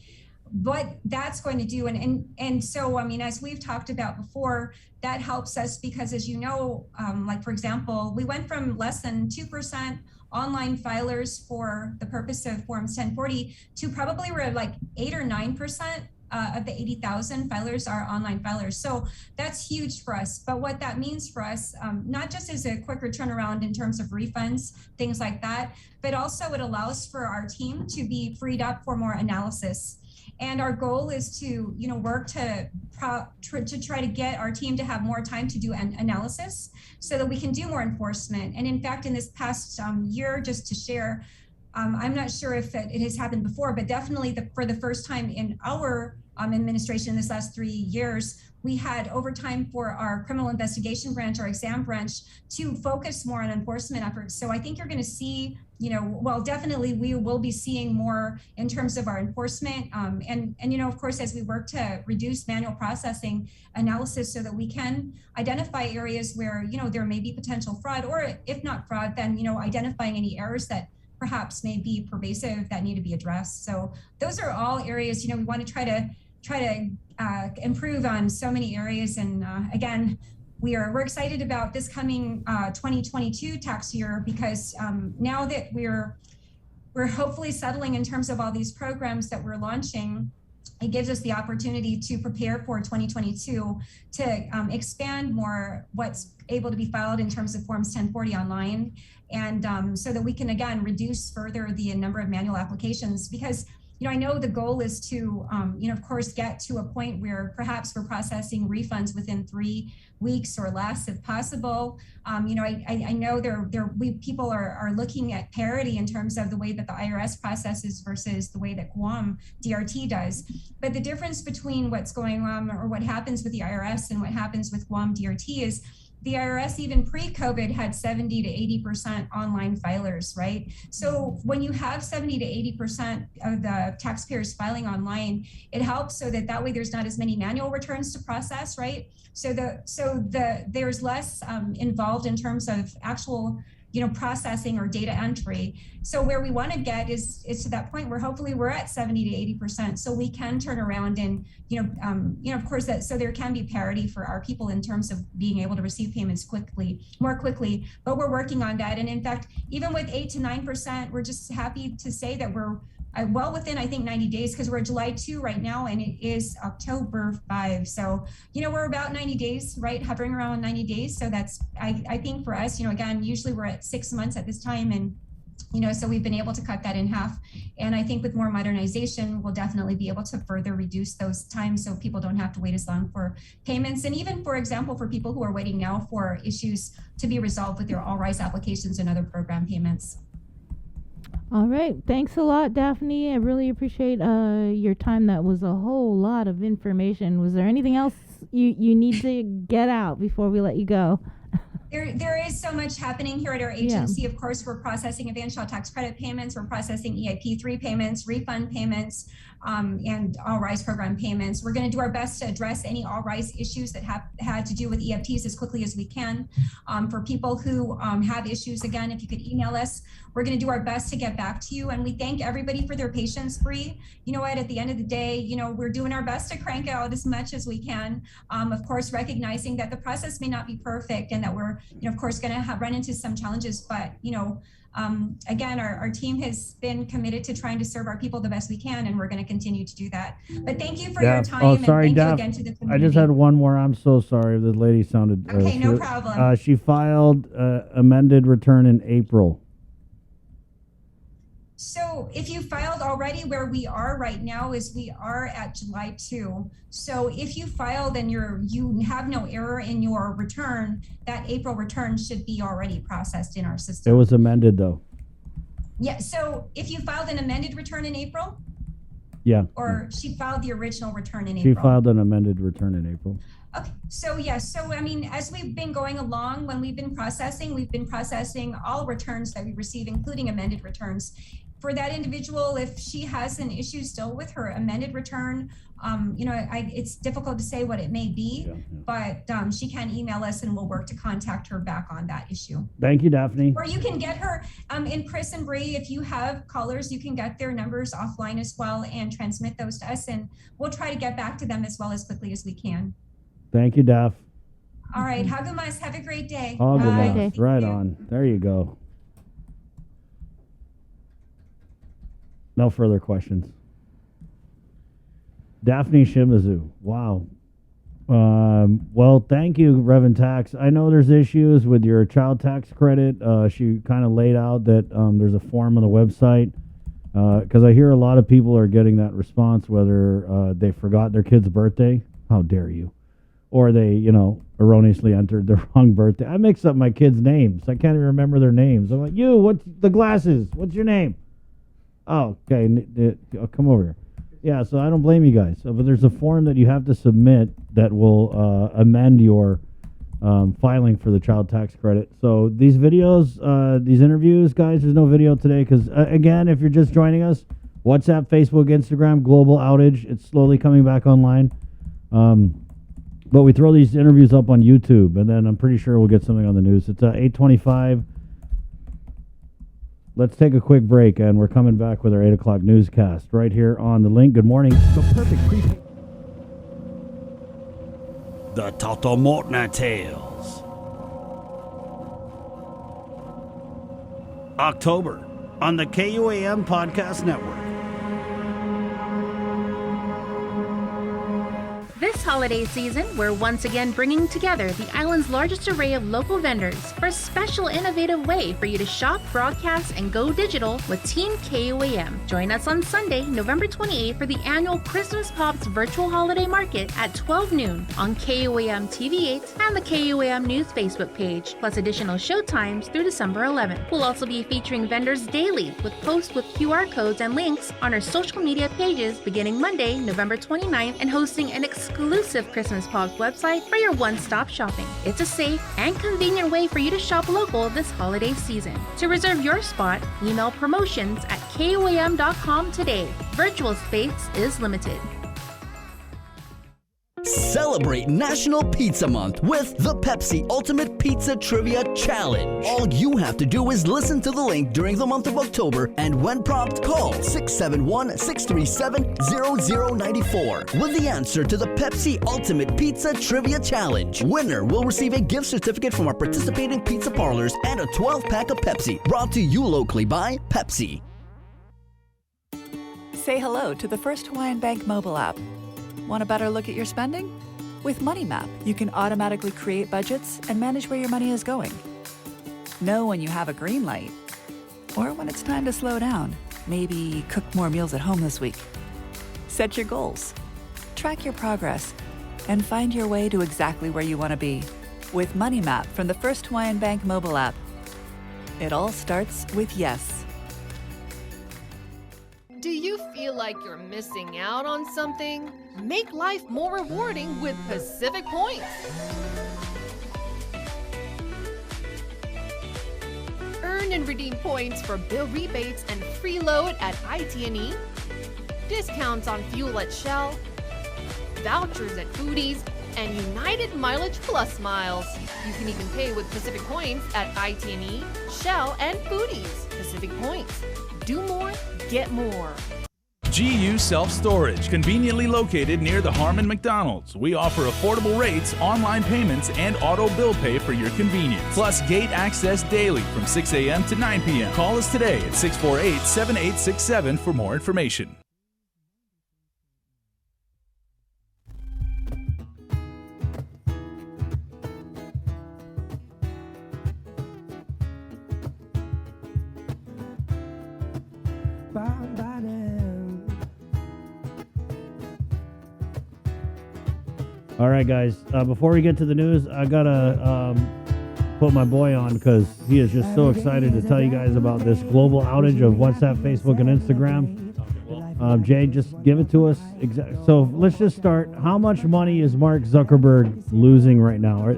What that's going to do, and so as we've talked about before, that helps us because, as like for example, we went from less than 2% online filers for the purpose of Forms 1040 to probably we're like 8 or 9% of the 80,000 filers are online filers. So that's huge for us. But what that means for us, not just as a quicker turnaround in terms of refunds, things like that, but also it allows for our team to be freed up for more analysis. And our goal is to, work to try to get our team to have more time to do an analysis so that we can do more enforcement. And in fact, in this past year, just to share, I'm not sure if it has happened before, but definitely for the first time in our administration this last 3 years, we had overtime for our criminal investigation branch, our exam branch, to focus more on enforcement efforts. So I think you're going to see, definitely we will be seeing more in terms of our enforcement. And of course, as we work to reduce manual processing analysis so that we can identify areas where, there may be potential fraud, or if not fraud, then, identifying any errors that perhaps may be pervasive that need to be addressed. So those are all areas, we want to try to improve on so many areas. And again, we're excited about this coming 2022 tax year, because now that we're hopefully settling in terms of all these programs that we're launching, it gives us the opportunity to prepare for 2022 to expand more what's able to be filed in terms of Forms 1040 online, and so that we can again reduce further the number of manual applications. Because I know the goal is to, of course, get to a point where perhaps we're processing refunds within 3 weeks or less, if possible. I know people are looking at parity in terms of the way that the IRS processes versus the way that Guam DRT does. But the difference between what's going on or what happens with the IRS and what happens with Guam DRT is the IRS, even pre-COVID, had 70 to 80% online filers, right? So when you have 70 to 80% of the taxpayers filing online, it helps so that way there's not as many manual returns to process, right? So there's less involved in terms of actual processing or data entry. So where we want to get is to that point where hopefully we're at 70 to 80%, so we can turn around and of course so there can be parity for our people in terms of being able to receive payments more quickly. But we're working on that, and in fact, even with 8 to 9%, we're just happy to say that we're well within, I think, 90 days, because we're July 2 right now and it is October 5. So, we're about 90 days, right? Hovering around 90 days. So that's, I think for us, again, usually we're at 6 months at this time. And, so we've been able to cut that in half. And I think with more modernization, we'll definitely be able to further reduce those times so people don't have to wait as long for payments. And even, for example, for people who are waiting now for issues to be resolved with their All-Rise applications and other program payments. All right. Thanks a lot, Daphne. I really appreciate your time. That was a whole lot of information. Was there anything else you need to get out before we let you go? There is so much happening here at our agency. Of course, we're processing advanced child tax credit payments. We're processing EIP-3 payments, refund payments, and All-Rise program payments. We're going to do our best to address any All-Rise issues that have had to do with EFTs as quickly as we can. For people who have issues, again, if you could email us, we're going to do our best to get back to you. And we thank everybody for their patience, Bree. You know what, at the end of the day, we're doing our best to crank out as much as we can. Of course, recognizing that the process may not be perfect and that we're, of course, going to run into some challenges. But, again, our team has been committed to trying to serve our people the best we can, and we're going to continue to do that. But thank you for your time. Oh, sorry, and thank Daph, you again to the community. I just had one more. I'm so sorry. The lady sounded... Okay, no problem. She filed amended return in April. So if you filed already, where we are right now is we are at July 2. So if you filed and you have no error in your return, that April return should be already processed in our system. It was amended, though. Yeah, so if you filed an amended return in April? Yeah. Or she filed the original return in She April? filed an amended return in April. Okay, so yes, so I mean, as we've been going along, when we've been processing all returns that we receive, including amended returns. For that individual, if she has an issue still with her amended return, it's difficult to say what it may be, but she can email us and we'll work to contact her back on that issue. Thank you, Daphne. Or you can get her, in Chris and Bree, if you have callers, you can get their numbers offline as well and transmit those to us, and we'll try to get back to them as well as quickly as we can. Thank you, Daph. All right, Hagumas, have a great day. Hagumas, right on. There you go. No further questions. Daphne Shimazu. Wow. Well, thank you, Reverend Tax. I know there's issues with your child tax credit. She kind of laid out that there's a form on the website. Because I hear a lot of people are getting that response, whether they forgot their kid's birthday. How dare you? Or they, erroneously entered the wrong birthday. I mix up my kids' names. I can't even remember their names. I'm like, what's the glasses? What's your name? Oh, okay. Come over here. Yeah, so I don't blame you guys. But there's a form that you have to submit that will amend your filing for the child tax credit. So these videos, these interviews, guys, there's no video today because, again, if you're just joining us, WhatsApp, Facebook, Instagram, global outage. It's slowly coming back online. But we throw these interviews up on YouTube, and then I'm pretty sure we'll get something on the news. It's 8:25. Let's take a quick break, and we're coming back with our 8 o'clock newscast right here on The Link. Good morning. The perfect prepaid. The Toto Mortner Tales. October on the KUAM Podcast Network. This holiday season, we're once again bringing together the island's largest array of local vendors for a special innovative way for you to shop, broadcast, and go digital with Team KUAM. Join us on Sunday, November 28th for the annual Christmas Pops Virtual Holiday Market at 12 noon on KUAM TV8 and the KUAM News Facebook page, plus additional show times through December 11th. We'll also be featuring vendors daily with posts with QR codes and links on our social media pages beginning Monday, November 29th, and hosting an exclusive Christmas Pops website for your one-stop shopping. It's a safe and convenient way for you to shop local this holiday season. To reserve your spot, email promotions@kuam.com today. Virtual space is limited. Celebrate National Pizza Month with the Pepsi Ultimate Pizza Trivia Challenge. All you have to do is listen to The Link during the month of October, and when prompted, call 671-637-0094 with the answer to the Pepsi Ultimate Pizza Trivia Challenge. Winner will receive a gift certificate from our participating pizza parlors and a 12-pack of Pepsi, brought to you locally by Pepsi. Say hello to the First Hawaiian Bank mobile app. Want a better look at your spending? With MoneyMap, you can automatically create budgets and manage where your money is going. Know when you have a green light or when it's time to slow down. Maybe cook more meals at home this week. Set your goals, track your progress, and find your way to exactly where you want to be. With MoneyMap from the First Hawaiian Bank mobile app. It all starts with yes. Do you feel like you're missing out on something? Make life more rewarding with Pacific Points. Earn and redeem points for bill rebates and free load at IT&E, discounts on fuel at Shell, vouchers at Foodies, and United Mileage Plus miles. You can even pay with Pacific Points at IT&E, Shell, and Foodies. Pacific Points. Do more, get more. GU Self-Storage, conveniently located near the Harmon McDonald's. We offer affordable rates, online payments, and auto bill pay for your convenience. Plus gate access daily from 6 a.m. to 9 p.m. Call us today at 648-7867 for more information. All right, guys. Before we get to the news, I gotta put my boy on because he is just so excited to tell you guys about this global outage of WhatsApp, Facebook, and Instagram. Jay, just give it to us. So let's just start. How much money is Mark Zuckerberg losing right now?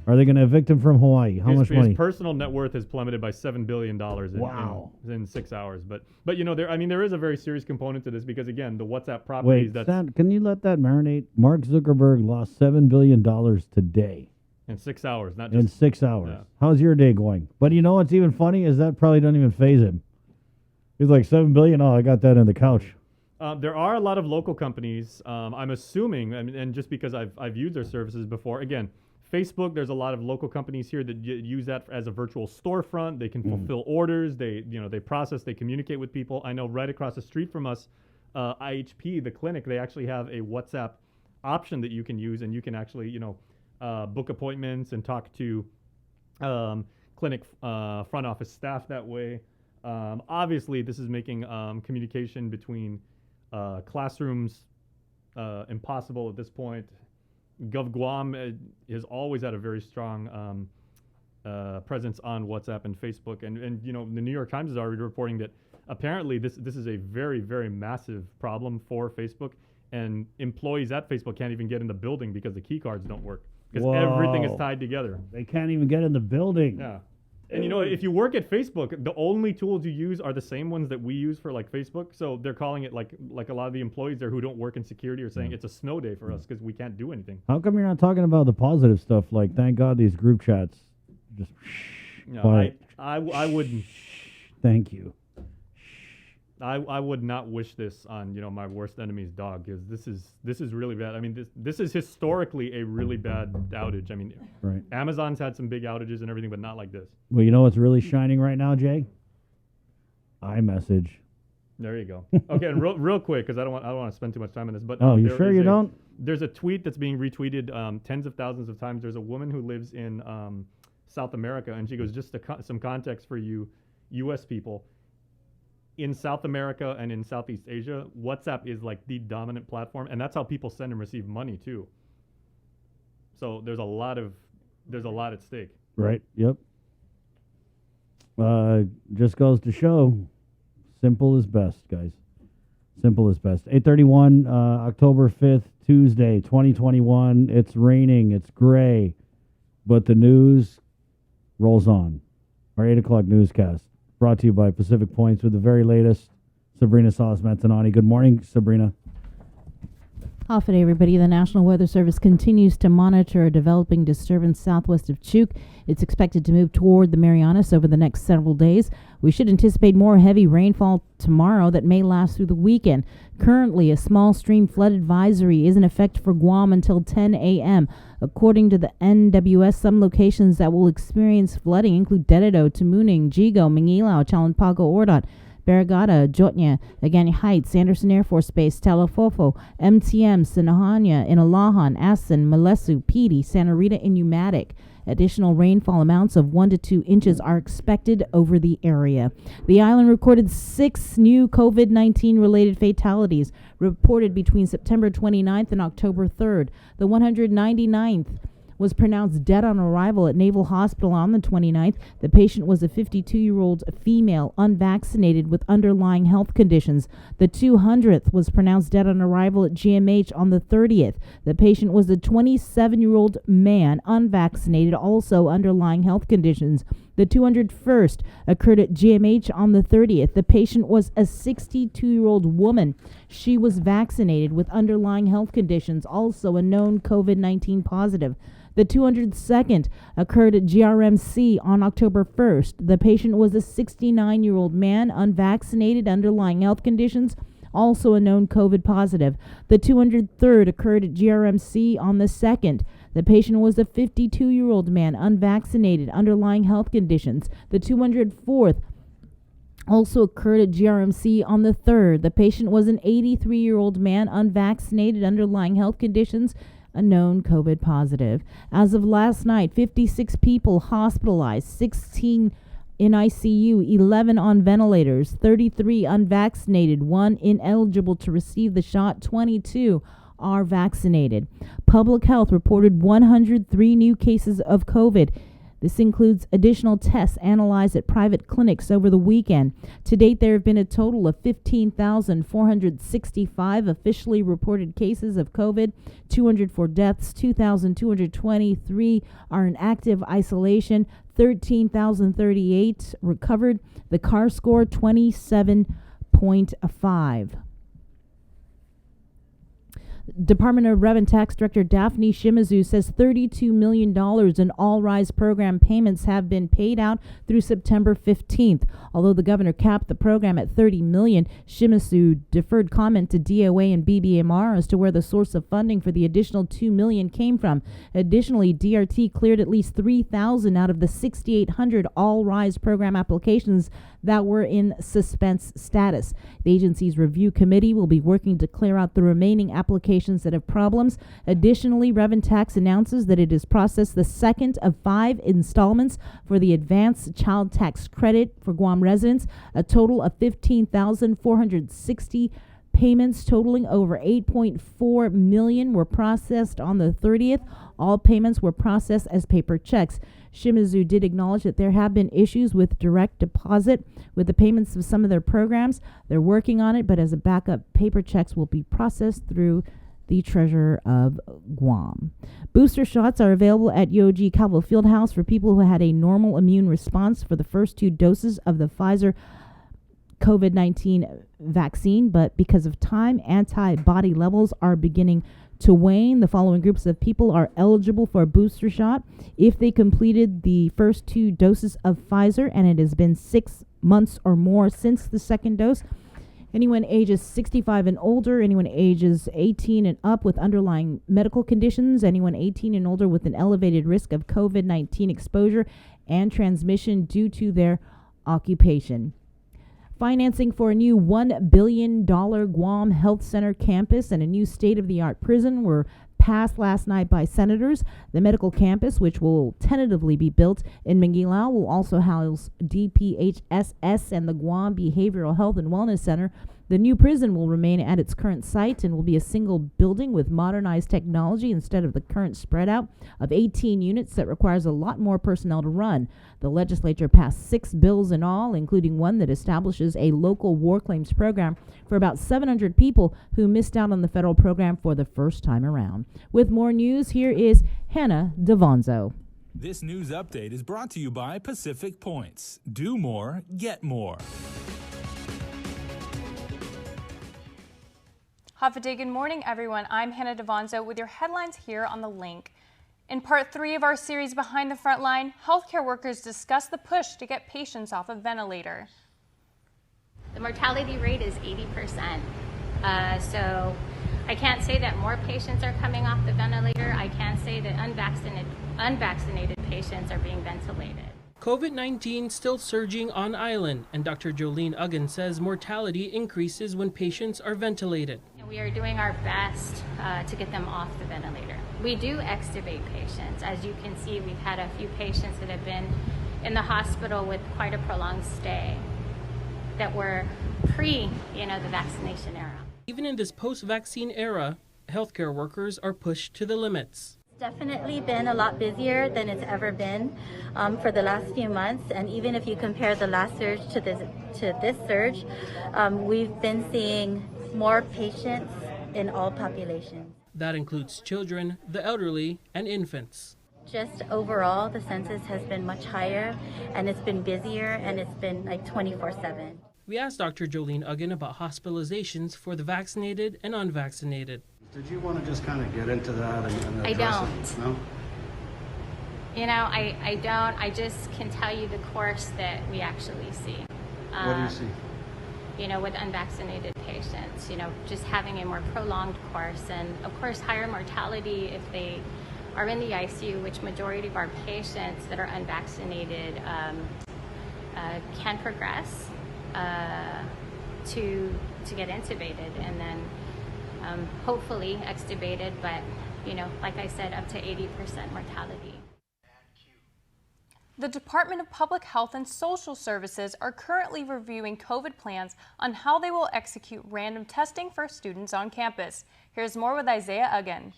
Are they going to evict him from Hawaii? How much money? His personal net worth has plummeted by $7 billion in 6 hours. But there is a very serious component to this because, again, the WhatsApp properties. Wait, can you let that marinate? Mark Zuckerberg lost $7 billion today. In 6 hours, not just... In 6 hours. Yeah. How's your day going? But you know what's even funny is that probably doesn't even faze him. He's like, $7 billion, oh, I got that in the couch. There are a lot of local companies, I'm assuming, and just because I've used their services before, again, Facebook, there's a lot of local companies here that use that as a virtual storefront. They can fulfill orders. They process, they communicate with people. I know right across the street from us, IHP, the clinic, they actually have a WhatsApp option that you can use, and you can actually, book appointments and talk to clinic front office staff that way. Obviously, this is making communication between classrooms impossible at this point. Gov Guam has always had a very strong presence on WhatsApp and Facebook, and the New York Times is already reporting that apparently this is a very, very massive problem for Facebook, and employees at Facebook can't even get in the building because the key cards don't work, because everything is tied together. They can't even get in the building. Yeah. And if you work at Facebook, the only tools you use are the same ones that we use for like Facebook. So they're calling it like a lot of the employees there who don't work in security are saying it's a snow day for us because we can't do anything. How come you're not talking about the positive stuff? Like, thank God these group chats just quiet. I wouldn't. Thank you. I would not wish this on my worst enemy's dog, because this is really bad. I mean, this is historically a really bad outage. I mean, right. Amazon's had some big outages and everything, but not like this. Well, you know what's really shining right now, Jay? iMessage. There you go. Okay, and real quick, because I don't want to spend too much time on this, but you sure you don't? There's a tweet that's being retweeted tens of thousands of times. There's a woman who lives in South America, and she goes, just some context for you U.S. people. In South America and in Southeast Asia, WhatsApp is like the dominant platform, and that's how people send and receive money too. So there's a lot at stake. Right. Yep. Just goes to show, simple is best, guys. Simple is best. 8:31, October 5th, Tuesday, 2021. It's raining. It's gray, but the news rolls on. Our 8 o'clock newscast. Brought to you by Pacific Points with the very latest. Sabrina Salas-Manzanani. Good morning, Sabrina. Off it, everybody. The National Weather Service continues to monitor a developing disturbance southwest of Chuuk. It's expected to move toward the Marianas over the next several days. We should anticipate more heavy rainfall tomorrow that may last through the weekend. Currently, a small stream flood advisory is in effect for Guam until 10 a.m. According to the NWS, some locations that will experience flooding include Dededo, Tamuning, Jigo, Mangilao, Chalampago, Ordot, Barragata, Jotnya, Agani Heights, Anderson Air Force Base, Talafofo, MTM, Sinahanya, Inalahan, Asin, Malesu, Pidi, Santa Rita, and Umatic. Additional rainfall amounts of 1 to 2 inches are expected over the area. The island recorded 6 new COVID-19 related fatalities reported between September 29th and October 3rd. The 199th was pronounced dead on arrival at Naval Hospital on the 29th. The patient was a 52-year-old female, unvaccinated with underlying health conditions. The 200th was pronounced dead on arrival at GMH on the 30th. The patient was a 27-year-old man, unvaccinated, also underlying health conditions. The 201st occurred at GMH on the 30th. The patient was a 62-year-old woman. She was vaccinated with underlying health conditions, also a known COVID-19 positive. The 202nd occurred at GRMC on October 1st. The patient was a 69-year-old man, unvaccinated, underlying health conditions, also a known COVID positive. The 203rd occurred at GRMC on the 2nd. The patient was a 52-year-old man, unvaccinated, underlying health conditions. The 204th also occurred at GRMC on the 3rd. The patient was an 83-year-old man, unvaccinated, underlying health conditions, a known COVID positive. As of last night, 56 people hospitalized, 16 in ICU, 11 on ventilators, 33 unvaccinated, 1 ineligible to receive the shot, 22 are vaccinated. Public Health reported 103 new cases of COVID. This includes additional tests analyzed at private clinics over the weekend. To date, there have been a total of 15,465 officially reported cases of COVID, 204 deaths, 2,223 are in active isolation, 13,038 recovered. The CAR score 27.5. Department of Revenue Tax Director Daphne Shimizu says $32 million in All Rise program payments have been paid out through September 15th. Although the governor capped the program at $30 million, Shimizu deferred comment to DOA and BBMR as to where the source of funding for the additional $2 million came from. Additionally, DRT cleared at least 3,000 out of the 6,800 All Rise program applications that were in suspense status. The agency's review committee will be working to clear out the remaining applications that have problems. Additionally, Revenue Tax announces that it has processed the second of 5 installments for the advanced child tax credit for Guam residents. A total of 15,460 payments totaling over $8.4 million were processed on the 30th. All payments were processed as paper checks. Shimizu did acknowledge that there have been issues with direct deposit with the payments of some of their programs. They're working on it, but as a backup, paper checks will be processed through the Treasurer of Guam. Booster shots are available at Yogi Calvo Fieldhouse for people who had a normal immune response for the first 2 doses of the Pfizer COVID-19 vaccine, but because of time, antibody levels are beginning to wane. The following groups of people are eligible for a booster shot if they completed the first 2 doses of Pfizer and it has been 6 months or more since the second dose. Anyone ages 65 and older, anyone ages 18 and up with underlying medical conditions, anyone 18 and older with an elevated risk of COVID-19 exposure and transmission due to their occupation. Financing for a new $1 billion Guam Health Center campus and a new state-of-the-art prison were passed last night by senators. The medical campus, which will tentatively be built in Mangilao, will also house DPHSS and the Guam Behavioral Health and Wellness Center. The new prison will remain at its current site and will be a single building with modernized technology instead of the current spread out of 18 units that requires a lot more personnel to run. The legislature passed 6 bills in all, including one that establishes a local war claims program for about 700 people who missed out on the federal program for the first time around. With more news, here is Hannah Devonzo. This news update is brought to you by Pacific Points. Do more, get more. Hafa good morning, everyone. I'm Hannah Devonzo with your headlines here on The Link. In part 3 of our series Behind the Front Line, healthcare workers discuss the push to get patients off a ventilator. The mortality rate is 80%. So I can't say that more patients are coming off the ventilator. I can't say that unvaccinated patients are being ventilated. COVID-19 still surging on island, and Dr. Jolene Uggan says mortality increases when patients are ventilated. And we are doing our best to get them off the ventilator. We do extubate patients. As you can see, we've had a few patients that have been in the hospital with quite a prolonged stay that were pre, the vaccination era. Even in this post-vaccine era, healthcare workers are pushed to the limits. Definitely been a lot busier than it's ever been for the last few months, and even if you compare the last surge to this surge, we've been seeing more patients in all populations. That includes children, the elderly, and infants. Just overall, the census has been much higher, and it's been busier, and it's been like 24/7. We asked Dr. Jolene Uggan about hospitalizations for the vaccinated and unvaccinated. Did you want to just kind of get into that and I address don't. it? No? I don't. I just can tell you the course that we actually see. What do you see? With unvaccinated patients, just having a more prolonged course, and of course higher mortality if they are in the ICU, which majority of our patients that are unvaccinated can progress to get intubated and then hopefully extubated, but like I said, up to 80% mortality. The Department of Public Health and Social Services are currently reviewing COVID plans on how they will execute random testing for students on campus. Here's more with Isaiah Uggan.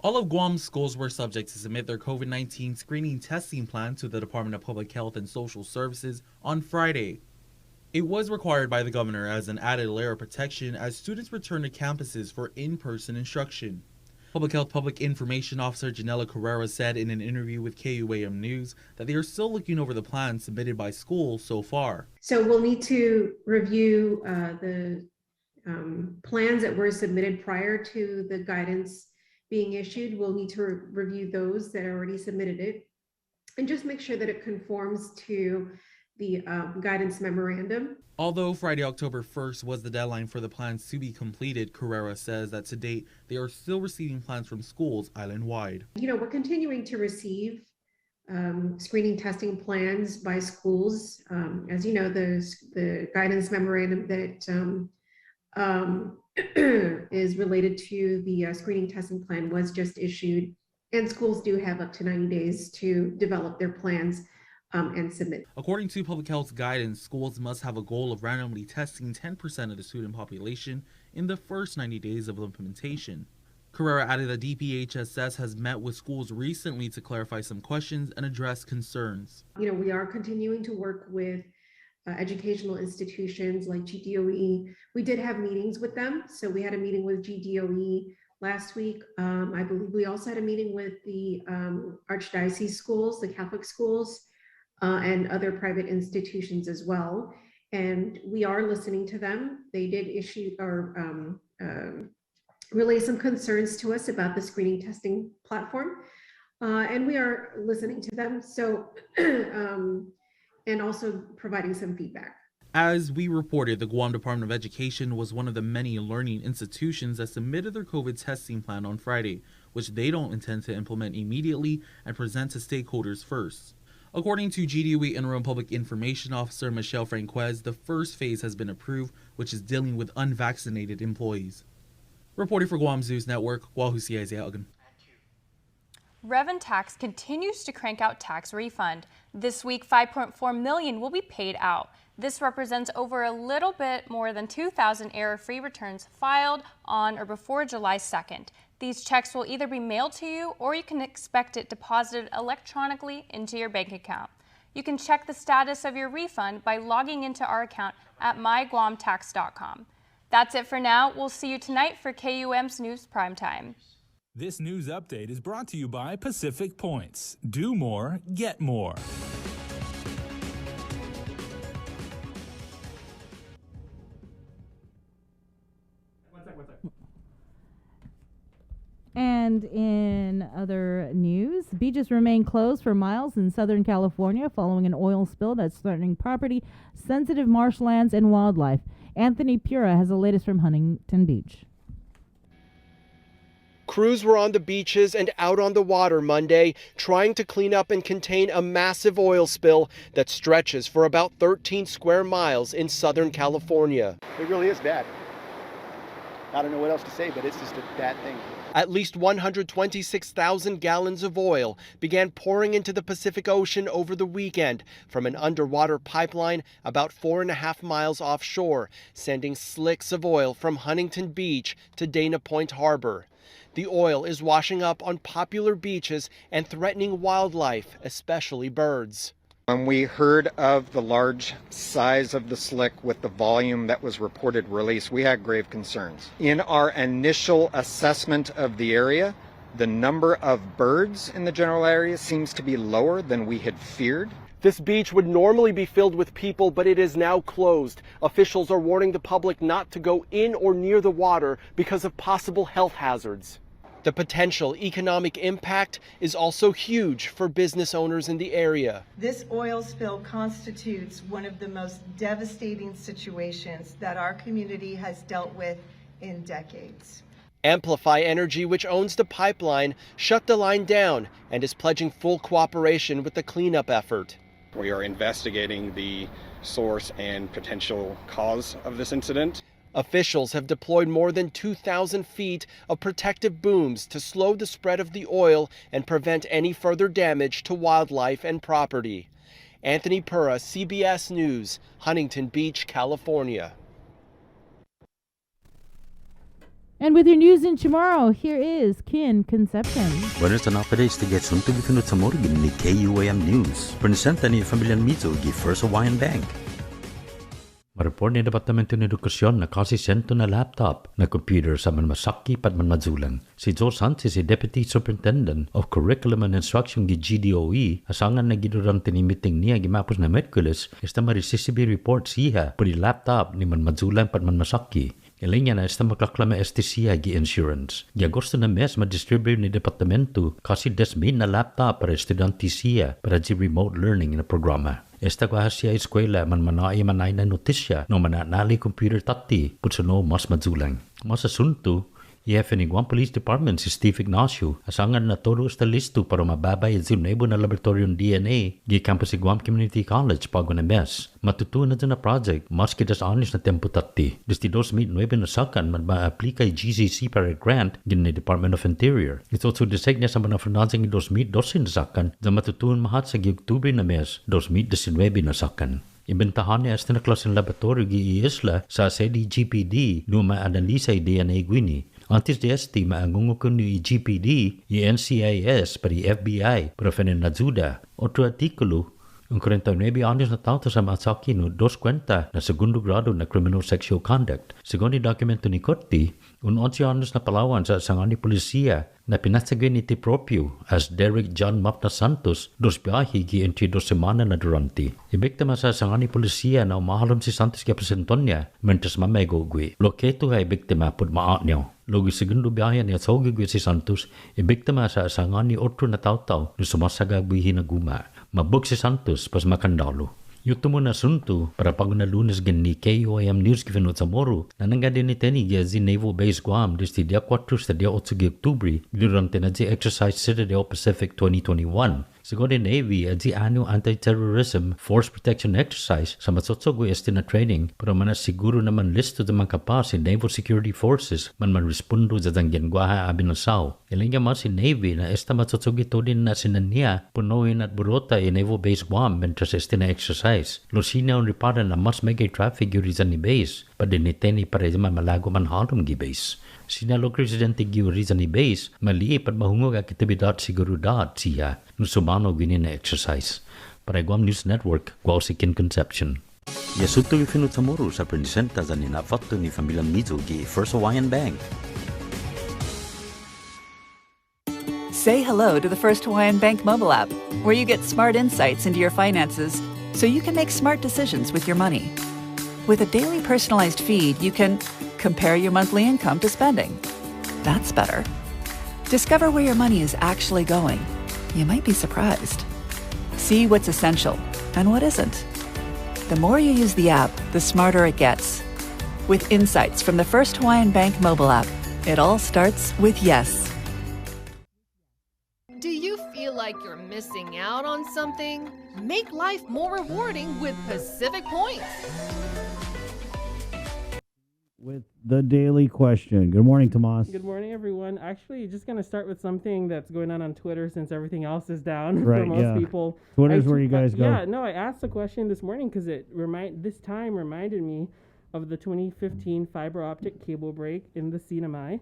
All of Guam's schools were subject to submit their COVID-19 screening testing plan to the Department of Public Health and Social Services on Friday. It was required by the governor as an added layer of protection as students return to campuses for in-person instruction. Public Health Public Information Officer Janela Carrera said in an interview with KUAM News that they are still looking over the plans submitted by schools so far. So we'll need to review the plans that were submitted prior to the guidance being issued. We'll need to review those that already submitted it and just make sure that it conforms to the guidance memorandum. Although Friday, October 1st was the deadline for the plans to be completed, Carrera says that to date, they are still receiving plans from schools island-wide. We're continuing to receive screening testing plans by schools. As you know, the guidance memorandum that is related to the screening testing plan was just issued, and schools do have up to 90 days to develop their plans and submit. According to public health guidance, schools must have a goal of randomly testing 10% of the student population in the first 90 days of implementation. Carrera added that DPHSS has met with schools recently to clarify some questions and address concerns. We are continuing to work with educational institutions like GDOE. We did have meetings with them. So we had a meeting with GDOE last week. I believe we also had a meeting with the Archdiocese schools, the Catholic schools, and other private institutions as well. And we are listening to them. They did issue or relay some concerns to us about the screening testing platform. And we are listening to them. So, and also providing some feedback. As we reported, the Guam Department of Education was one of the many learning institutions that submitted their COVID testing plan on Friday, which they don't intend to implement immediately and present to stakeholders first. According to GDOE Interim Public Information Officer Michelle Franquez, the first phase has been approved, which is dealing with unvaccinated employees. Reporting for Guam's News Network, Wahusi Isaiah. Revan Tax continues to crank out tax refund. This week, $5.4 million will be paid out. This represents over a little bit more than 2,000 error-free returns filed on or before July 2nd. These checks will either be mailed to you or you can expect it deposited electronically into your bank account. You can check the status of your refund by logging into our account at myguamtax.com. That's it for now. We'll see you tonight for KUM's News Primetime. This news update is brought to you by Pacific Points. Do more, get more. And in other news, beaches remain closed for miles in Southern California following an oil spill that's threatening property, sensitive marshlands, and wildlife. Anthony Pura has the latest from Huntington Beach. Crews were on the beaches and out on the water Monday, trying to clean up and contain a massive oil spill that stretches for about 13 square miles in Southern California. It really is bad. I don't know what else to say, but it's just a bad thing. At least 126,000 gallons of oil began pouring into the Pacific Ocean over the weekend from an underwater pipeline about 4.5 miles offshore, sending slicks of oil from Huntington Beach to Dana Point Harbor. The oil is washing up on popular beaches and threatening wildlife, especially birds. When we heard of the large size of the slick with the volume that was reported released, we had grave concerns. In our initial assessment of the area, the number of birds in the general area seems to be lower than we had feared. This beach would normally be filled with people, but it is now closed. Officials are warning the public not to go in or near the water because of possible health hazards. The potential economic impact is also huge for business owners in the area. This oil spill constitutes one of the most devastating situations that our community has dealt with in decades. Amplify Energy, which owns the pipeline, shut the line down and is pledging full cooperation with the cleanup effort. We are investigating the source and potential cause of this incident. Officials have deployed more than 2,000 feet of protective booms to slow the spread of the oil and prevent any further damage to wildlife and property. Anthony Pura, CBS News, Huntington Beach, California. And with your news in Chamorro, here is Kin Concepcion. Buenos updates to get soon to be kunut sa morgan ni KUAM News. Presenta ni Familian Mizo gi First Hawaiian Bank. Mareport ni Departamento ng Edukasyon na kasi sento na laptop na computer sa manmasakip at manmadzulang. Si Joe Sanchez, si Deputy Superintendent of Curriculum and Instruction gi GDOE, asangan na gidurang tinimiting niya gimapos na Merkulis, esta marisisibi report siya puri laptop ni manmadzulang pat manmasaki. Ilinya na esta makaklama STCI gi insurance. Gi agosto na mes ma-distribute ni departamento kasi desmin na laptop para estudyantisiya para di remote learning na programa. Esta kwa siya eskwela man manai manay na notisya no mananali computer tati putsuno mas mazulang. Mas asunto, IFN Guam Police Department si Steve Ignacio asangan na todo esta listo para mababay at zinebo na laboratoryon DNA gi campus si Guam Community College pago na mes. Matutunan na project mas kitas anis na tempo tati. Desde 2009 na sakan man ma-aplika GCC para grant gin ni Department of Interior. Ito so designa sa mga financing 2012 na sakan na matutunan mahat sa gi Oktubre na mes 2019 na sakan. Imbentahan niya esta na klaseng laboratorio gi isla sa CDGPD no ma-analisa DNA gwini. Antes de este, maangungo ko ni GPD, NCIS, para FBI, para Fenanazuda. Otro artículo, un 49 años na tao sa masaki no 2 cuenta na segundo grado na criminal sexual conduct. Según ni dokumento ni Korte, un 11 años na Palawan sa sangani polisiya na pinasagay ni proprio as Derek John Mapna Santos dos biyahe gi entry 2 semana na durante. Ibiktima sa sangani polisiya na umahalom si Santos kaya presentonya mentas mamego gwi. Loketo ay biktima pud maanyaw. Logi segundo biyahe niya sogi gwi si Santos, ibiktima sa sangani otro na tao-tao na sumasagag bihi na guma. Mabuk si Santos pas makandalo. Yuto mo na sunto para pag na lunes gan ni KUAM News givenot sa Moro na nanggadi ni Teni gazi Naval Base Guam desde dia 4 hasta dia 8 de Oktubre durante na di exercise Citadel Pacific 2021. Según the Navy, di annual anti-terrorism force protection exercise sa matsotsogo este na training para manasiguro naman listo de man kapas in Naval Security Forces man respondo sa dangyan guaha abinasaw. Ilinga mas si Navy na esta matsotsogo ito din na sinanya punuin at burota in Naval Base Guam mentras este na exercise. Losina ang ripara na mas megay traffic yuri sa ni base pa diniteni para man malago man halong gi base. Sinalo Presidente Giuriza ni base mali pat mahungog aktividad seguridad siya no sumano gini na exercise. Para Guam News Network, Guao si Kin Conception. Yasuto yung sa Moro sa presenta sa ninafato ni Familia Mizo gi First Hawaiian Bank. Say hello to the First Hawaiian Bank mobile app, where you get smart insights into your finances so you can make smart decisions with your money. With a daily personalized feed, you can compare your monthly income to spending. That's better. Discover where your money is actually going. You might be surprised. See what's essential and what isn't. The more you use the app, the smarter it gets. With insights from the First Hawaiian Bank mobile app, it all starts with yes. Do you feel like you're missing out on something? Make life more rewarding with Pacific Points. With the daily question. Good morning, Tomas. Good morning, everyone. Actually, just going to start with something that's going on Twitter since everything else is down Right, for most yeah. people. Twitter's where you guys go. Yeah, no, I asked the question this morning because this time reminded me of the 2015 fiber optic cable break in the CNMI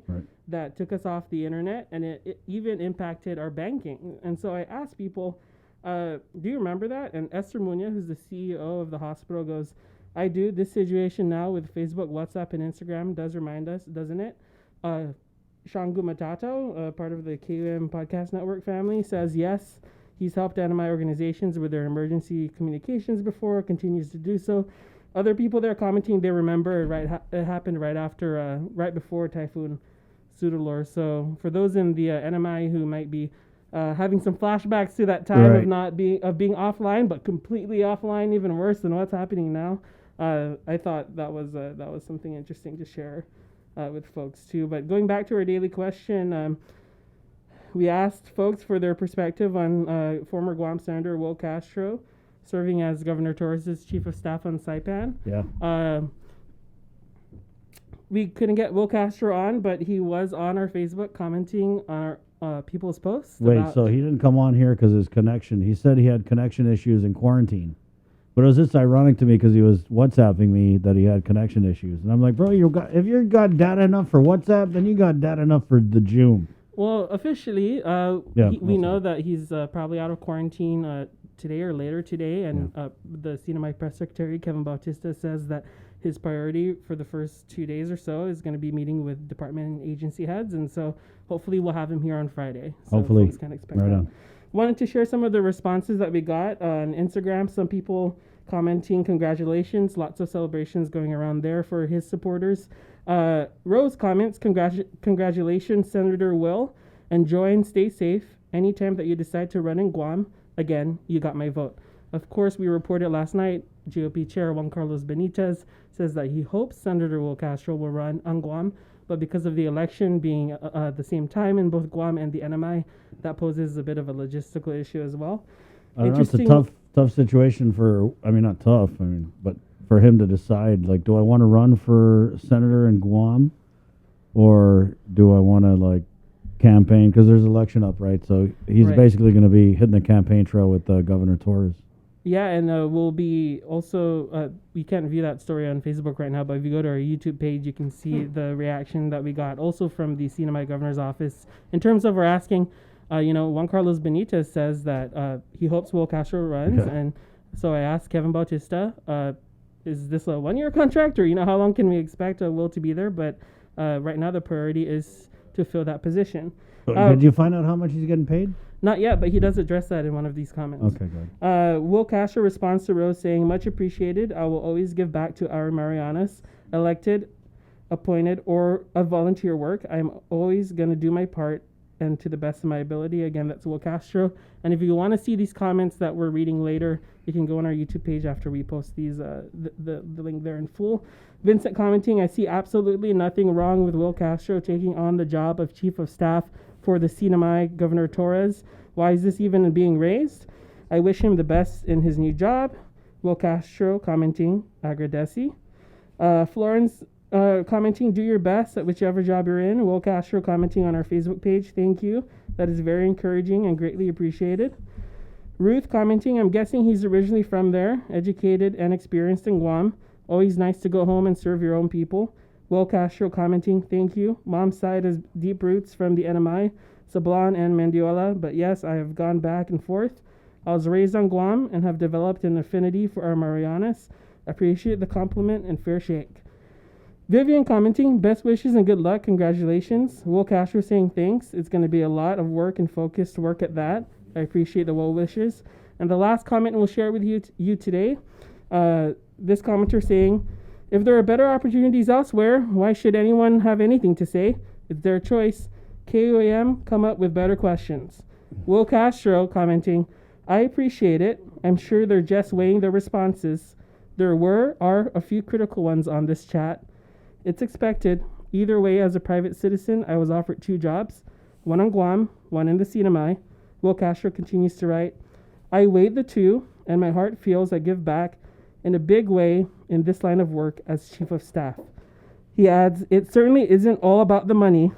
that took us off the internet, and it even impacted our banking. And so I asked people, do you remember that? And Esther Munya, who's the CEO of the hospital, goes, I do. This situation now with Facebook, WhatsApp, and Instagram does remind us, doesn't it? Shangu Matato, part of the KUM Podcast Network family, says yes. He's helped NMI organizations with their emergency communications before, continues to do so. Other people there commenting they remember it happened right before Typhoon Sudalor. So for those in the NMI who might be having some flashbacks to that time of being offline, but completely offline, even worse than what's happening now. I thought that was something interesting to share with folks too. But going back to our daily question, we asked folks for their perspective on former Guam Senator Will Castro serving as Governor Torres' chief of staff on Saipan. Yeah. We couldn't get Will Castro on, but he was on our Facebook commenting on our people's posts. Wait, so he didn't come on here because his connection. He said he had connection issues in quarantine. But it was just ironic to me because he was WhatsApping me that he had connection issues. And I'm like, bro, if you got data enough for WhatsApp, then you got data enough for the Zoom. Well, officially, we know that he's probably out of quarantine today or later today. And the CNMI press secretary, Kevin Bautista, says that his priority for the first 2 days or so is going to be meeting with department and agency heads. And so hopefully we'll have him here on Friday. So hopefully. Folks can expect that. Wanted to share some of the responses that we got on Instagram. Some people commenting congratulations, lots of celebrations going around there for his supporters. Rose comments, congratulations, Senator Will. Enjoy and stay safe. Anytime that you decide to run in Guam, again, you got my vote. Of course, we reported last night, GOP Chair Juan Carlos Benitez says that he hopes Senator Will Castro will run on Guam, but because of the election being at the same time in both Guam and the NMI, that poses a bit of a logistical issue as well. I don't know, it's a tough situation not tough, but for him to decide, like, do I want to run for senator in Guam or do I want to, campaign? Because there's election up, right? So he's basically going to be hitting the campaign trail with Governor Torres. Yeah, and we'll be also, we can't view that story on Facebook right now, but if you go to our YouTube page, you can see the reaction that we got also from the CNMI governor's office. In terms of we're asking, Juan Carlos Benitez says that he hopes Will Castro runs. Okay. And so I asked Kevin Bautista, is this a one-year contract or, how long can we expect Will to be there? But right now the priority is to fill that position. Did you find out how much he's getting paid? Not yet, but he does address that in one of these comments. Okay, good. Will Castro responds to Rose saying, much appreciated. I will always give back to our Marianas, elected, appointed, or a volunteer work. I'm always going to do my part and to the best of my ability. Again, that's Will Castro. And if you want to see these comments that we're reading later, you can go on our YouTube page after we post these, the link there in full. Vincent commenting, I see absolutely nothing wrong with Will Castro taking on the job of Chief of Staff for the CNMI Governor Torres. Why is this even being raised? I wish him the best in his new job. Will Castro commenting, agradeci. Florence commenting, do your best at whichever job you're in. Will Castro commenting on our Facebook page, thank you. That is very encouraging and greatly appreciated. Ruth commenting, I'm guessing he's originally from there, educated and experienced in Guam. Always nice to go home and serve your own people. Will Castro commenting, thank you. Mom's side has deep roots from the NMI, Sablan and Mendiola, but yes, I have gone back and forth. I was raised on Guam and have developed an affinity for our Marianas. Appreciate the compliment and fair shake. Vivian commenting, best wishes and good luck, congratulations. Will Castro saying thanks. It's going to be a lot of work and focused work at that. I appreciate the well wishes. And the last comment we'll share with you today, this commenter saying, if there are better opportunities elsewhere, why should anyone have anything to say? It's their choice. KUAM, come up with better questions. Will Castro commenting, I appreciate it. I'm sure they're just weighing their responses. There are a few critical ones on this chat. It's expected. Either way, as a private citizen, I was offered 2 jobs, one on Guam, one in the CNMI. Will Castro continues to write, I weighed the 2, and my heart feels I give back in a big way in this line of work as Chief of Staff. He adds, it certainly isn't all about the money.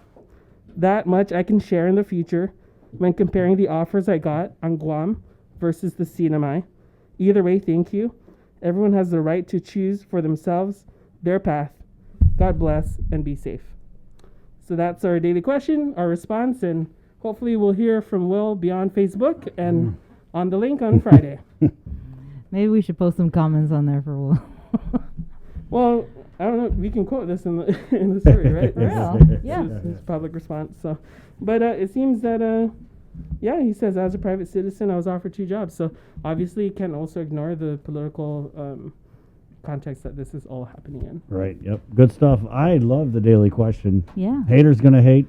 That much I can share in the future when comparing the offers I got on Guam versus the CNMI. Either way, thank you. Everyone has the right to choose for themselves their path. God bless and be safe. So that's our daily question, our response, and hopefully we'll hear from Will beyond Facebook and on the link on Friday. Maybe we should post some comments on there for Will. Well, I don't know. We can quote this in the story, right? For real? Yeah. It's public response. So, but it seems that he says as a private citizen, I was offered 2 jobs. So obviously, you can't also ignore the political context that this is all happening in. Right. Yep. Good stuff. I love the daily question. Yeah. Haters gonna hate.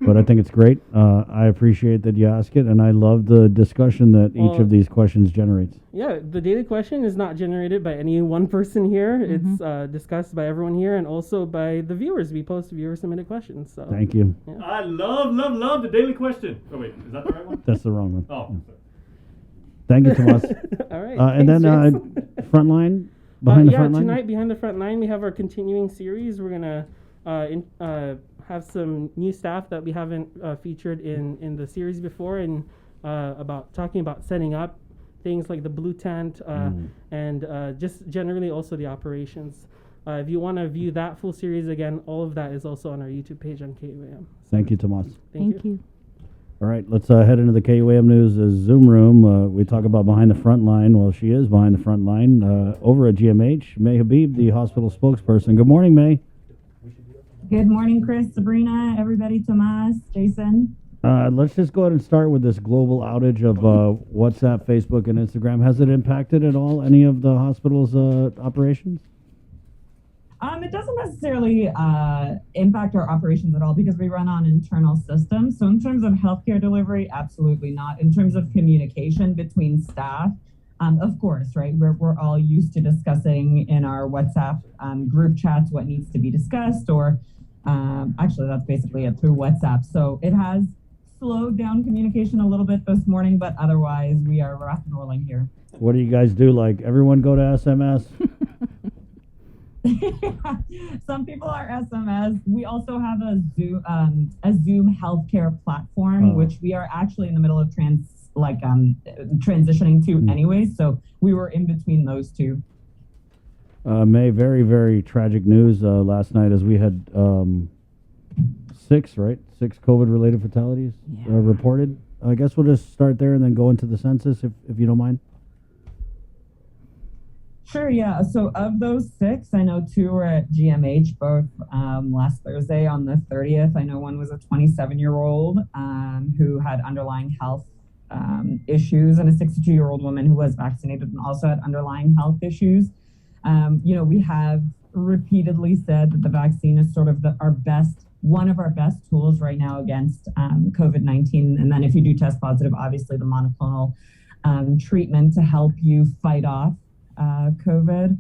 But I think it's great. I appreciate that you ask it, and I love the discussion that each of these questions generates. Yeah, the daily question is not generated by any one person here. Mm-hmm. It's discussed by everyone here and also by the viewers. We post viewer-submitted questions. So thank you. Yeah. I love the daily question. Oh, wait, is that the right one? That's the wrong one. Oh, Thank you, Tomas. All right. And then Frontline, Behind the Frontline? Tonight, Behind the Frontline, we have our continuing series. We're going to have some new staff that we haven't featured in the series before, and talking about setting up things like the blue tent and just generally also the operations. If you want to view that full series again, all of that is also on our YouTube page on KUAM. Thank you, Tomas. Thank you. All right, let's head into the KUAM News Zoom room. We talk about Behind the Frontline. Well, she is behind the front line over at GMH. May Habib, the hospital spokesperson. Good morning, May. Good morning, Chris, Sabrina, everybody, Tomas, Jason. Let's just go ahead and start with this global outage of WhatsApp, Facebook, and Instagram. Has it impacted at all any of the hospital's operations? It doesn't necessarily impact our operations at all because we run on internal systems. So in terms of healthcare delivery, absolutely not. In terms of communication between staff, of course, right? We're all used to discussing in our WhatsApp group chats what needs to be discussed, or actually that's basically it through WhatsApp. So it has slowed down communication a little bit this morning, but otherwise we are rock and rolling here. What do you guys do? Like everyone go to SMS? Some people are SMS. We also have a Zoom healthcare platform, which we are actually in the middle of transitioning to anyway. So we were in between those two. May, very, very tragic news last night as we had 6 COVID-related fatalities reported. I guess we'll just start there and then go into the census if you don't mind. Sure, yeah. So of those 6, I know 2 were at GMH, both last Thursday on the 30th. I know one was a 27-year-old who had underlying health issues, and a 62-year-old woman who was vaccinated and also had underlying health issues. We have repeatedly said that the vaccine is sort of one of our best tools right now against COVID-19. And then if you do test positive, obviously the monoclonal treatment to help you fight off COVID.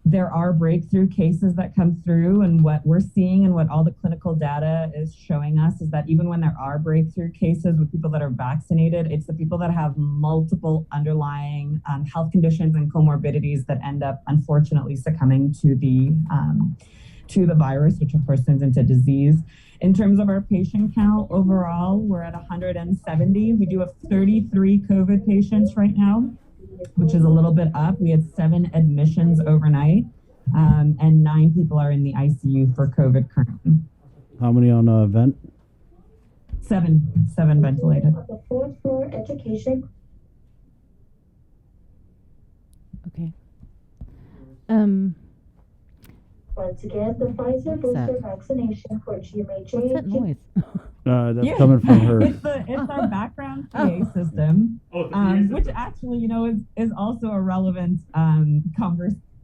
There are breakthrough cases that come through, and what we're seeing and what all the clinical data is showing us is that even when there are breakthrough cases with people that are vaccinated, it's the people that have multiple underlying health conditions and comorbidities that end up unfortunately succumbing to the virus, which of course turns into disease. In terms of our patient count overall, we're at 170. We do have 33 COVID patients right now, which is a little bit up. We had 7 admissions overnight, and 9 people are in the ICU for COVID currently. How many on vent? 7 ventilated. The 4th floor education. Okay. Once again, the Pfizer booster vaccination for GMHA. What's that noise? That's coming from her. It's our background PA system, which actually, is also a relevant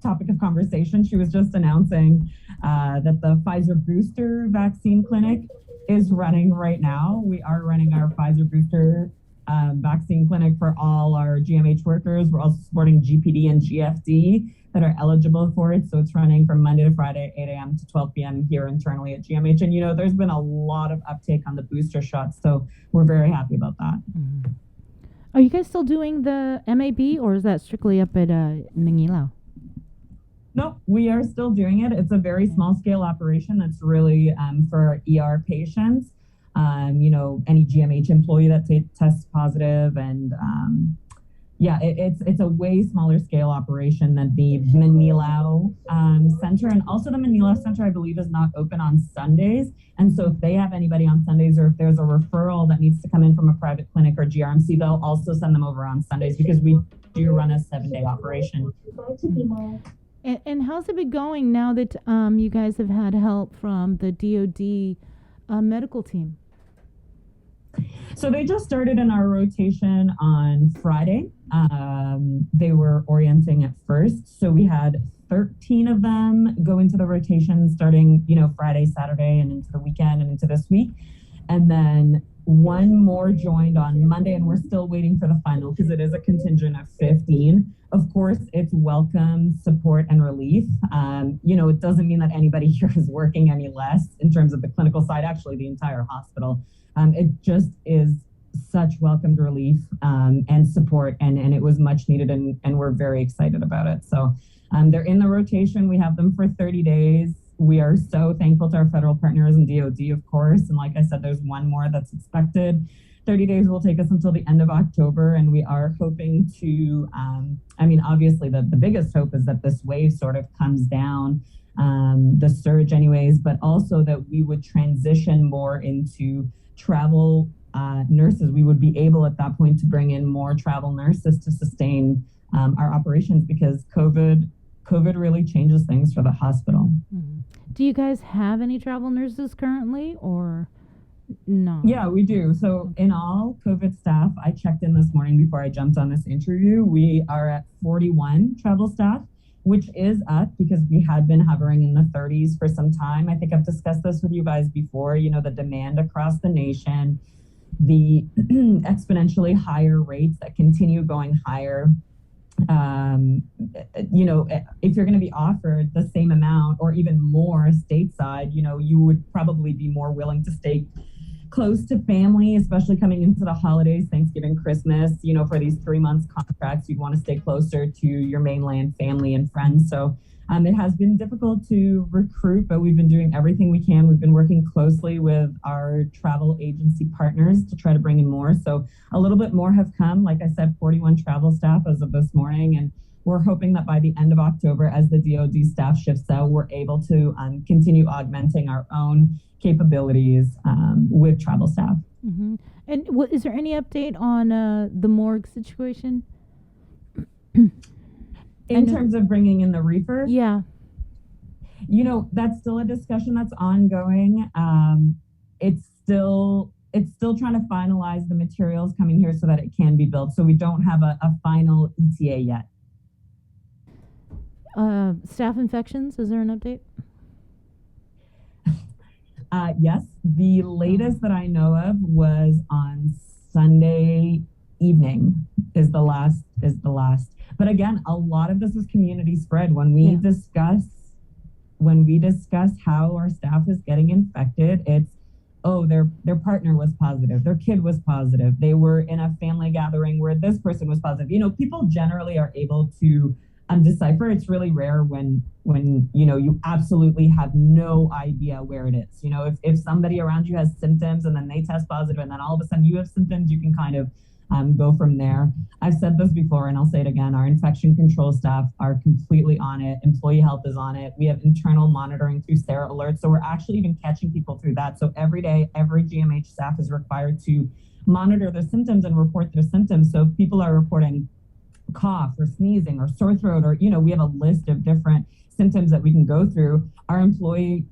topic of conversation. She was just announcing that the Pfizer booster vaccine clinic is running right now. We are running our Pfizer booster vaccine clinic for all our GMH workers. We're also supporting GPD and GFD that are eligible for it. So it's running from Monday to Friday, 8 a.m. to 12 p.m. here internally at GMH. And, there's been a lot of uptake on the booster shots. So we're very happy about that. Mm-hmm. Are you guys still doing the MAB, or is that strictly up at Mangilao? No, we are still doing it. It's a very small scale operation that's really for ER patients. Any GMH employee that tests positive, and it's a way smaller scale operation than the Manilao Center. And also the Manila Center, I believe, is not open on Sundays. And so if they have anybody on Sundays, or if there's a referral that needs to come in from a private clinic or GRMC, they'll also send them over on Sundays because we do run a 7-day operation. And how's it been going now that you guys have had help from the DOD medical team? So they just started in our rotation on Friday. They were orienting at first. So we had 13 of them go into the rotation starting, Friday, Saturday, and into the weekend and into this week. And then 1 more joined on Monday, and we're still waiting for the final because it is a contingent of 15. Of course, it's welcome, support, and relief. It doesn't mean that anybody here is working any less in terms of the clinical side, actually the entire hospital. It just is such welcomed relief and support, and it was much needed, and we're very excited about it. So they're in the rotation. We have them for 30 days. We are so thankful to our federal partners and DOD, of course. And like I said, there's 1 more that's expected. 30 days will take us until the end of October, and we are hoping to, obviously the biggest hope is that this wave sort of comes down, the surge anyways, but also that we would transition more into travel nurses. We would be able at that point to bring in more travel nurses to sustain our operations, because COVID really changes things for the hospital. Mm-hmm. Do you guys have any travel nurses currently, or no? Yeah, we do. So in all, COVID staff, I checked in this morning before I jumped on this interview, we are at 41 travel staff. which is up because we had been hovering in the 30s for some time. I think I've discussed this with you guys before, the demand across the nation, the exponentially higher rates that continue going higher. If you're going to be offered the same amount or even more stateside, you would probably be more willing to stay close to family, especially coming into the holidays, Thanksgiving, Christmas, for these 3 months contracts, you'd want to stay closer to your mainland family and friends. So it has been difficult to recruit, but we've been doing everything we can. We've been working closely with our travel agency partners to try to bring in more. So a little bit more have come. Like I said, 41 travel staff as of this morning. And we're hoping that by the end of October, as the DoD staff shifts out, we're able to continue augmenting our own capabilities with travel staff. Mm-hmm. And is there any update on the morgue situation? In terms of bringing in the reefer? Yeah. That's still a discussion that's ongoing. It's still trying to finalize the materials coming here so that it can be built. So we don't have a final ETA yet. Staff infections, is there an update? Yes. The latest that I know of was on Sunday evening is the last. But again, a lot of this is community spread. When we discuss how our staff is getting infected, it's, their partner was positive, their kid was positive, they were in a family gathering where this person was positive. People generally are able to decipher. It's really rare when you absolutely have no idea where it is. If somebody around you has symptoms and then they test positive and then all of a sudden you have symptoms, you can kind of go from there. I've said this before and I'll say it again. Our infection control staff are completely on it. Employee health is on it. We have internal monitoring through Sarah Alert. So we're actually even catching people through that. So every day, every GMH staff is required to monitor their symptoms and report their symptoms. So if people are reporting cough or sneezing or sore throat, or we have a list of different symptoms that we can go through. Our employee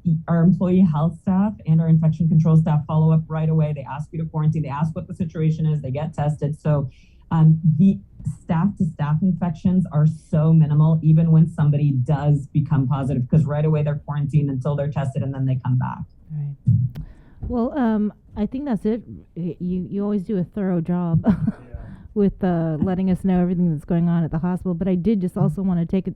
health staff and our infection control staff follow up right away. They ask you to quarantine. They ask what the situation is. They get tested. So the staff to staff infections are so minimal, even when somebody does become positive, because right away they're quarantined until they're tested and then they come back. Right. Well, I think that's it. You always do a thorough job. With letting us know everything that's going on at the hospital. But I did just also want to take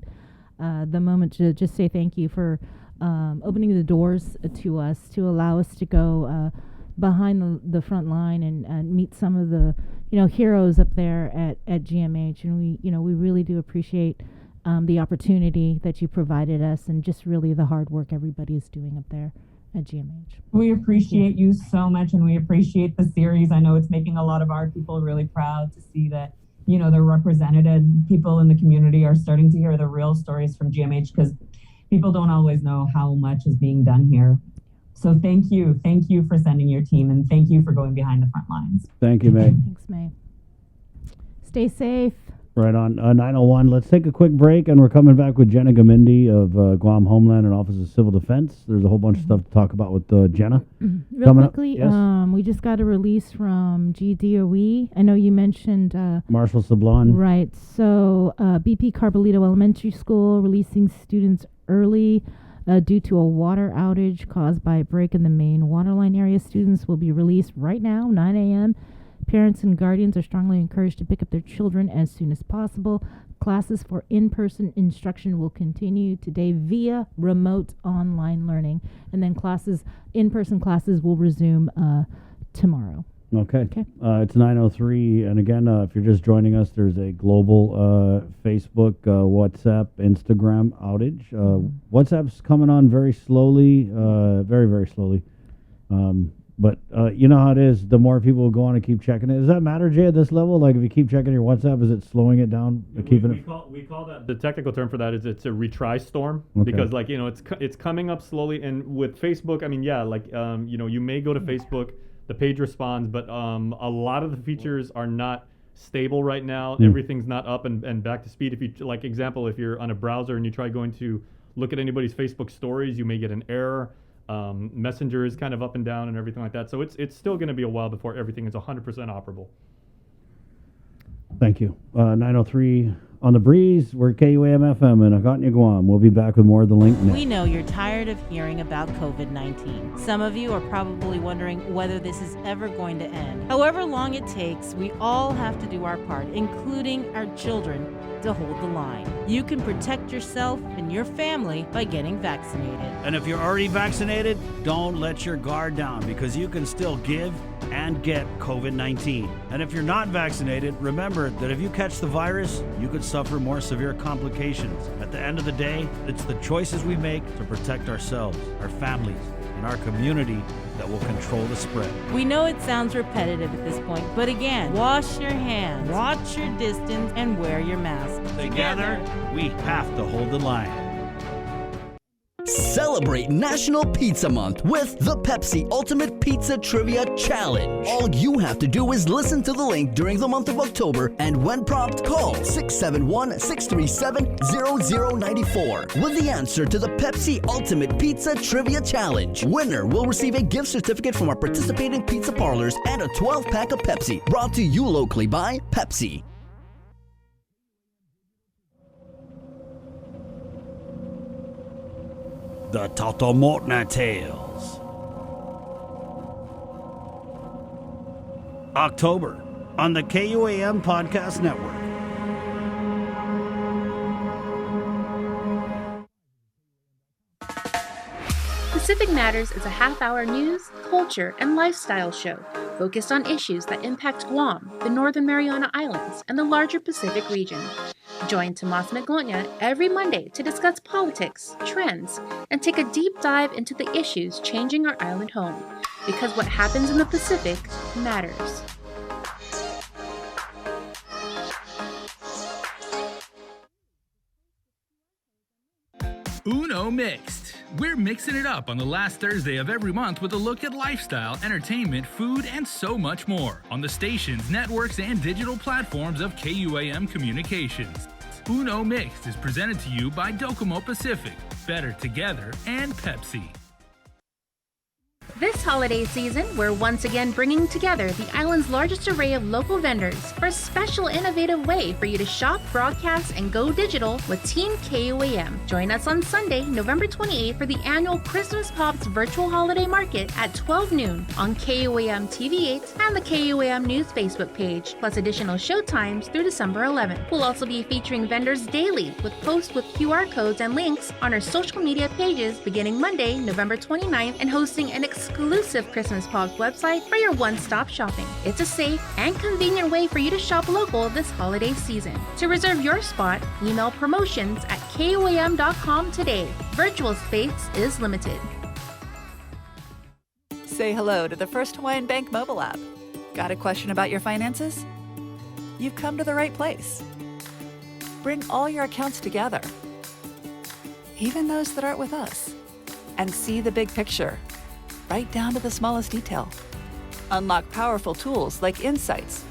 the moment to just say thank you for opening the doors to us, to allow us to go behind the front line and meet some of the heroes up there at GMH. And we really do appreciate the opportunity that you provided us and just really the hard work everybody is doing up there at GMH. We appreciate you so much, and we appreciate the series. I know it's making a lot of our people really proud to see that, they're represented. People in the community are starting to hear the real stories from GMH because people don't always know how much is being done here. So thank you. Thank you for sending your team, and thank you for going behind the front lines. Thank you, May. Thanks, May. Stay safe. Right on 9:01. Let's take a quick break, and we're coming back with Jenna Gamindi of Guam Homeland and Office of Civil Defense. There's a whole bunch of stuff to talk about with Jenna. Real quickly, we just got a release from GDOE. I know you mentioned Marshall Sablon. Right. So BP Carbolito Elementary School releasing students early due to a water outage caused by a break in the main waterline area. Students will be released right now, 9 a.m. Parents and guardians are strongly encouraged to pick up their children as soon as possible. Classes for in-person instruction will continue today via remote online learning, and then in-person classes will resume tomorrow. Okay. It's 9:03, and again, if you're just joining us, there's a global Facebook, WhatsApp, Instagram outage. WhatsApp's coming on very slowly, very, very slowly. But you know how it is. The more people go on and keep checking it. Does that matter, Jay, at this level? Like, if you keep checking your WhatsApp, is it slowing it down? We call that, the technical term for that is it's a retry storm. Okay. Because, like, it's coming up slowly. And with Facebook, I mean, yeah, like, you may go to Facebook, the page responds, but a lot of the features are not stable right now. Everything's not up and back to speed. If you, like, example, if you're on a browser and you try going to look at anybody's Facebook stories, you may get an error. Messenger is kind of up and down and everything like that. So it's still going to be a while before everything is 100% operable. Thank you. 9:03. on the Breeze. We're KUAM FM in Acotnia, Guam. We'll be back with more of The Link next. We know you're tired of hearing about COVID-19. Some of you are probably wondering whether this is ever going to end. However long it takes, we all have to do our part, including our children, to hold the line. You can protect yourself and your family by getting vaccinated. And if you're already vaccinated, don't let your guard down, because you can still give and get COVID-19. And if you're not vaccinated, remember that if you catch the virus, you could suffer more severe complications. At the end of the day, it's the choices we make to protect ourselves, our families, and our community that will control the spread. We know it sounds repetitive at this point, but again, wash your hands, watch your distance, and wear your mask. Together, we have to hold the line. Celebrate National Pizza Month with the Pepsi Ultimate Pizza Trivia Challenge. All you have to do is listen to The Link during the month of October, and when prompted, call 671-637-0094 with the answer to the Pepsi Ultimate Pizza Trivia Challenge. Winner will receive a gift certificate from our participating pizza parlors and a 12-pack of Pepsi, brought to you locally by Pepsi. The Totomotna Tales. October on the KUAM Podcast Network. Pacific Matters is a half-hour news, culture, and lifestyle show focused on issues that impact Guam, the Northern Mariana Islands, and the larger Pacific region. Join Tomas Maglona every Monday to discuss politics, trends, and take a deep dive into the issues changing our island home, because what happens in the Pacific matters. Uno Mixed. We're mixing it up on the last Thursday of every month with a look at lifestyle, entertainment, food, and so much more on the stations, networks, and digital platforms of KUAM Communications. Uno Mixed is presented to you by Docomo Pacific, Better Together, and Pepsi. This holiday season, we're once again bringing together the island's largest array of local vendors for a special innovative way for you to shop, broadcast, and go digital with Team KUAM. Join us on Sunday, November 28th for the annual Christmas Pops Virtual Holiday Market at 12 noon on KUAM TV8 and the KUAM News Facebook page, plus additional show times through December 11th. We'll also be featuring vendors daily with posts with QR codes and links on our social media pages beginning Monday, November 29th, and hosting an exclusive Christmas Pops website for your one-stop shopping. It's a safe and convenient way for you to shop local this holiday season. To reserve your spot, email promotions@kuam.com today. Virtual space is limited. Say hello to the First Hawaiian Bank mobile app. Got a question about your finances? You've come to the right place. Bring all your accounts together, even those that aren't with us, and see the big picture, right down to the smallest detail. Unlock powerful tools like Insights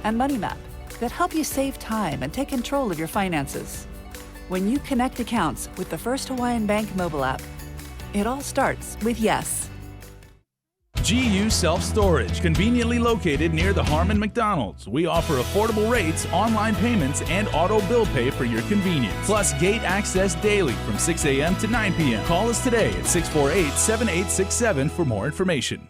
and Money Map that help you save time and take control of your finances. When you connect accounts with the First Hawaiian Bank mobile app, it all starts with yes. GU Self-Storage, conveniently located near the Harmon McDonald's. We offer affordable rates, online payments, and auto bill pay for your convenience. Plus gate access daily from 6 a.m. to 9 p.m. Call us today at 648-7867 for more information.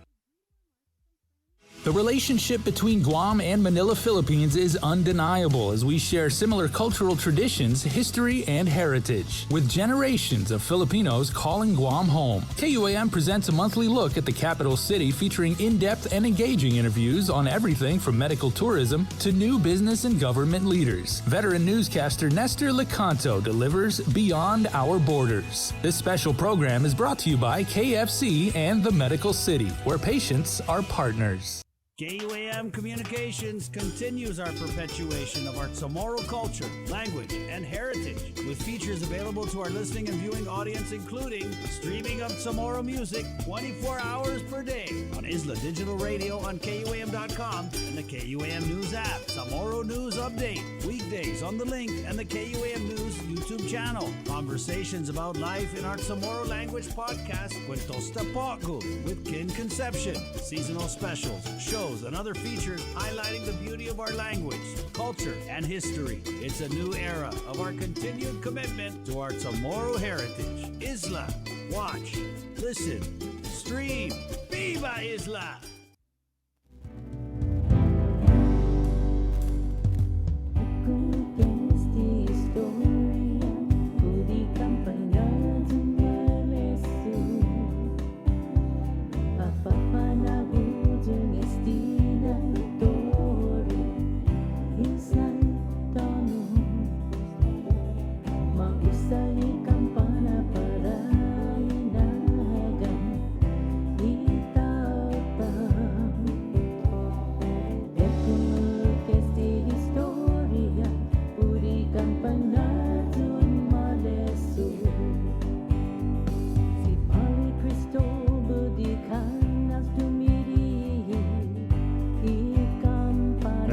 The relationship between Guam and Manila, Philippines is undeniable as we share similar cultural traditions, history, and heritage. With generations of Filipinos calling Guam home, KUAM presents a monthly look at the capital city featuring in-depth and engaging interviews on everything from medical tourism to new business and government leaders. Veteran newscaster Nestor Lecanto delivers Beyond Our Borders. This special program is brought to you by KFC and the Medical City, where patients are partners. KUAM Communications continues our perpetuation of our Chamorro culture, language, and heritage with features available to our listening and viewing audience, including streaming of Chamorro music 24 hours per day on Isla Digital Radio on KUAM.com and the KUAM News app. Chamorro News Update, weekdays on The Link and the KUAM News YouTube channel. Conversations about life in our Chamorro language podcast, Cuentos Tapaco with Kin Conception. Seasonal specials, shows, shows and other features highlighting the beauty of our language, culture, and history. It's a new era of our continued commitment to our Chamorro heritage. Isla. Watch, listen, stream. Viva Isla!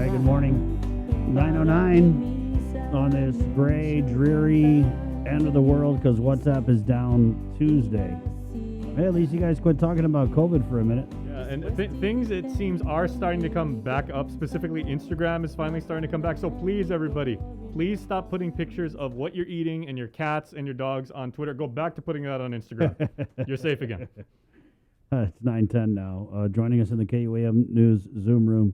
Good morning. 9:09 on this gray, dreary end of the world because WhatsApp is down Tuesday. Hey, at least you guys quit talking about COVID for a minute. Yeah, and things, it seems, are starting to come back up. Specifically, Instagram is finally starting to come back. So please, everybody, please stop putting pictures of what you're eating and your cats and your dogs on Twitter. Go back to putting that on Instagram. You're safe again. It's 9:10 now. Joining us in the KUAM News Zoom room,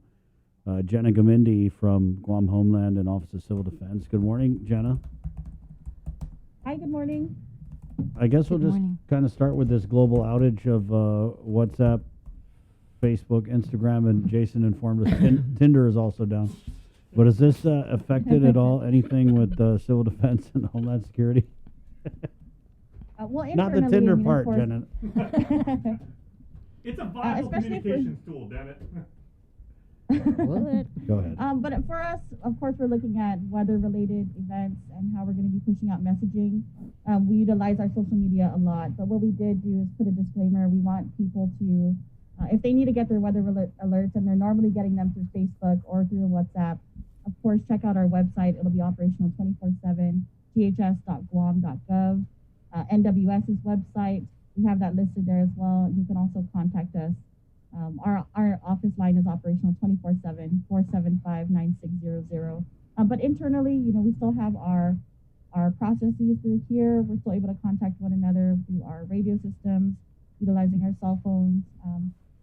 Jenna Gamindi from Guam Homeland and Office of Civil Defense. Good morning, Jenna. Hi, good morning. I guess we'll just kind of start with this global outage of WhatsApp, Facebook, Instagram, and Jason informed us Tinder is also down. But has this affected at all anything with Civil Defense and Homeland Security? Well, not the Tinder part, Jenna. It's a viable communications tool, damn it. Go ahead. But for us, of course, we're looking at weather-related events and how we're going to be pushing out messaging. We utilize our social media a lot, but what we did do is put a disclaimer. We want people to, if they need to get their weather alerts, and they're normally getting them through Facebook or through WhatsApp, of course, check out our website. It'll be operational 24/7, ths.guam.gov. NWS's website, we have that listed there as well. You can also contact us. Our office line is operational 24/7, 475-9600. But internally, we still have our processes through here. We're still able to contact one another through our radio systems, utilizing our cell phones.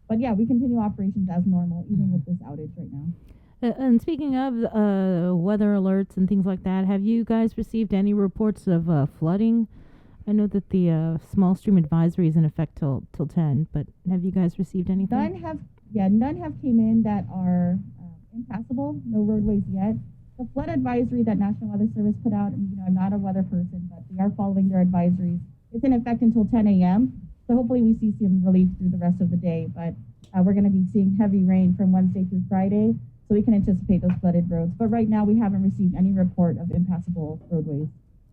But yeah, we continue operations as normal, even with this outage right now. And speaking of weather alerts and things like that, have you guys received any reports of flooding? I know that the small stream advisory is in effect till 10, but have you guys received anything? None have came in that are impassable, no roadways yet. The flood advisory that National Weather Service put out, and I'm not a weather person, but we are following their advisories. It's in effect until 10 a.m., so hopefully we see some relief through the rest of the day, but we're going to be seeing heavy rain from Wednesday through Friday, so we can anticipate those flooded roads. But right now we haven't received any report of impassable roadways.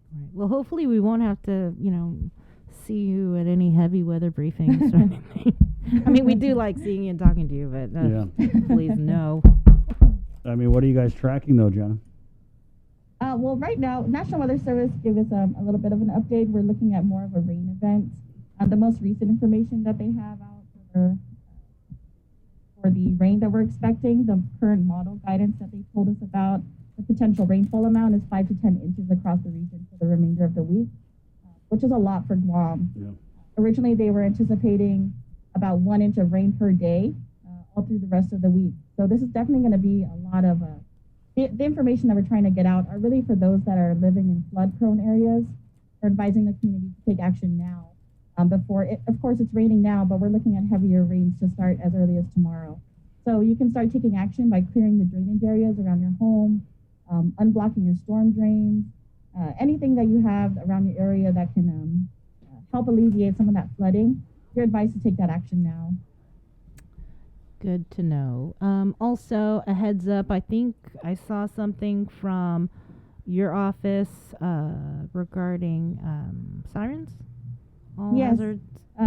Right. Well, hopefully we won't have to, see you at any heavy weather briefings or anything. I mean, we do like seeing you and talking to you, but please no. I mean, what are you guys tracking though, Jenna? Well, right now, National Weather Service gave us a little bit of an update. We're looking at more of a rain event. The most recent information that they have out for the rain that we're expecting, the current model guidance that they told us about, the potential rainfall amount is 5 to 10 inches across the region for the remainder of the week, which is a lot for Guam. Yeah. Originally, they were anticipating about 1 inch of rain per day all through the rest of the week. So this is definitely going to be a lot of the information that we're trying to get out are really for those that are living in flood-prone areas. We're advising the community to take action now. Of course, it's raining now, but we're looking at heavier rains to start as early as tomorrow. So you can start taking action by clearing the drainage areas around your home, unblocking your storm drains, anything that you have around your area that can help alleviate some of that flooding. You're advised to take that action now. Good to know. Also, a heads up, I think I saw something from your office regarding sirens? All yes. hazards?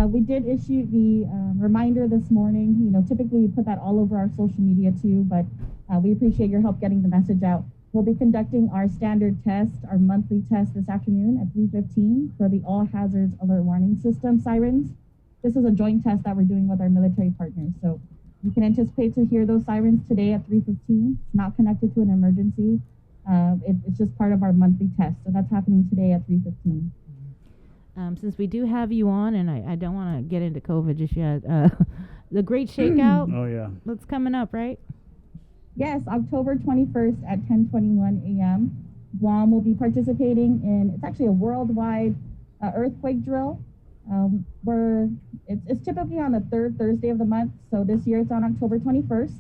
We did issue the reminder this morning. Typically we put that all over our social media too, but we appreciate your help getting the message out. We'll be conducting our standard test, our monthly test this afternoon at 3:15 for the All Hazards Alert Warning System sirens. This is a joint test that we're doing with our military partners. So You can anticipate to hear those sirens today at 3:15. It's not connected to an emergency. It's just part of our monthly test. So that's happening today at 3:15. Since we do have you on, and I don't want to get into COVID just yet, the Great Shakeout. Oh, yeah. That's coming up, right? Yes, October 21st at 10:21 a.m. Guam will be participating in, it's actually a worldwide earthquake drill. It's typically on the third Thursday of the month. So this year it's on October 21st,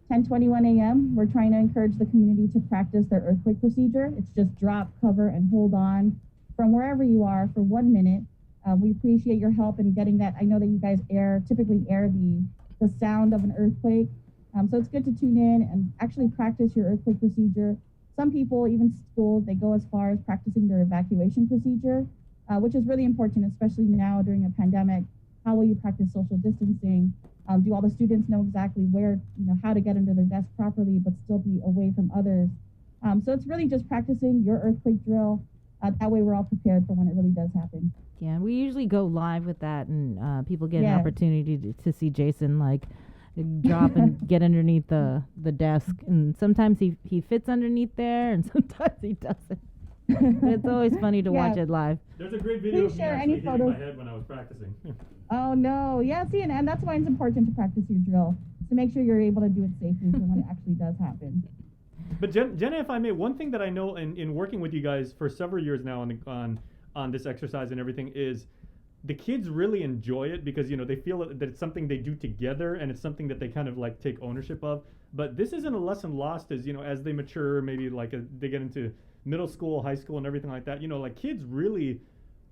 10:21 a.m. We're trying to encourage the community to practice their earthquake procedure. It's just drop, cover, and hold on from wherever you are for 1 minute. We appreciate your help in getting that. I know that you guys typically air the sound of an earthquake. So it's good to tune in and actually practice your earthquake procedure. Some people, even schools, they go as far as practicing their evacuation procedure, which is really important, especially now during a pandemic. How will you practice social distancing? Do all the students know exactly where, how to get under their desk properly, but still be away from others? So it's really just practicing your earthquake drill. That way we're all prepared for when it really does happen. Yeah, we usually go live with that, and people get an opportunity to see Jason drop and get underneath the desk, and sometimes he fits underneath there, and sometimes he doesn't. It's always funny to watch it live. There's a great video Please of me share actually any hitting photos. my head when I was practicing. Oh no, yeah, see, and that's why it's important to practice your drill, to make sure you're able to do it safely for when it actually does happen. But Jenna, if I may, one thing that I know in working with you guys for several years now on this exercise and everything is the kids really enjoy it because they feel that it's something they do together and it's something that they kind of like take ownership of. But this isn't a lesson lost as they mature, maybe they get into middle school, high school, and everything like that. Kids really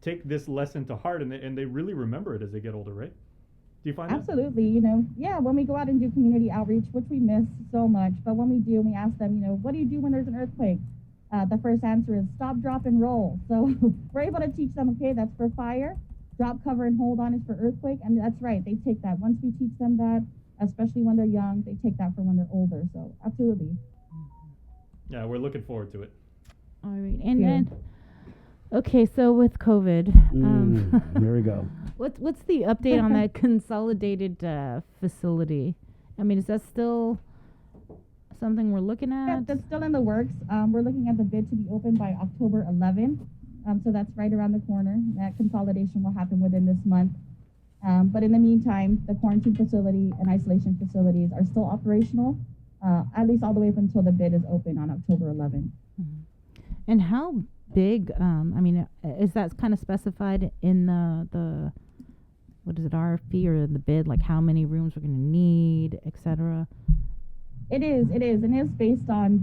take this lesson to heart and they really remember it as they get older, right? Do you find Absolutely, when we go out and do community outreach, which we miss so much, but when we do, we ask them, what do you do when there's an earthquake? The first answer is stop, drop, and roll. So we're able to teach them, okay, that's for fire. Drop, cover, and hold on is for earthquake. And that's right, they take that. Once we teach them that, especially when they're young, they take that for when they're older. So absolutely. Yeah, we're looking forward to it. All right. And then, okay, so with COVID, here we go. What's the update on that consolidated facility? I mean, is that still something we're looking at? Yeah, that's still in the works. We're looking at the bid to be open by October 11th. So that's right around the corner. That consolidation will happen within this month. But in the meantime, the quarantine facility and isolation facilities are still operational, at least all the way up until the bid is open on October 11th. And how big, is that kind of specified in the what is it, RFP or the bid, like how many rooms we're going to need, et cetera? It is, and it's based on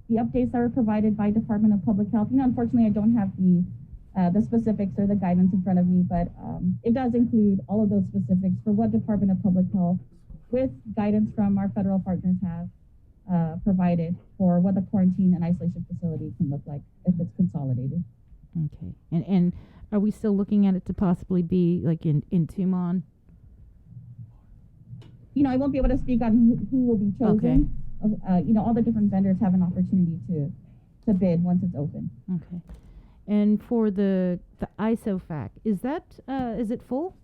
the updates that were provided by Department of Public Health. Unfortunately, I don't have the specifics or the guidance in front of me, but it does include all of those specifics for what Department of Public Health, with guidance from our federal partners, have provided for what the quarantine and isolation facility can look like if it's consolidated. Okay, and are we still looking at it to possibly be like in Tumon? I won't be able to speak on who will be chosen. Okay. All the different vendors have an opportunity to bid once it's open. Okay. And for the ISOFAC, is it full?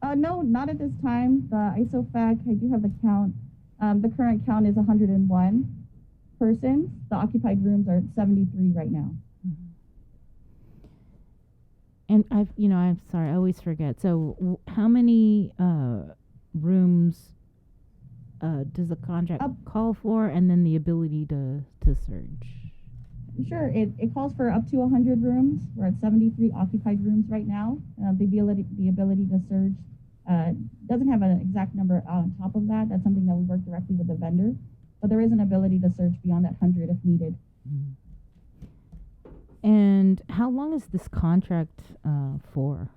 No, not at this time. The ISOFAC, I do have the count. The current count is 101 persons. The occupied rooms are 73 right now. And I'm sorry, I always forget. So how many rooms does the contract call for, and then the ability to surge? Sure, it calls for up to 100 rooms. We're at 73 occupied rooms right now. The ability to surge doesn't have an exact number on top of that. That's something that we work directly with the vendor, but there is an ability to surge beyond that 100 if needed. Mm-hmm. And how long is this contract for?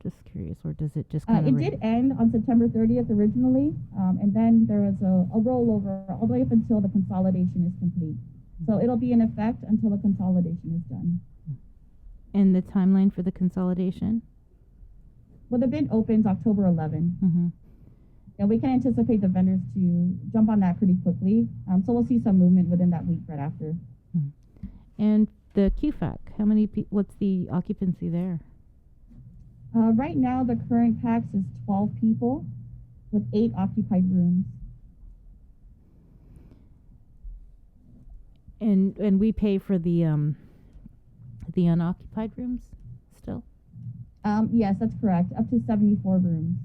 Just curious, or does it just kind of... It did end on September 30th originally, and then there was a rollover all the way up until the consolidation is complete. So it'll be in effect until the consolidation is done. And the timeline for the consolidation? Well, the bid opens October 11. Mm-hmm. And we can anticipate the vendors to jump on that pretty quickly. So we'll see some movement within that week right after. Mm-hmm. And the QFAC, how many what's the occupancy there? Right now, the current PAX is 12 people. with 8 occupied rooms. And we pay for the unoccupied rooms still? Yes, that's correct. Up to 74 rooms.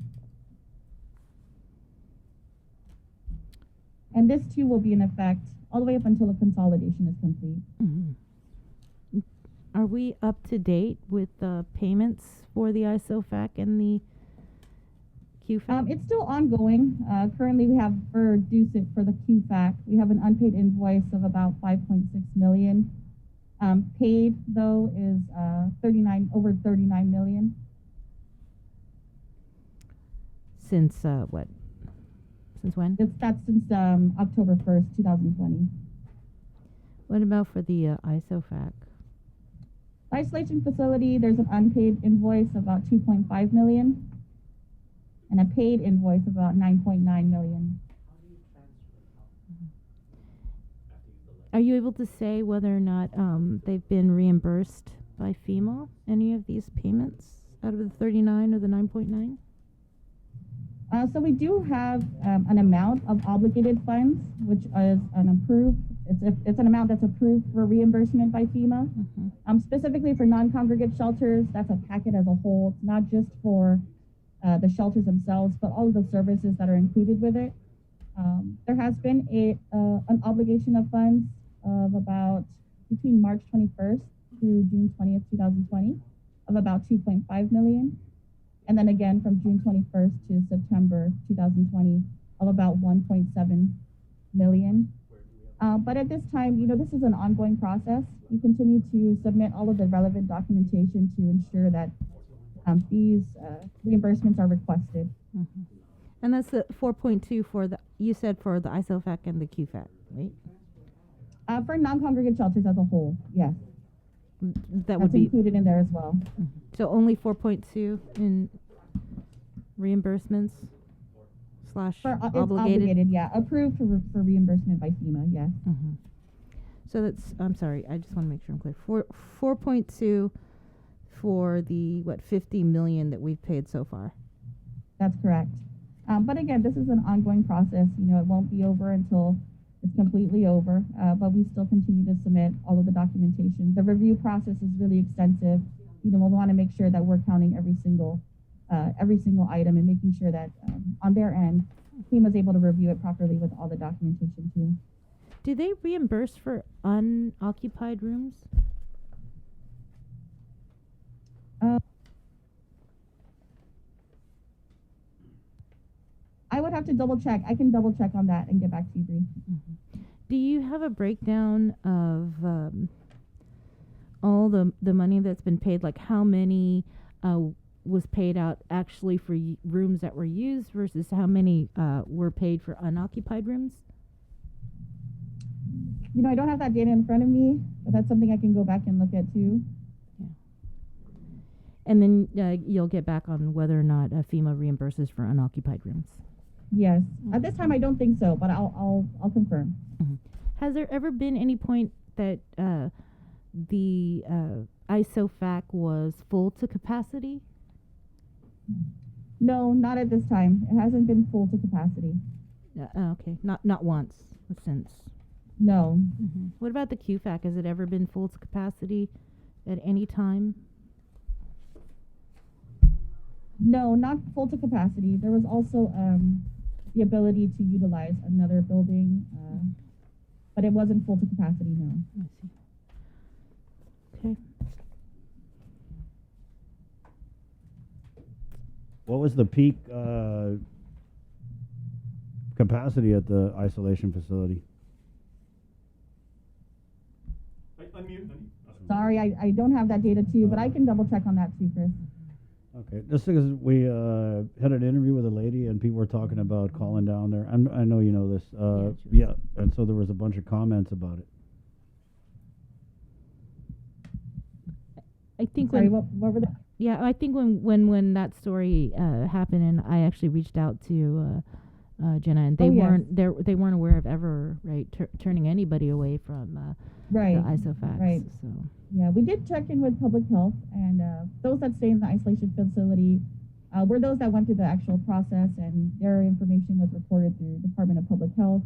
And this too will be in effect all the way up until the consolidation is complete. Mm-hmm. Are we up to date with the payments for the ISOFAC and the QFAC? It's still ongoing. Currently, we have for DUCIT for the QFAC, we have an unpaid invoice of about 5.6 million. Paid though is over 39 million. Since what? Since when? That's since October 1st, 2020. What about for the ISOFAC? Isolation facility, there's an unpaid invoice of about 2.5 million and a paid invoice of about 9.9 million. Are you able to say whether or not they've been reimbursed by FEMA, any of these payments out of the 39 or the 9.9? So we do have an amount of obligated funds, which is an approved. It's an amount that's approved for reimbursement by FEMA. Mm-hmm. Specifically for non-congregate shelters, that's a packet as a whole. It's not just for the shelters themselves, but all of the services that are included with it. There has been an obligation of funds of about between March 21st through June 20th, 2020, of about 2.5 million. And then again from June 21st to September 2020 of about 1.7 million. But at this time, this is an ongoing process. We continue to submit all of the relevant documentation to ensure that these reimbursements are requested. Mm-hmm. And that's the 4.2 for you said for the ISOFAC and the QFAC, right? For non-congregate shelters as a whole, yes. That would be included in there as well. Mm-hmm. So only 4.2 in reimbursements / obligated? Yeah. Approved for reimbursement by FEMA, yes. Mm-hmm. So that's, I'm sorry, I just want to make sure I'm clear. 4.2 for the, 50 million that we've paid so far? That's correct. But again, this is an ongoing process. It won't be over until it's completely over, but we still continue to submit all of the documentation. The review process is really extensive. We want to make sure that we're counting every single item and making sure that on their end, FEMA's able to review it properly with all the documentation too. Do they reimburse for unoccupied rooms? I would have to double check. I can double check on that and get back to you, Bree. Mm-hmm. Do you have a breakdown of all the money that's been paid? Like how many was paid out actually for rooms that were used versus how many were paid for unoccupied rooms? I don't have that data in front of me, but that's something I can go back and look at too. Yeah. And then you'll get back on whether or not FEMA reimburses for unoccupied rooms. Yes. At this time, I don't think so, but I'll confirm. Mm-hmm. Has there ever been any point that the ISOFAC was full to capacity? No, not at this time. It hasn't been full to capacity. Okay, not once since. No. Mm-hmm. What about the QFAC? Has it ever been full to capacity at any time? No, not full to capacity. There was also the ability to utilize another building, but it wasn't full to capacity, no. I see. Okay. What was the peak capacity at the isolation facility? Unmute. Sorry, I don't have that data too, but I can double check on that too, Chris. Okay, just because we had an interview with a lady and people were talking about calling down there. I know you know this. Yeah, and so there was a bunch of comments about it. I think Sorry, what were the? Yeah, I think when that story happened, and I actually reached out to Jenna, and they they weren't aware of ever turning anybody away from the ISOFACs. Right. So yeah, we did check in with public health, and those that stay in the isolation facility, We're those that went through the actual process, and their information was reported through Department of Public Health.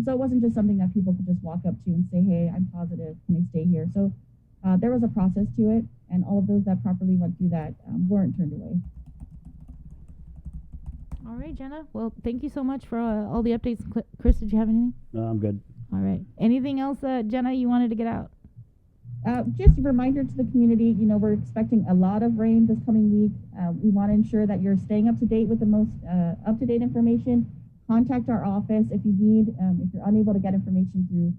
So it wasn't just something that people could just walk up to and say, hey, I'm positive, can I stay here? So there was a process to it, and all of those that properly went through that weren't turned away. All right, Jenna. Well, thank you so much for all the updates. Chris, did you have anything? No, I'm good. All right. Anything else, Jenna, you wanted to get out? Just a reminder to the community, we're expecting a lot of rain this coming week. We want to ensure that you're staying up to date with the most up-to-date information. Contact our office if you need. If you're unable to get information through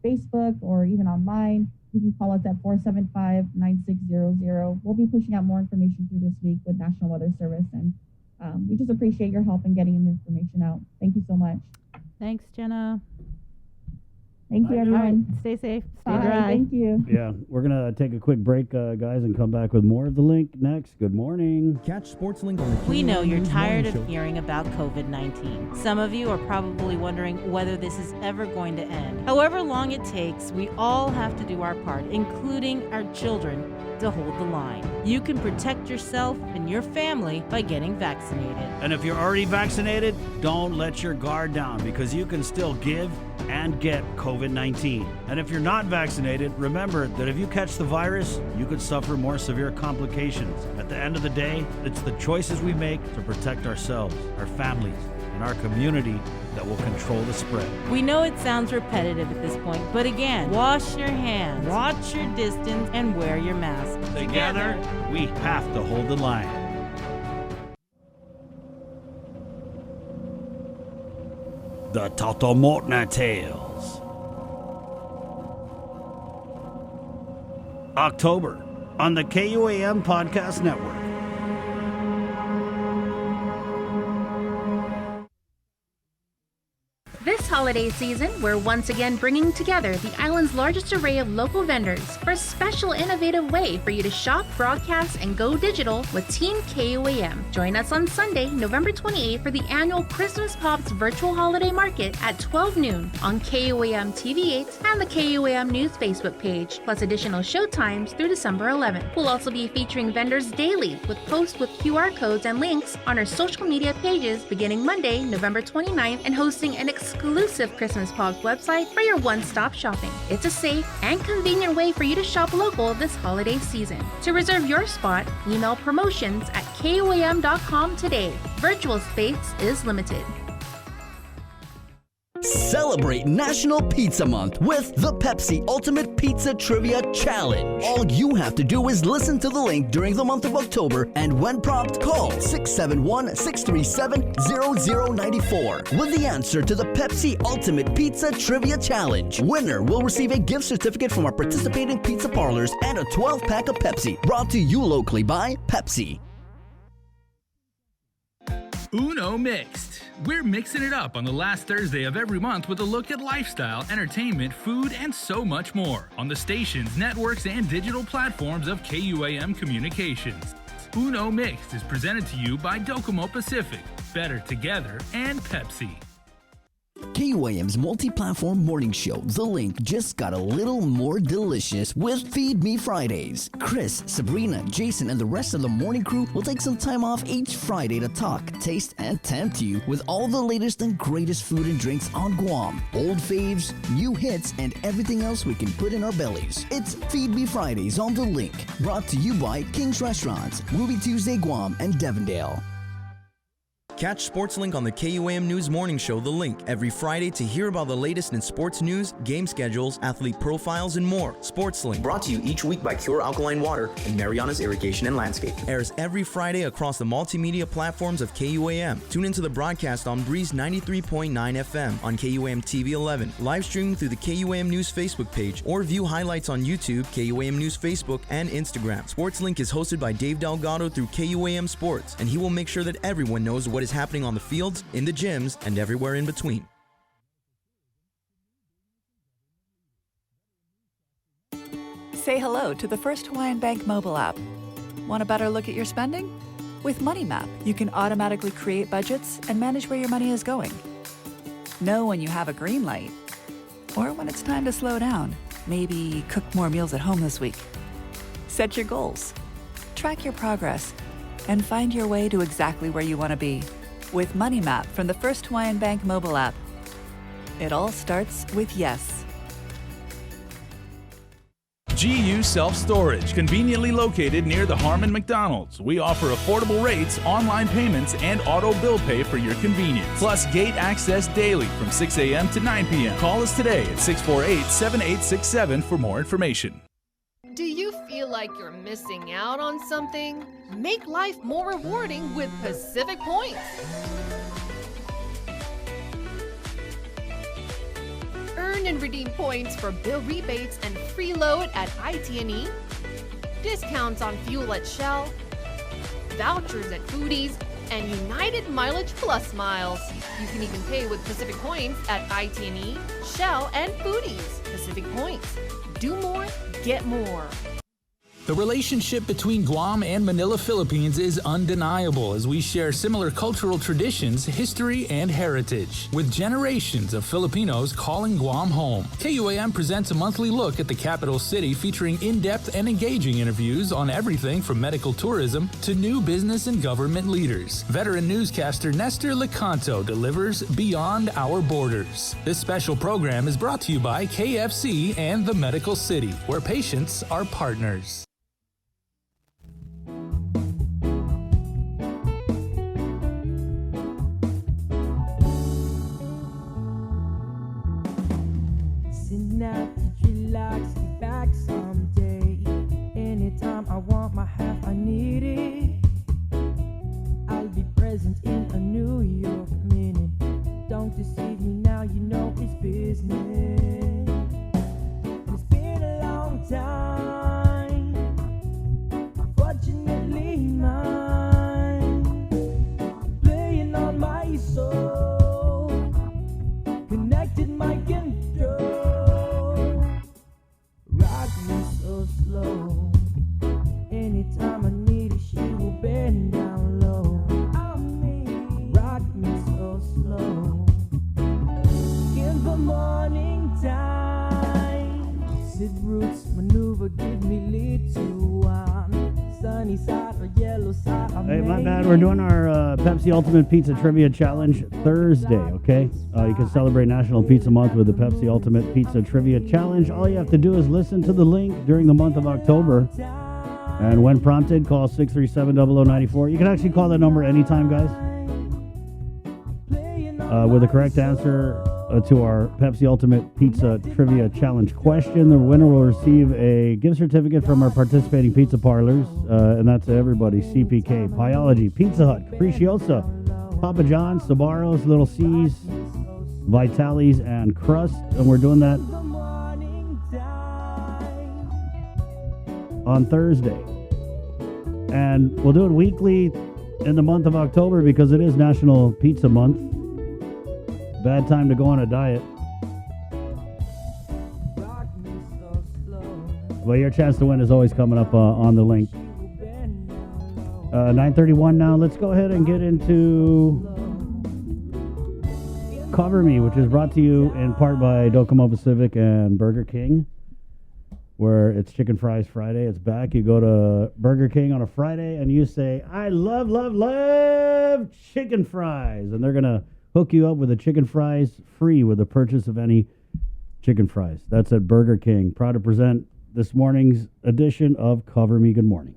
Facebook or even online, you can call us at 475-9600. We'll be pushing out more information through this week with National Weather Service, and we just appreciate your help in getting the information out. Thank you so much. Thanks, Jenna. Thank you, everyone. Right, stay safe. Stay Bye. dry. Thank you. Yeah, we're going to take a quick break, guys, and come back with more of The Link next. Good morning. Catch SportsLink on the We know you're News tired Morning of Show. hearing about COVID-19. Some of you are probably wondering whether this is ever going to end. However long it takes, we all have to do our part, including our children, to hold the line. You can protect yourself and your family by getting vaccinated. And if you're already vaccinated, don't let your guard down, because you can still give and get COVID-19. And if you're not vaccinated, remember that if you catch the virus, you could suffer more severe complications. At the end of the day, it's the choices we make to protect ourselves, our families, and our community that will control the spread. We know it sounds repetitive at this point, but again, wash your hands, watch your distance, and wear your mask. Together, we have to hold the line. The Totomotna Tales. October on the KUAM Podcast Network. This holiday season, we're once again bringing together the island's largest array of local vendors for a special innovative way for you to shop, broadcast, and go digital with Team KUAM. Join us on Sunday, November 28th for the annual Christmas Pops Virtual Holiday Market at 12 noon on KUAM TV8 and the KUAM News Facebook page, plus additional show times through December 11th. We'll also be featuring vendors daily with posts with QR codes and links on our social media pages beginning Monday, November 29th, and hosting an exclusive Christmas Pops website for your one-stop shopping. It's a safe and convenient way for you to shop local this holiday season. To reserve your spot, email promotions@kuam.com today. Virtual space is limited. Celebrate National Pizza Month with the Pepsi Ultimate Pizza Trivia Challenge. All you have to do is listen to the link during the month of October, and when prompted, call 671-637-0094 with the answer to the Pepsi Ultimate Pizza Trivia Challenge. Winner will receive a gift certificate from our participating pizza parlors and a 12-pack of Pepsi, brought to you locally by Pepsi. Uno Mixed. We're mixing it up on the last Thursday of every month with a look at lifestyle, entertainment, food, and so much more on the stations, networks, and digital platforms of KUAM Communications. Uno Mixed is presented to you by Docomo Pacific, Better Together, and Pepsi. KUAM's multi-platform morning show, The Link, just got a little more delicious with Feed Me Fridays. Chris, Sabrina, Jason, and the rest of the morning crew will take some time off each Friday to talk, taste, and tempt you with all the latest and greatest food and drinks on Guam. Old faves, new hits, and everything else we can put in our bellies. It's Feed Me Fridays on The Link, brought to you by King's Restaurants, Ruby Tuesday Guam, and Devondale. Catch SportsLink on the KUAM News Morning Show, The Link, every Friday to hear about the latest in sports news, game schedules, athlete profiles, and more. SportsLink, brought to you each week by Cure Alkaline Water and Mariana's Irrigation and Landscape, airs every Friday across the multimedia platforms of KUAM. Tune into the broadcast on Breeze 93.9 FM on KUAM TV 11, live streaming through the KUAM News Facebook page, or view highlights on YouTube, KUAM News Facebook, and Instagram. SportsLink is hosted by Dave Delgado through KUAM Sports, and he will make sure that everyone knows what is happening on the fields, in the gyms, and everywhere in between. Say hello to the First Hawaiian Bank mobile app. Want a better look at your spending? With MoneyMap, you can automatically create budgets and manage where your money is going. Know when you have a green light, or when it's time to slow down. Maybe cook more meals at home this week. Set your goals. Track your progress. and find your way to exactly where you want to be with Money Map from the First Hawaiian Bank mobile app. It all starts with yes. GU Self-Storage, conveniently located near the Harmon McDonald's. We offer affordable rates, online payments, and auto bill pay for your convenience. Plus gate access daily from 6 a.m. to 9 p.m. Call us today at 648-7867 for more information. Do you feel like you're missing out on something? Make life more rewarding with Pacific Points. Earn and redeem points for bill rebates and free load at IT&E, discounts on fuel at Shell, vouchers at Foodies, and United Mileage Plus miles. You can even pay with Pacific Points at IT&E, Shell, and Foodies. Pacific Points. Do more, get more. The relationship between Guam and Manila, Philippines is undeniable as we share similar cultural traditions, history, and heritage, with generations of Filipinos calling Guam home. KUAM presents a monthly look at the capital city featuring in-depth and engaging interviews on everything from medical tourism to new business and government leaders. Veteran newscaster Nestor Lecanto delivers Beyond Our Borders. This special program is brought to you by KFC and the Medical City, where patients are partners. Relax, get back someday. Anytime I want my half, I need it. I'll be present in a New York minute. Don't deceive me now, you know it's business. And it's been a long time, fortunately mine, playing on my soul, connected my control. Rock me so slow. Anytime I need it, she will bend down low. Rock me so slow. In the morning time, sit roots maneuver, give me lead to one. Sunny side or yellow side. Hey, my bad. We're doing our Pepsi Ultimate Pizza Trivia Challenge Thursday, okay? You can celebrate National Pizza Month with the Pepsi Ultimate Pizza Trivia Challenge. All you have to do is listen to the link during the month of October. And when prompted, call 637-0094. You can actually call that number anytime, guys. With the correct answer to our Pepsi Ultimate Pizza Trivia Challenge question, the winner will receive a gift certificate from our participating pizza parlors, and that's everybody: CPK, Pyology, Pizza Hut, Capricciosa, Papa John's, Sbarro's, Little C's, Vitali's, and Crust. And we're doing that on Thursday. And we'll do it weekly in the month of October because it is National Pizza Month. Bad time to go on a diet. Well, your chance to win is always coming up on the link. 9:31 now. Let's go ahead and get into Cover Me, which is brought to you in part by Docomo Pacific and Burger King, where it's Chicken Fries Friday. It's back. You go to Burger King on a Friday and you say, I love, love, love chicken fries. And they're going to hook you up with the chicken fries free with the purchase of any chicken fries. That's at Burger King. Proud to present this morning's edition of Cover Me. Good morning.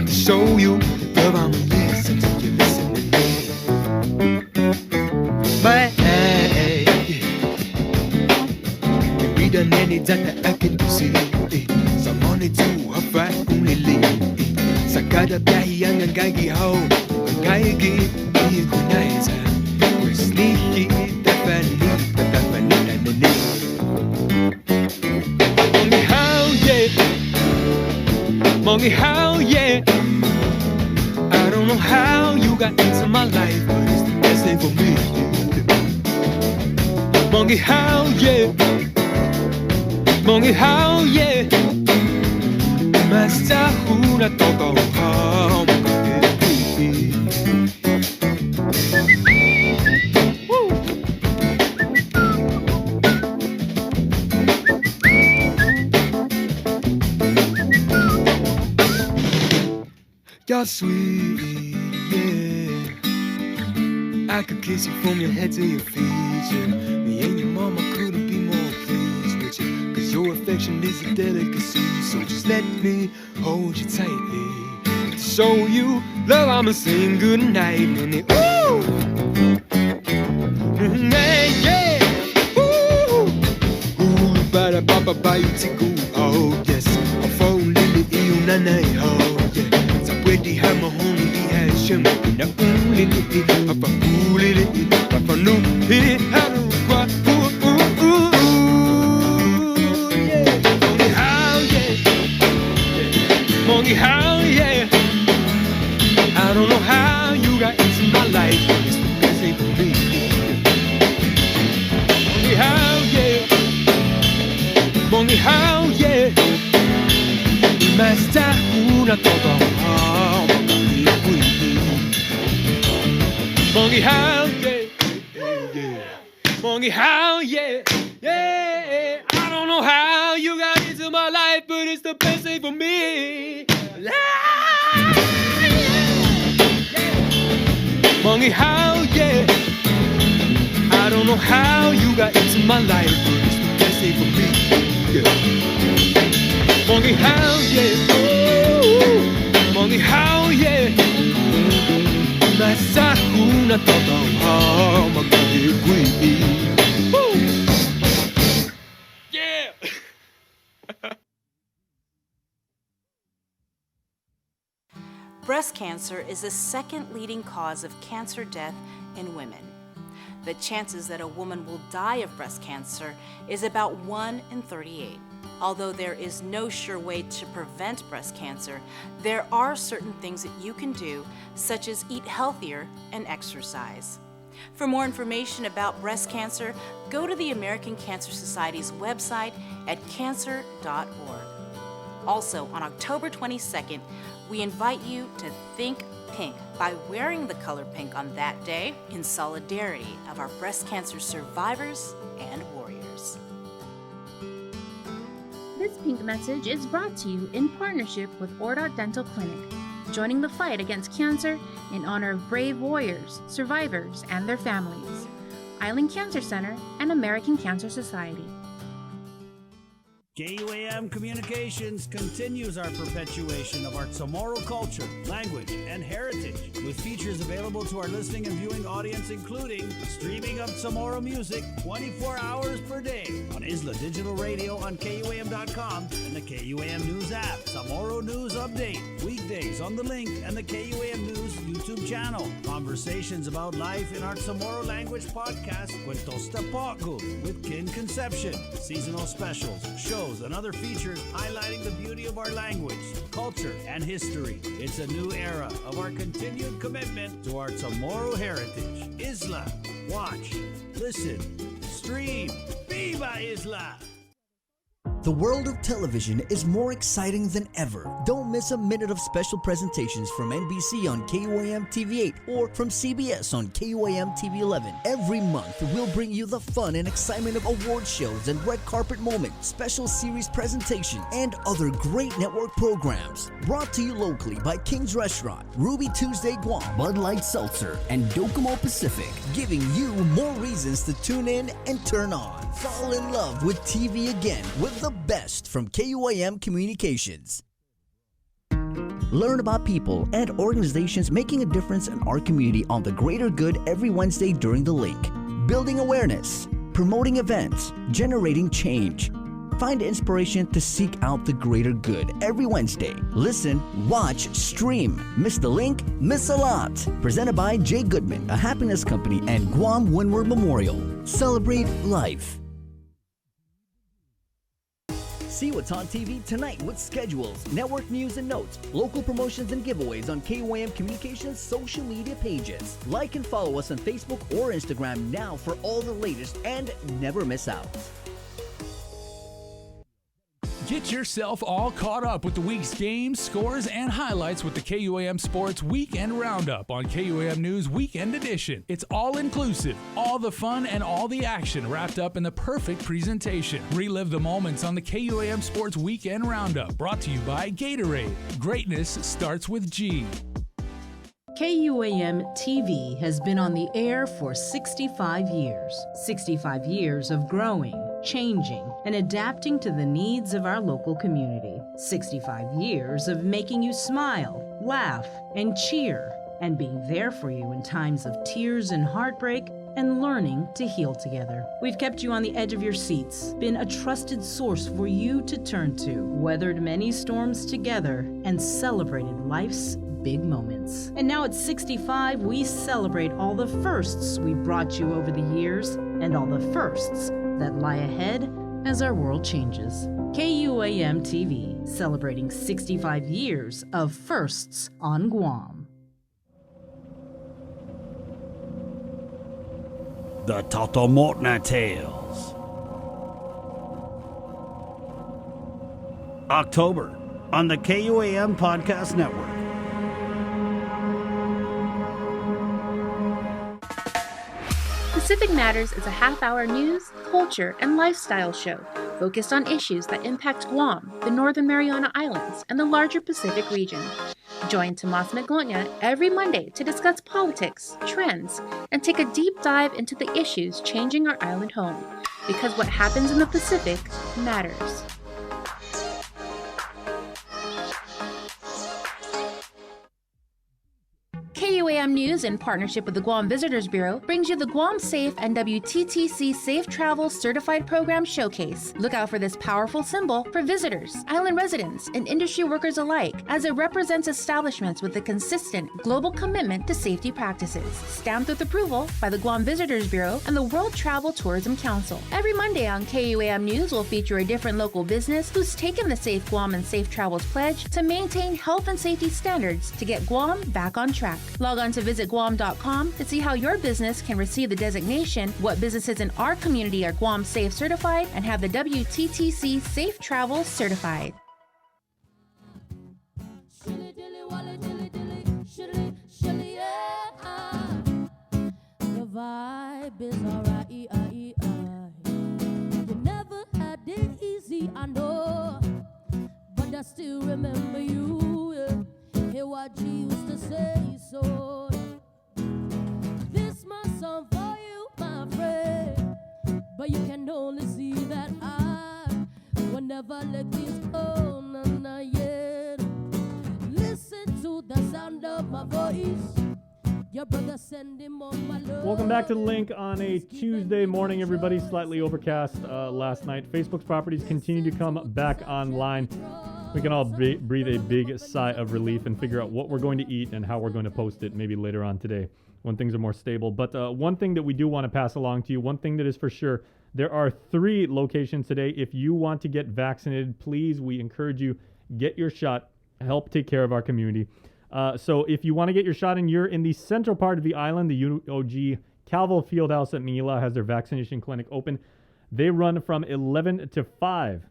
Show you love, I'm listening to you, listen to me. dan nene zata akin tusi Sa mone tu hafa umlili Sa kada biyahe ang gagihaw Ang gaigi Iye kunayza Wesliki Tafani na nene Mongi how yeah Mongi how yeah I don't know how you got into my life But it's the best thing for me Mongi how yeah Mongi how yeah Masta huna toto how You're sweet, yeah I could kiss you from your head to your feet, yeah Me and your mama couldn't be more pleased with you Cause your affection is a delicacy So just let me hold you tightly To show you love, I'ma sing goodnight And it, ooh yeah Ooh Ooh, ba-da-ba-ba-ba, you tickle Oh, yes I'm falling iyo nanay, oh Pwede hamahong dihan siya Naulili, apapulili, papanuhi Harukwa, yeah Mongi how, yeah Mongi how, yeah I don't know how you got into my life But it's the best thing for me Mongi how, yeah Mongi how, yeah Basta una todo Mongi how, yeah, yeah. Mongi how, yeah, yeah. I don't know how you got into my life, but it's the best thing for me. Mongi how, yeah. I don't know how you got into my life, but it's the best thing for me. Yeah. Mongi how, yeah. Ooh, Mongi how, yeah. Nasa huna totoo magkahigwi. Yeah! Breast cancer is the second leading cause of cancer death in women. The chances that a woman will die of breast cancer is about 1 in 38. Although there is no sure way to prevent breast cancer, there are certain things that you can do, such as eat healthier and exercise. For more information about breast cancer, go to the American Cancer Society's website at cancer.org. Also, on October 22nd, we invite you to think pink by wearing the color pink on that day in solidarity of our breast cancer survivors and warriors. This pink message is brought to you in partnership with Ordot Dental Clinic, joining the fight against cancer in honor of brave warriors, survivors, and their families. Island Cancer Center and American Cancer Society. KUAM Communications continues our perpetuation of our Chamorro culture, language, and heritage with features available to our listening and viewing audience, including streaming of Chamorro music 24 hours per day on Isla Digital Radio on KUAM.com and the KUAM News app. Chamorro News Update, weekdays on The Link and the KUAM News YouTube channel. Conversations about life in our Chamorro language podcast, Cuentos Tapaco with Kin Conception, seasonal specials, shows, and other features highlighting the beauty of our language, culture, and history. It's a new era of our continued commitment to our Chamorro heritage. Isla, watch, listen, stream. Viva Isla! The world of television is more exciting than ever. Don't miss a minute of special presentations from NBC on KUAM TV 8 or from CBS on KUAM TV 11. Every month, we'll bring you the fun and excitement of award shows and red carpet moments, special series presentations, and other great network programs. Brought to you locally by King's Restaurant, Ruby Tuesday Guam, Bud Light Seltzer, and Docomo Pacific, giving you more reasons to tune in and turn on. Fall in love with TV again with the best from KUAM Communications. Learn about people and organizations making a difference in our community on the greater good every Wednesday during The Link. Building awareness, promoting events, generating change. Find inspiration to seek out the greater good every Wednesday. Listen, watch, stream. Miss the link? Miss a lot. Presented by Jay Goodman, a happiness company, and Guam Windward Memorial. Celebrate life. See what's on TV tonight with schedules, network news and notes, local promotions and giveaways on KUAM Communications social media pages. Like and follow us on Facebook or Instagram now for all the latest and never miss out. Get yourself all caught up with the week's games, scores, and highlights with the KUAM Sports Weekend Roundup on KUAM News Weekend Edition. It's all inclusive, all the fun and all the action wrapped up in the perfect presentation. Relive the moments on the KUAM Sports Weekend Roundup, brought to you by Gatorade. Greatness starts with G. KUAM TV has been on the air for 65 years. 65 years of growing, changing, and adapting to the needs of our local community. 65 years of making you smile, laugh, and cheer, and being there for you in times of tears and heartbreak, and learning to heal together. We've kept you on the edge of your seats, been a trusted source for you to turn to, weathered many storms together, and celebrated life's big moments. And now at 65, we celebrate all the firsts we brought you over the years, and all the firsts that lie ahead as our world changes. KUAM TV, celebrating 65 years of firsts on Guam. The Totomotna Tales. October on the KUAM Podcast Network. Pacific Matters is a half-hour news, culture, and lifestyle show focused on issues that impact Guam, the Northern Mariana Islands, and the larger Pacific region. Join Tomas Maglonia every Monday to discuss politics, trends, and take a deep dive into the issues changing our island home, because what happens in the Pacific matters. KUAM News, in partnership with the Guam Visitors Bureau, brings you the Guam Safe and WTTC Safe Travel Certified Program Showcase. Look out for this powerful symbol for visitors, island residents, and industry workers alike, as it represents establishments with a consistent global commitment to safety practices. Stamped with approval by the Guam Visitors Bureau and the World Travel Tourism Council. Every Monday on KUAM News will feature a different local business who's taken the Safe Guam and Safe Travels pledge to maintain health and safety standards to get Guam back on track. Log on to visitguam.com to see how your business can receive the designation, what businesses in our community are Guam Safe certified, and have the WTTC Safe Travel certified. The vibe is alright. You never had it easy, I know, but I still remember you. Hear what you used to say, so this my song for you, my friend. But you can only see that I will never let things go, nah, yeah. Listen to the sound of my voice. Your brother send him on my love. Welcome back to The Link on a Tuesday morning, everybody. Slightly overcast last night. Facebook's properties continue to come back online. We can all breathe a big sigh of relief and figure out what we're going to eat and how we're going to post it maybe later on today when things are more stable. But one thing that we do want to pass along to you, one thing that is for sure, there are 3 locations today. If you want to get vaccinated, please, we encourage you, get your shot, help take care of our community. So if you want to get your shot and you're in the central part of the island, the UOG Calvo Fieldhouse at Manila has their vaccination clinic open. They run from 11 to 5.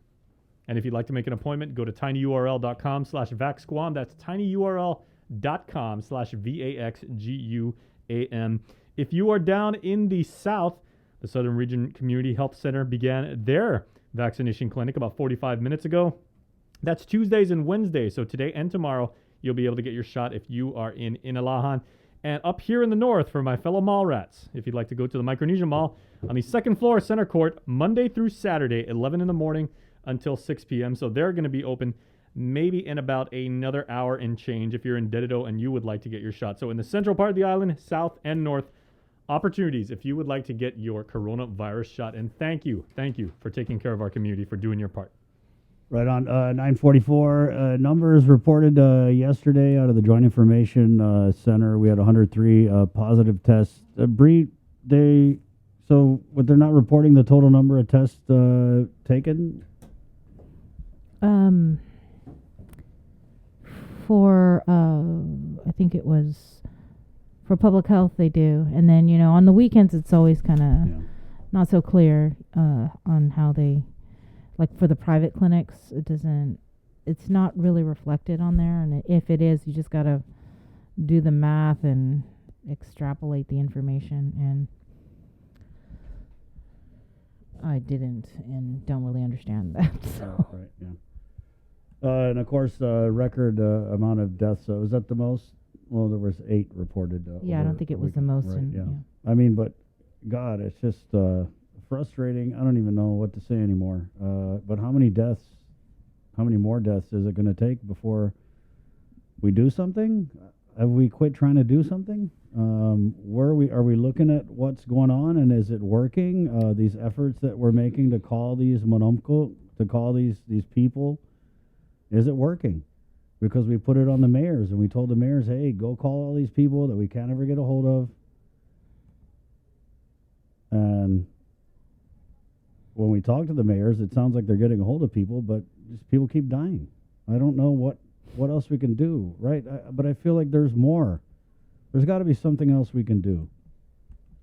And if you'd like to make an appointment, go to tinyurl.com/VaxGuam. That's tinyurl.com/VaxGuam. If you are down in the south, the Southern Region Community Health Center began their vaccination clinic about 45 minutes ago. That's Tuesdays and Wednesdays. So today and tomorrow, you'll be able to get your shot if you are in Inalahan. And up here in the north, for my fellow mall rats, if you'd like to go to the Micronesia Mall, on the second floor, center court, Monday through Saturday, 11 in the morning until 6 p.m. So they're going to be open maybe in about another hour and change if you're in Dededo and you would like to get your shot. So in the central part of the island, south and north, opportunities if you would like to get your coronavirus shot. And thank you for taking care of our community, for doing your part. Right on. 944 numbers reported yesterday out of the Joint Information Center. We had 103 positive tests. Bree, so what, they're not reporting the total number of tests taken? For I think it was for public health they do, and then on the weekends it's always kind of not so clear on how they, like for the private clinics, it's not really reflected on there, and if it is, you just gotta do the math and extrapolate the information, and I didn't and don't really understand that. So. Right, yeah. And of course, record amount of deaths. Was that the most? Well, there was 8 reported. I don't think it was the most. Right, I mean, but God, it's just frustrating. I don't even know what to say anymore. But how many more deaths is it going to take before we do something? Have we quit trying to do something? Are we looking at what's going on, and is it working? These efforts that we're making to call these monomko, to call these people, is it working? Because we put it on the mayors, and we told the mayors, hey, go call all these people that we can't ever get a hold of. And when we talk to the mayors, it sounds like they're getting a hold of people, but just people keep dying. I don't know what else we can do, right? But I feel like there's more. There's got to be something else we can do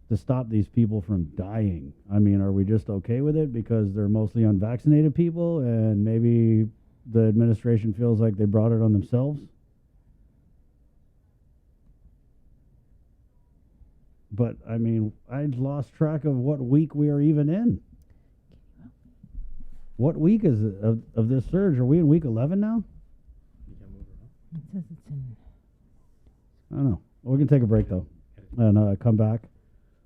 to stop these people from dying. I mean, are we just okay with it because they're mostly unvaccinated people, and maybe the administration feels like they brought it on themselves? But, I mean, I lost track of what week we are even in. What week is it of this surge? Are we in week 11 now? It says it's in. I don't know. Well, we can take a break, though, and come back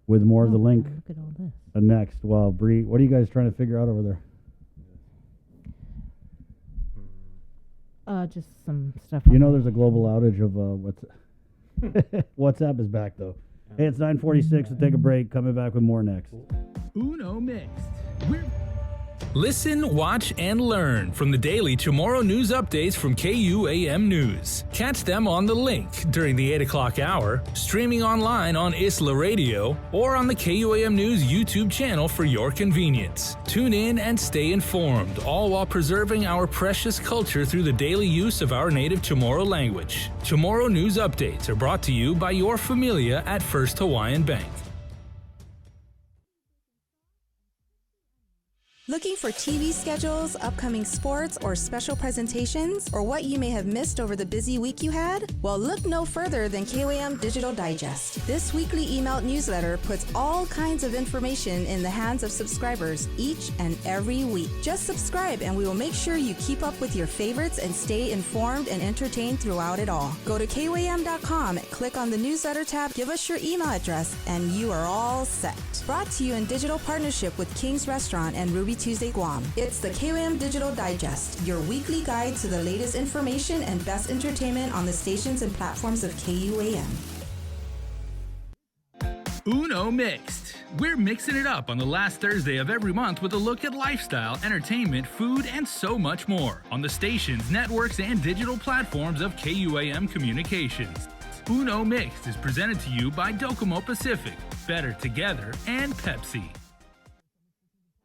with more of the link Look at all this. next. Well, Bree, what are you guys trying to figure out over there? Just some stuff. There's a global outage of WhatsApp is back, though. Hey, it's 9:46. We'll take a break. Coming back with more next. Uno Mixed. Listen, watch, and learn from the daily Tomorrow News updates from KUAM News. Catch them on the link during the 8 o'clock hour, streaming online on Isla Radio, or on the KUAM News YouTube channel for your convenience. Tune in and stay informed, all while preserving our precious culture through the daily use of our native Chamorro language. Tomorrow News updates are brought to you by your familia at First Hawaiian Bank. Looking for TV schedules, upcoming sports, or special presentations, or what you may have missed over the busy week you had? Well, look no further than KOAM Digital Digest. This weekly emailed newsletter puts all kinds of information in the hands of subscribers each and every week. Just subscribe and we will make sure you keep up with your favorites and stay informed and entertained throughout it all. Go to KOAM.com, click on the newsletter tab, give us your email address, and you are all set. Brought to you in digital partnership with King's Restaurant and Ruby Tuesday Guam. It's the KOAM Digital Digest, your weekly guide to the latest information and best entertainment on the stations and platforms of KUAM. Uno Mixed. We're mixing it up on the last Thursday of every month with a look at lifestyle, entertainment, food, and so much more on the stations, networks, and digital platforms of KUAM Communications. Uno Mixed is presented to you by Docomo Pacific, Better Together, and Pepsi.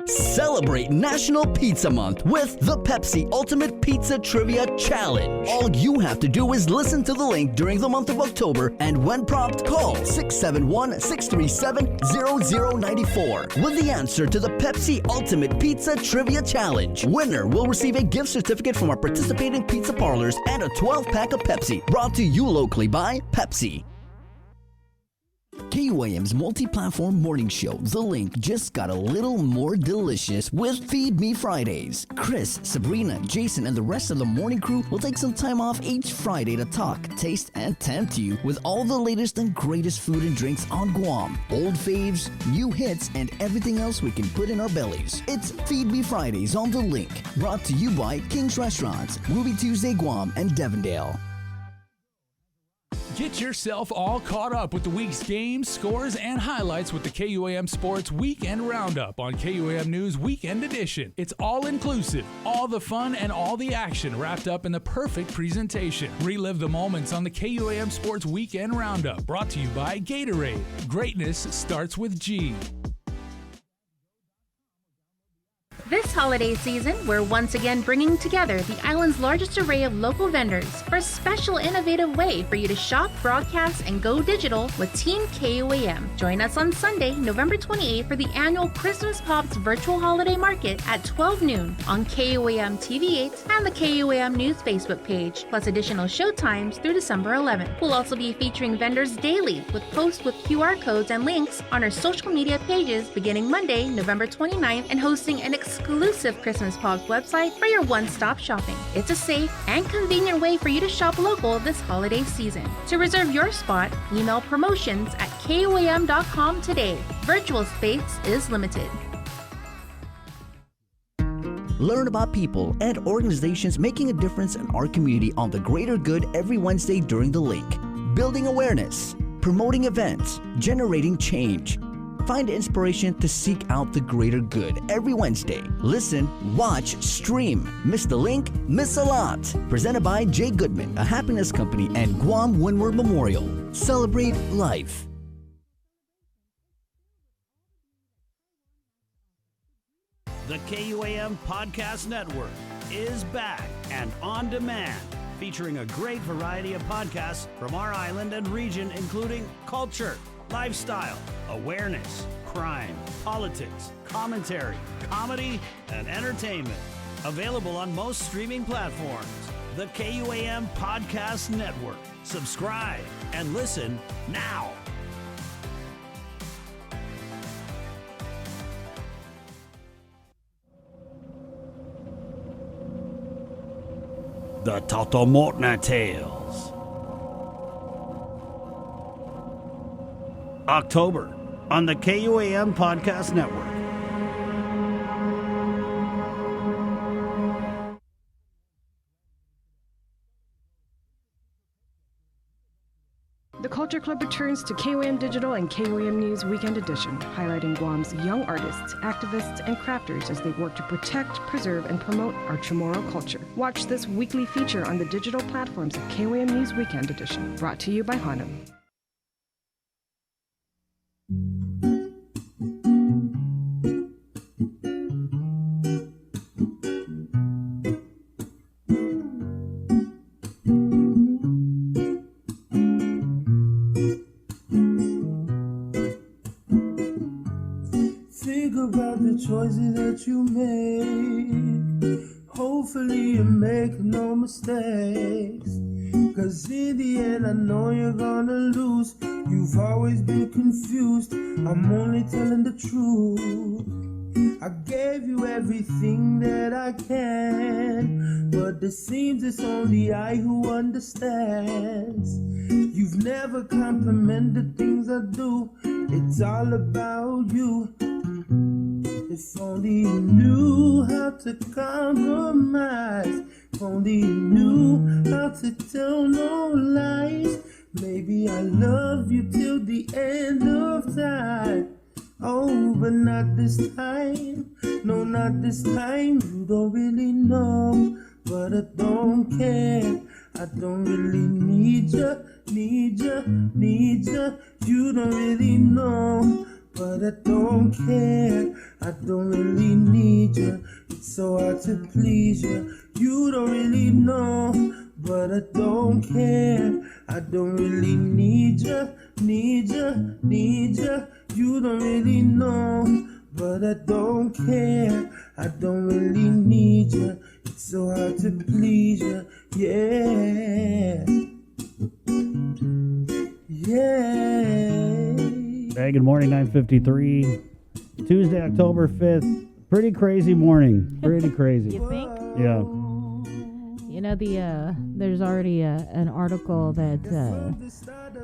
Celebrate National Pizza Month with the Pepsi Ultimate Pizza Trivia Challenge. All you have to do is listen to the link during the month of October, and when prompted, call 671-637-0094 with the answer to the Pepsi Ultimate Pizza Trivia Challenge. Winner will receive a gift certificate from our participating pizza parlors and a 12-pack of Pepsi, brought to you locally by Pepsi. KUAM's multi-platform morning show, The Link, just got a little more delicious with Feed Me Fridays. Chris, Sabrina, Jason, and the rest of the morning crew will take some time off each Friday to talk, taste, and tempt you with all the latest and greatest food and drinks on Guam, old faves, new hits, and everything else we can put in our bellies. It's Feed Me Fridays on The Link, brought to you by King's Restaurants, Ruby Tuesday Guam, and Devondale. Get yourself all caught up with the week's games, scores, and highlights with the KUAM Sports Weekend Roundup on KUAM News Weekend Edition. It's all inclusive, all the fun and all the action wrapped up in the perfect presentation. Relive the moments on the KUAM Sports Weekend Roundup, brought to you by Gatorade. Greatness starts with G. This holiday season, we're once again bringing together the island's largest array of local vendors for a special innovative way for you to shop, broadcast, and go digital with Team KUAM. Join us on Sunday, November 28th for the annual Christmas Pops Virtual Holiday Market at 12 noon on KUAM TV8 and the KUAM News Facebook page, plus additional show times through December 11th. We'll also be featuring vendors daily with posts with QR codes and links on our social media pages beginning Monday, November 29th, and hosting an exclusive Christmas Pops website for your one-stop shopping. It's a safe and convenient way for you to shop local this holiday season. To reserve your spot, email promotions@kuam.com today. Virtual space is limited. Learn about people and organizations making a difference in our community on the greater good every Wednesday during the link. Building awareness, promoting events, generating change. Find inspiration to seek out the greater good every Wednesday. Listen, watch, stream. Miss the link? Miss a lot. Presented by Jay Goodman, a happiness company, and Guam Windward Memorial. Celebrate life. The KUAM Podcast Network is back and on demand, featuring a great variety of podcasts from our island and region, including culture, lifestyle, awareness, crime, politics, commentary, comedy, and entertainment. Available on most streaming platforms. The KUAM Podcast Network. Subscribe and listen now. The Totomotna Tales. October on the KUAM Podcast Network. The Culture Club returns to KUAM Digital and KUAM News Weekend Edition, highlighting Guam's young artists, activists, and crafters as they work to protect, preserve, and promote our Chamorro culture. Watch this weekly feature on the digital platforms of KUAM News Weekend Edition, brought to you by Hanum. Think about the choices that you made. Hopefully you make no mistakes. Cause in the end I know you're gonna lose. You've always been confused. I'm only telling the truth. I gave you everything that I can, but it seems it's only I who understands. You've never complimented things I do. It's all about you. If only you knew how to compromise. If only you knew how to tell no lies. Maybe I love you till the end of time. Oh, but not this time. No, not this time. You don't really know, but I don't care. I don't really need you, need you, need you. You don't really know, but I don't care. I don't really need you. It's so hard to please you. You don't really know, but I don't care. I don't really need you, need you, need you. You don't really know, but I don't care. I don't really need you. It's so hard to please you. Yeah. Yeah. Hey, good morning, 9:53. Tuesday, October 5th. Pretty crazy morning. Pretty crazy. You think? Yeah. You know, there's already an article that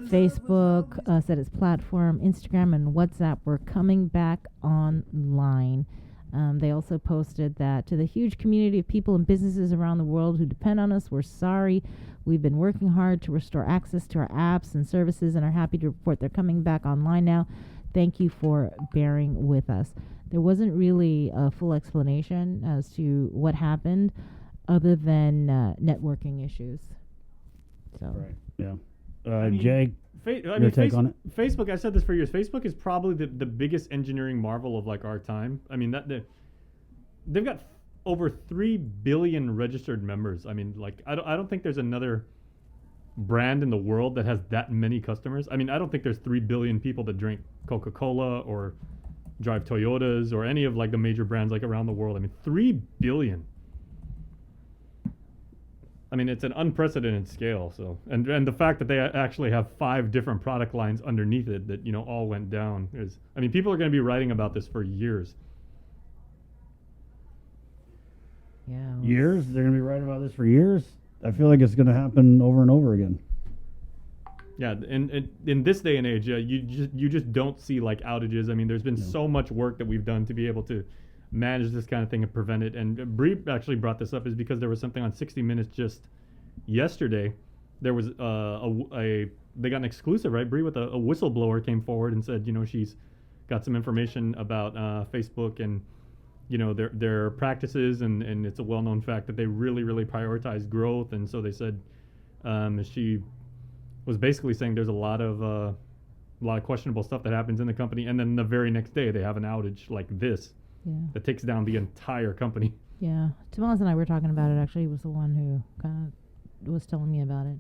Facebook said its platform, Instagram, and WhatsApp were coming back online. They also posted that to the huge community of people and businesses around the world who depend on us, we're sorry. We've been working hard to restore access to our apps and services and are happy to report they're coming back online now. Thank you for bearing with us. There wasn't really a full explanation as to what happened other than networking issues. So. Right. Yeah. Jay, your take on it? Facebook, I said this for years. Facebook is probably the biggest engineering marvel of like our time. I mean, they've got over 3 billion registered members. I mean, like I don't think there's another brand in the world that has that many customers. I mean, I don't think there's 3 billion people that drink Coca-Cola or drive Toyotas or any of like the major brands like around the world. I mean, 3 billion. I mean, it's an unprecedented scale. So, and the fact that they actually have 5 different product lines underneath it that, you know, all went down is, I mean, people are going to be writing about this for years. Yeah. Years? They're going to be writing about this for years? I feel like it's going to happen over and over again. Yeah, and in this day and age, you just don't see like outages. I mean, there's been so much work that we've done to be able to manage this kind of thing and prevent it. And Bree actually brought this up is because there was something on 60 Minutes just yesterday. There was they got an exclusive, right, Bree, with a whistleblower came forward and said, you know, she's got some information about Facebook and, you know, their practices, and it's a well-known fact that they really, really prioritize growth. And so they said she was basically saying there's a lot of questionable stuff that happens in the company, and then the very next day they have an outage like this that takes down the entire company. Yeah, Tomas and I were talking about it. Actually, he was the one who kind of was telling me about it.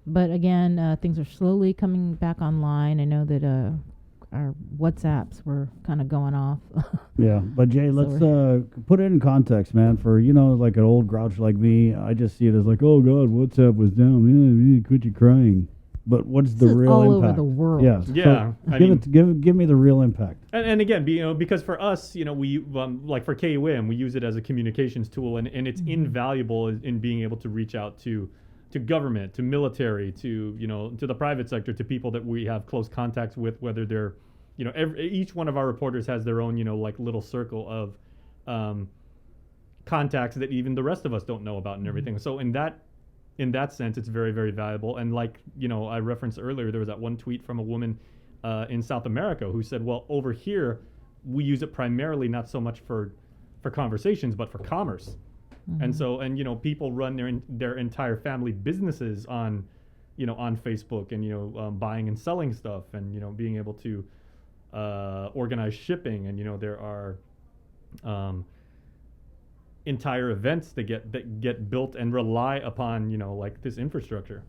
But again, things are slowly coming back online. I know that our WhatsApps were kind of going off. Yeah, but Jay, let's put it in context, man. For, you know, like an old grouch like me, I just see it as like, oh God, WhatsApp was down. Quit you crying. But what's the real all impact? Over the world. Yeah, yeah. So give me the real impact. And again, you know, because for us, you know, we like for KUAM, we use it as a communications tool, and it's invaluable in being able to reach out to government, to military, to, you know, to the private sector, to people that we have close contacts with, whether they're, you know, each one of our reporters has their own, you know, like little circle of contacts that even the rest of us don't know about and everything. So in that sense, it's very, very valuable. And like, you know, I referenced earlier, there was that one tweet from a woman in South America who said, well, over here, we use it primarily not so much for conversations, but for commerce. And so, and, you know, people run their entire family businesses on, you know, on Facebook and, you know, buying and selling stuff and, you know, being able to organize shipping. And, you know, there are entire events that get built and rely upon, you know, like this infrastructure.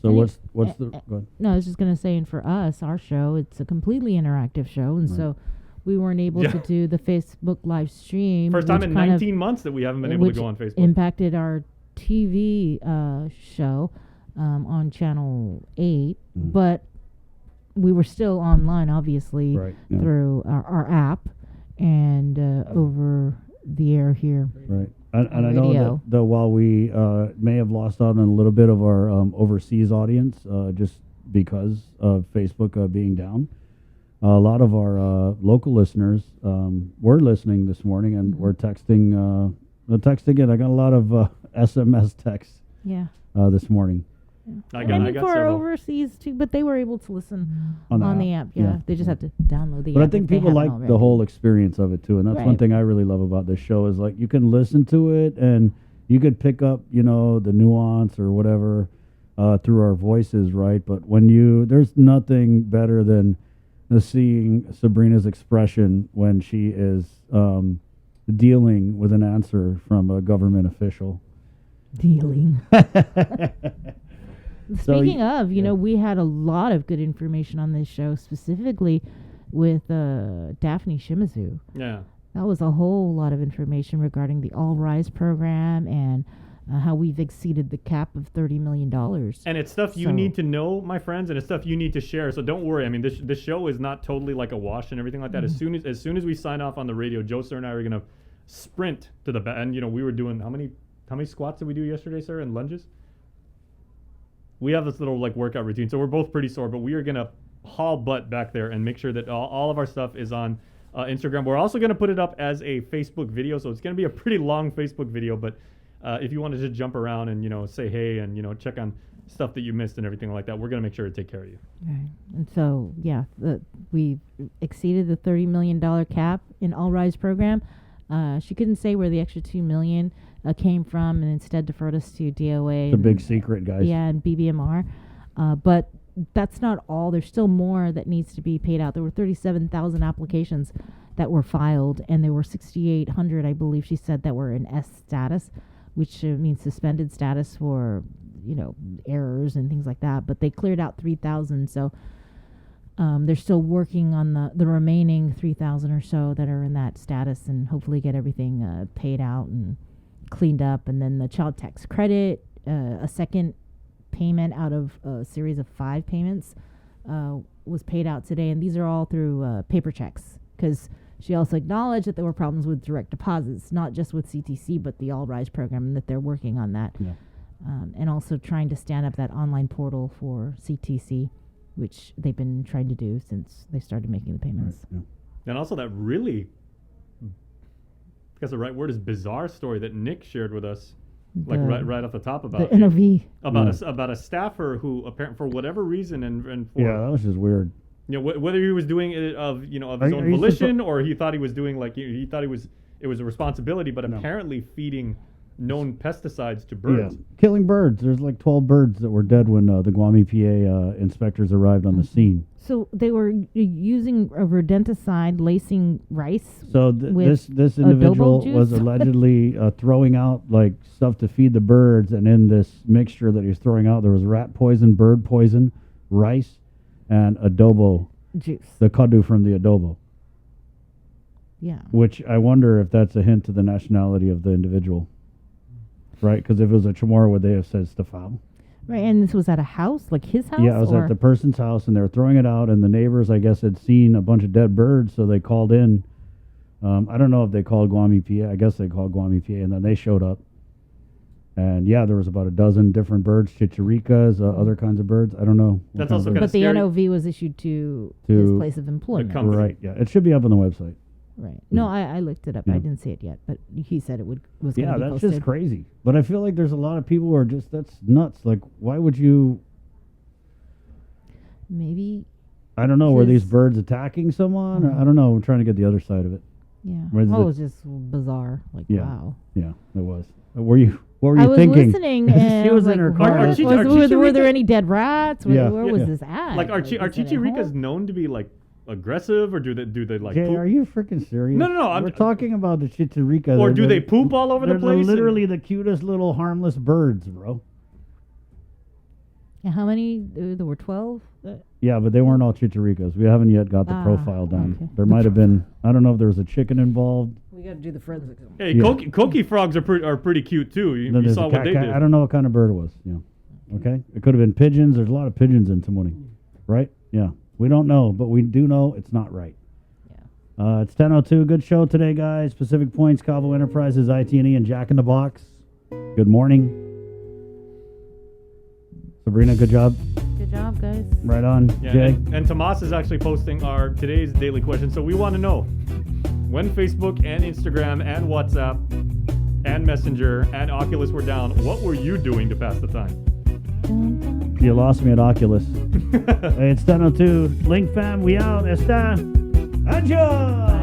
So what's the go ahead. No, I was just going to say, and for us, our show, it's a completely interactive show, and so we weren't able to do the Facebook live stream. First time in 19 months that we haven't been able to go on Facebook. Impacted our TV show on Channel 8, but we were still online, obviously, through our app and over the air here. Right. And I know that while we may have lost out on a little bit of our overseas audience just because of Facebook being down, a lot of our local listeners were listening this morning and were texting. And I got a lot of SMS texts this morning. I got for several. overseas too, but they were able to listen on the app. Yeah, they just have to download the app. But I think people like the whole experience of it too, and that's one thing I really love about this show is like you can listen to it and you could pick up, you know, the nuance or whatever through our voices, right? But when there's nothing better than seeing Sabrina's expression when she is dealing with an answer from a government official. Dealing. Speaking of, you know, we had a lot of good information on this show, specifically with Daphne Shimizu. Yeah. That was a whole lot of information regarding the All Rise program and how we've exceeded the cap of $30 million. And it's stuff you need to know, my friends, and it's stuff you need to share. So don't worry. I mean, this show is not totally like a wash and everything like that. As soon as we sign off on the radio, Joe, sir, and I are going to sprint to the back. And, you know, we were doing, how many squats did we do yesterday, sir, and lunges? We have this little like workout routine, so we're both pretty sore, but we are going to haul butt back there and make sure that all of our stuff is on Instagram. We're also going to put it up as a Facebook video, so it's going to be a pretty long Facebook video. But if you want to just jump around and say hey and check on stuff that you missed and everything like that, we're going to make sure to take care of you. Right. And so, we exceeded the $30 million cap in All Rise program. She couldn't say where the extra $2 million came from, and instead deferred us to DOA. It's a big secret, guys. Yeah, and BBMR. But that's not all. There's still more that needs to be paid out. There were 37,000 applications that were filed, and there were 6,800, I believe she said, that were in S status, which means suspended status for errors and things like that. But they cleared out 3,000, so they're still working on the remaining 3,000 or so that are in that status, and hopefully get everything paid out and cleaned up. And then the child tax credit, a second payment out of a series of 5 payments was paid out today, and these are all through paper checks, because she also acknowledged that there were problems with direct deposits, not just with CTC but the All Rise program, and that they're working on that. Yeah. And also trying to stand up that online portal for CTC, which they've been trying to do since they started making the payments. Right, And also that really, because the right word is bizarre story that Nick shared with us, like right off the top about the NOV. About a staffer who apparently for whatever reason and for that was just weird. Whether he was doing it of his own volition or he thought he was doing he thought it was a responsibility, but apparently feeding known pesticides to birds. Yeah. Killing birds. There's like 12 birds that were dead when the Guam EPA inspectors arrived on the scene. So they were using a rodenticide lacing rice. So this individual was allegedly throwing out like stuff to feed the birds, and in this mixture that he was throwing out, there was rat poison, bird poison, rice, and adobo juice. The kadu from the adobo. Yeah. Which I wonder if that's a hint to the nationality of the individual. Right, because if it was a Chamorro, would they have said Stefan? Right, and this was at a house, like his house? Yeah, it was at the person's house, and they were throwing it out, and the neighbors, I guess, had seen a bunch of dead birds, so they called in. I don't know if they called Guam EPA. I guess they called Guam EPA, and then they showed up. And, there was about a dozen different birds, chicharikas, other kinds of birds. I don't know. That's also kind of scary. But the NOV was issued to his place of employment. Right, yeah. It should be up on the website. Right. No, I looked it up. I didn't see it yet, but he said it was going to be that's posted. just crazy. But I feel like there's a lot of people who are just, that's nuts. Like, why would you... Maybe... I don't know. Were these birds attacking someone? Or, I don't know. I'm trying to get the other side of it. Yeah. It was just bizarre. Like, wow. Yeah, it was. What were you thinking? I was listening. She was in her car. Were there any dead rats? Where was this at? Like, are chicharikas known to be, like, aggressive, or do they like Jay, poop? are you freaking serious? No. We're talking about the chicharikas. Or do they poop all over the place? They're literally the cutest little harmless birds, bro. Yeah, how many? There were 12? Yeah, but they weren't all chicharikas. We haven't yet got the profile done. Okay. There might have been, I don't know if there was a chicken involved. We got to do the forensics. Hey, coqui frogs are pretty cute too. You saw what they did. I don't know what kind of bird it was. Yeah. Okay. It could have been pigeons. There's a lot of pigeons in Tamuning. Right? Yeah. We don't know, but we do know it's not right. Yeah. It's 10:02. Good show today, guys. Pacific Points, Cabo Enterprises, IT&E, and Jack in the Box. Good morning. Sabrina, good job. Good job, guys. Right on, Yeah, Jay. and Tomas is actually posting today's daily question. So we want to know, when Facebook and Instagram and WhatsApp and Messenger and Oculus were down, what were you doing to pass the time? You lost me at Oculus. Hey, it's 10:02. Link fam, we out. Está. Enjoy!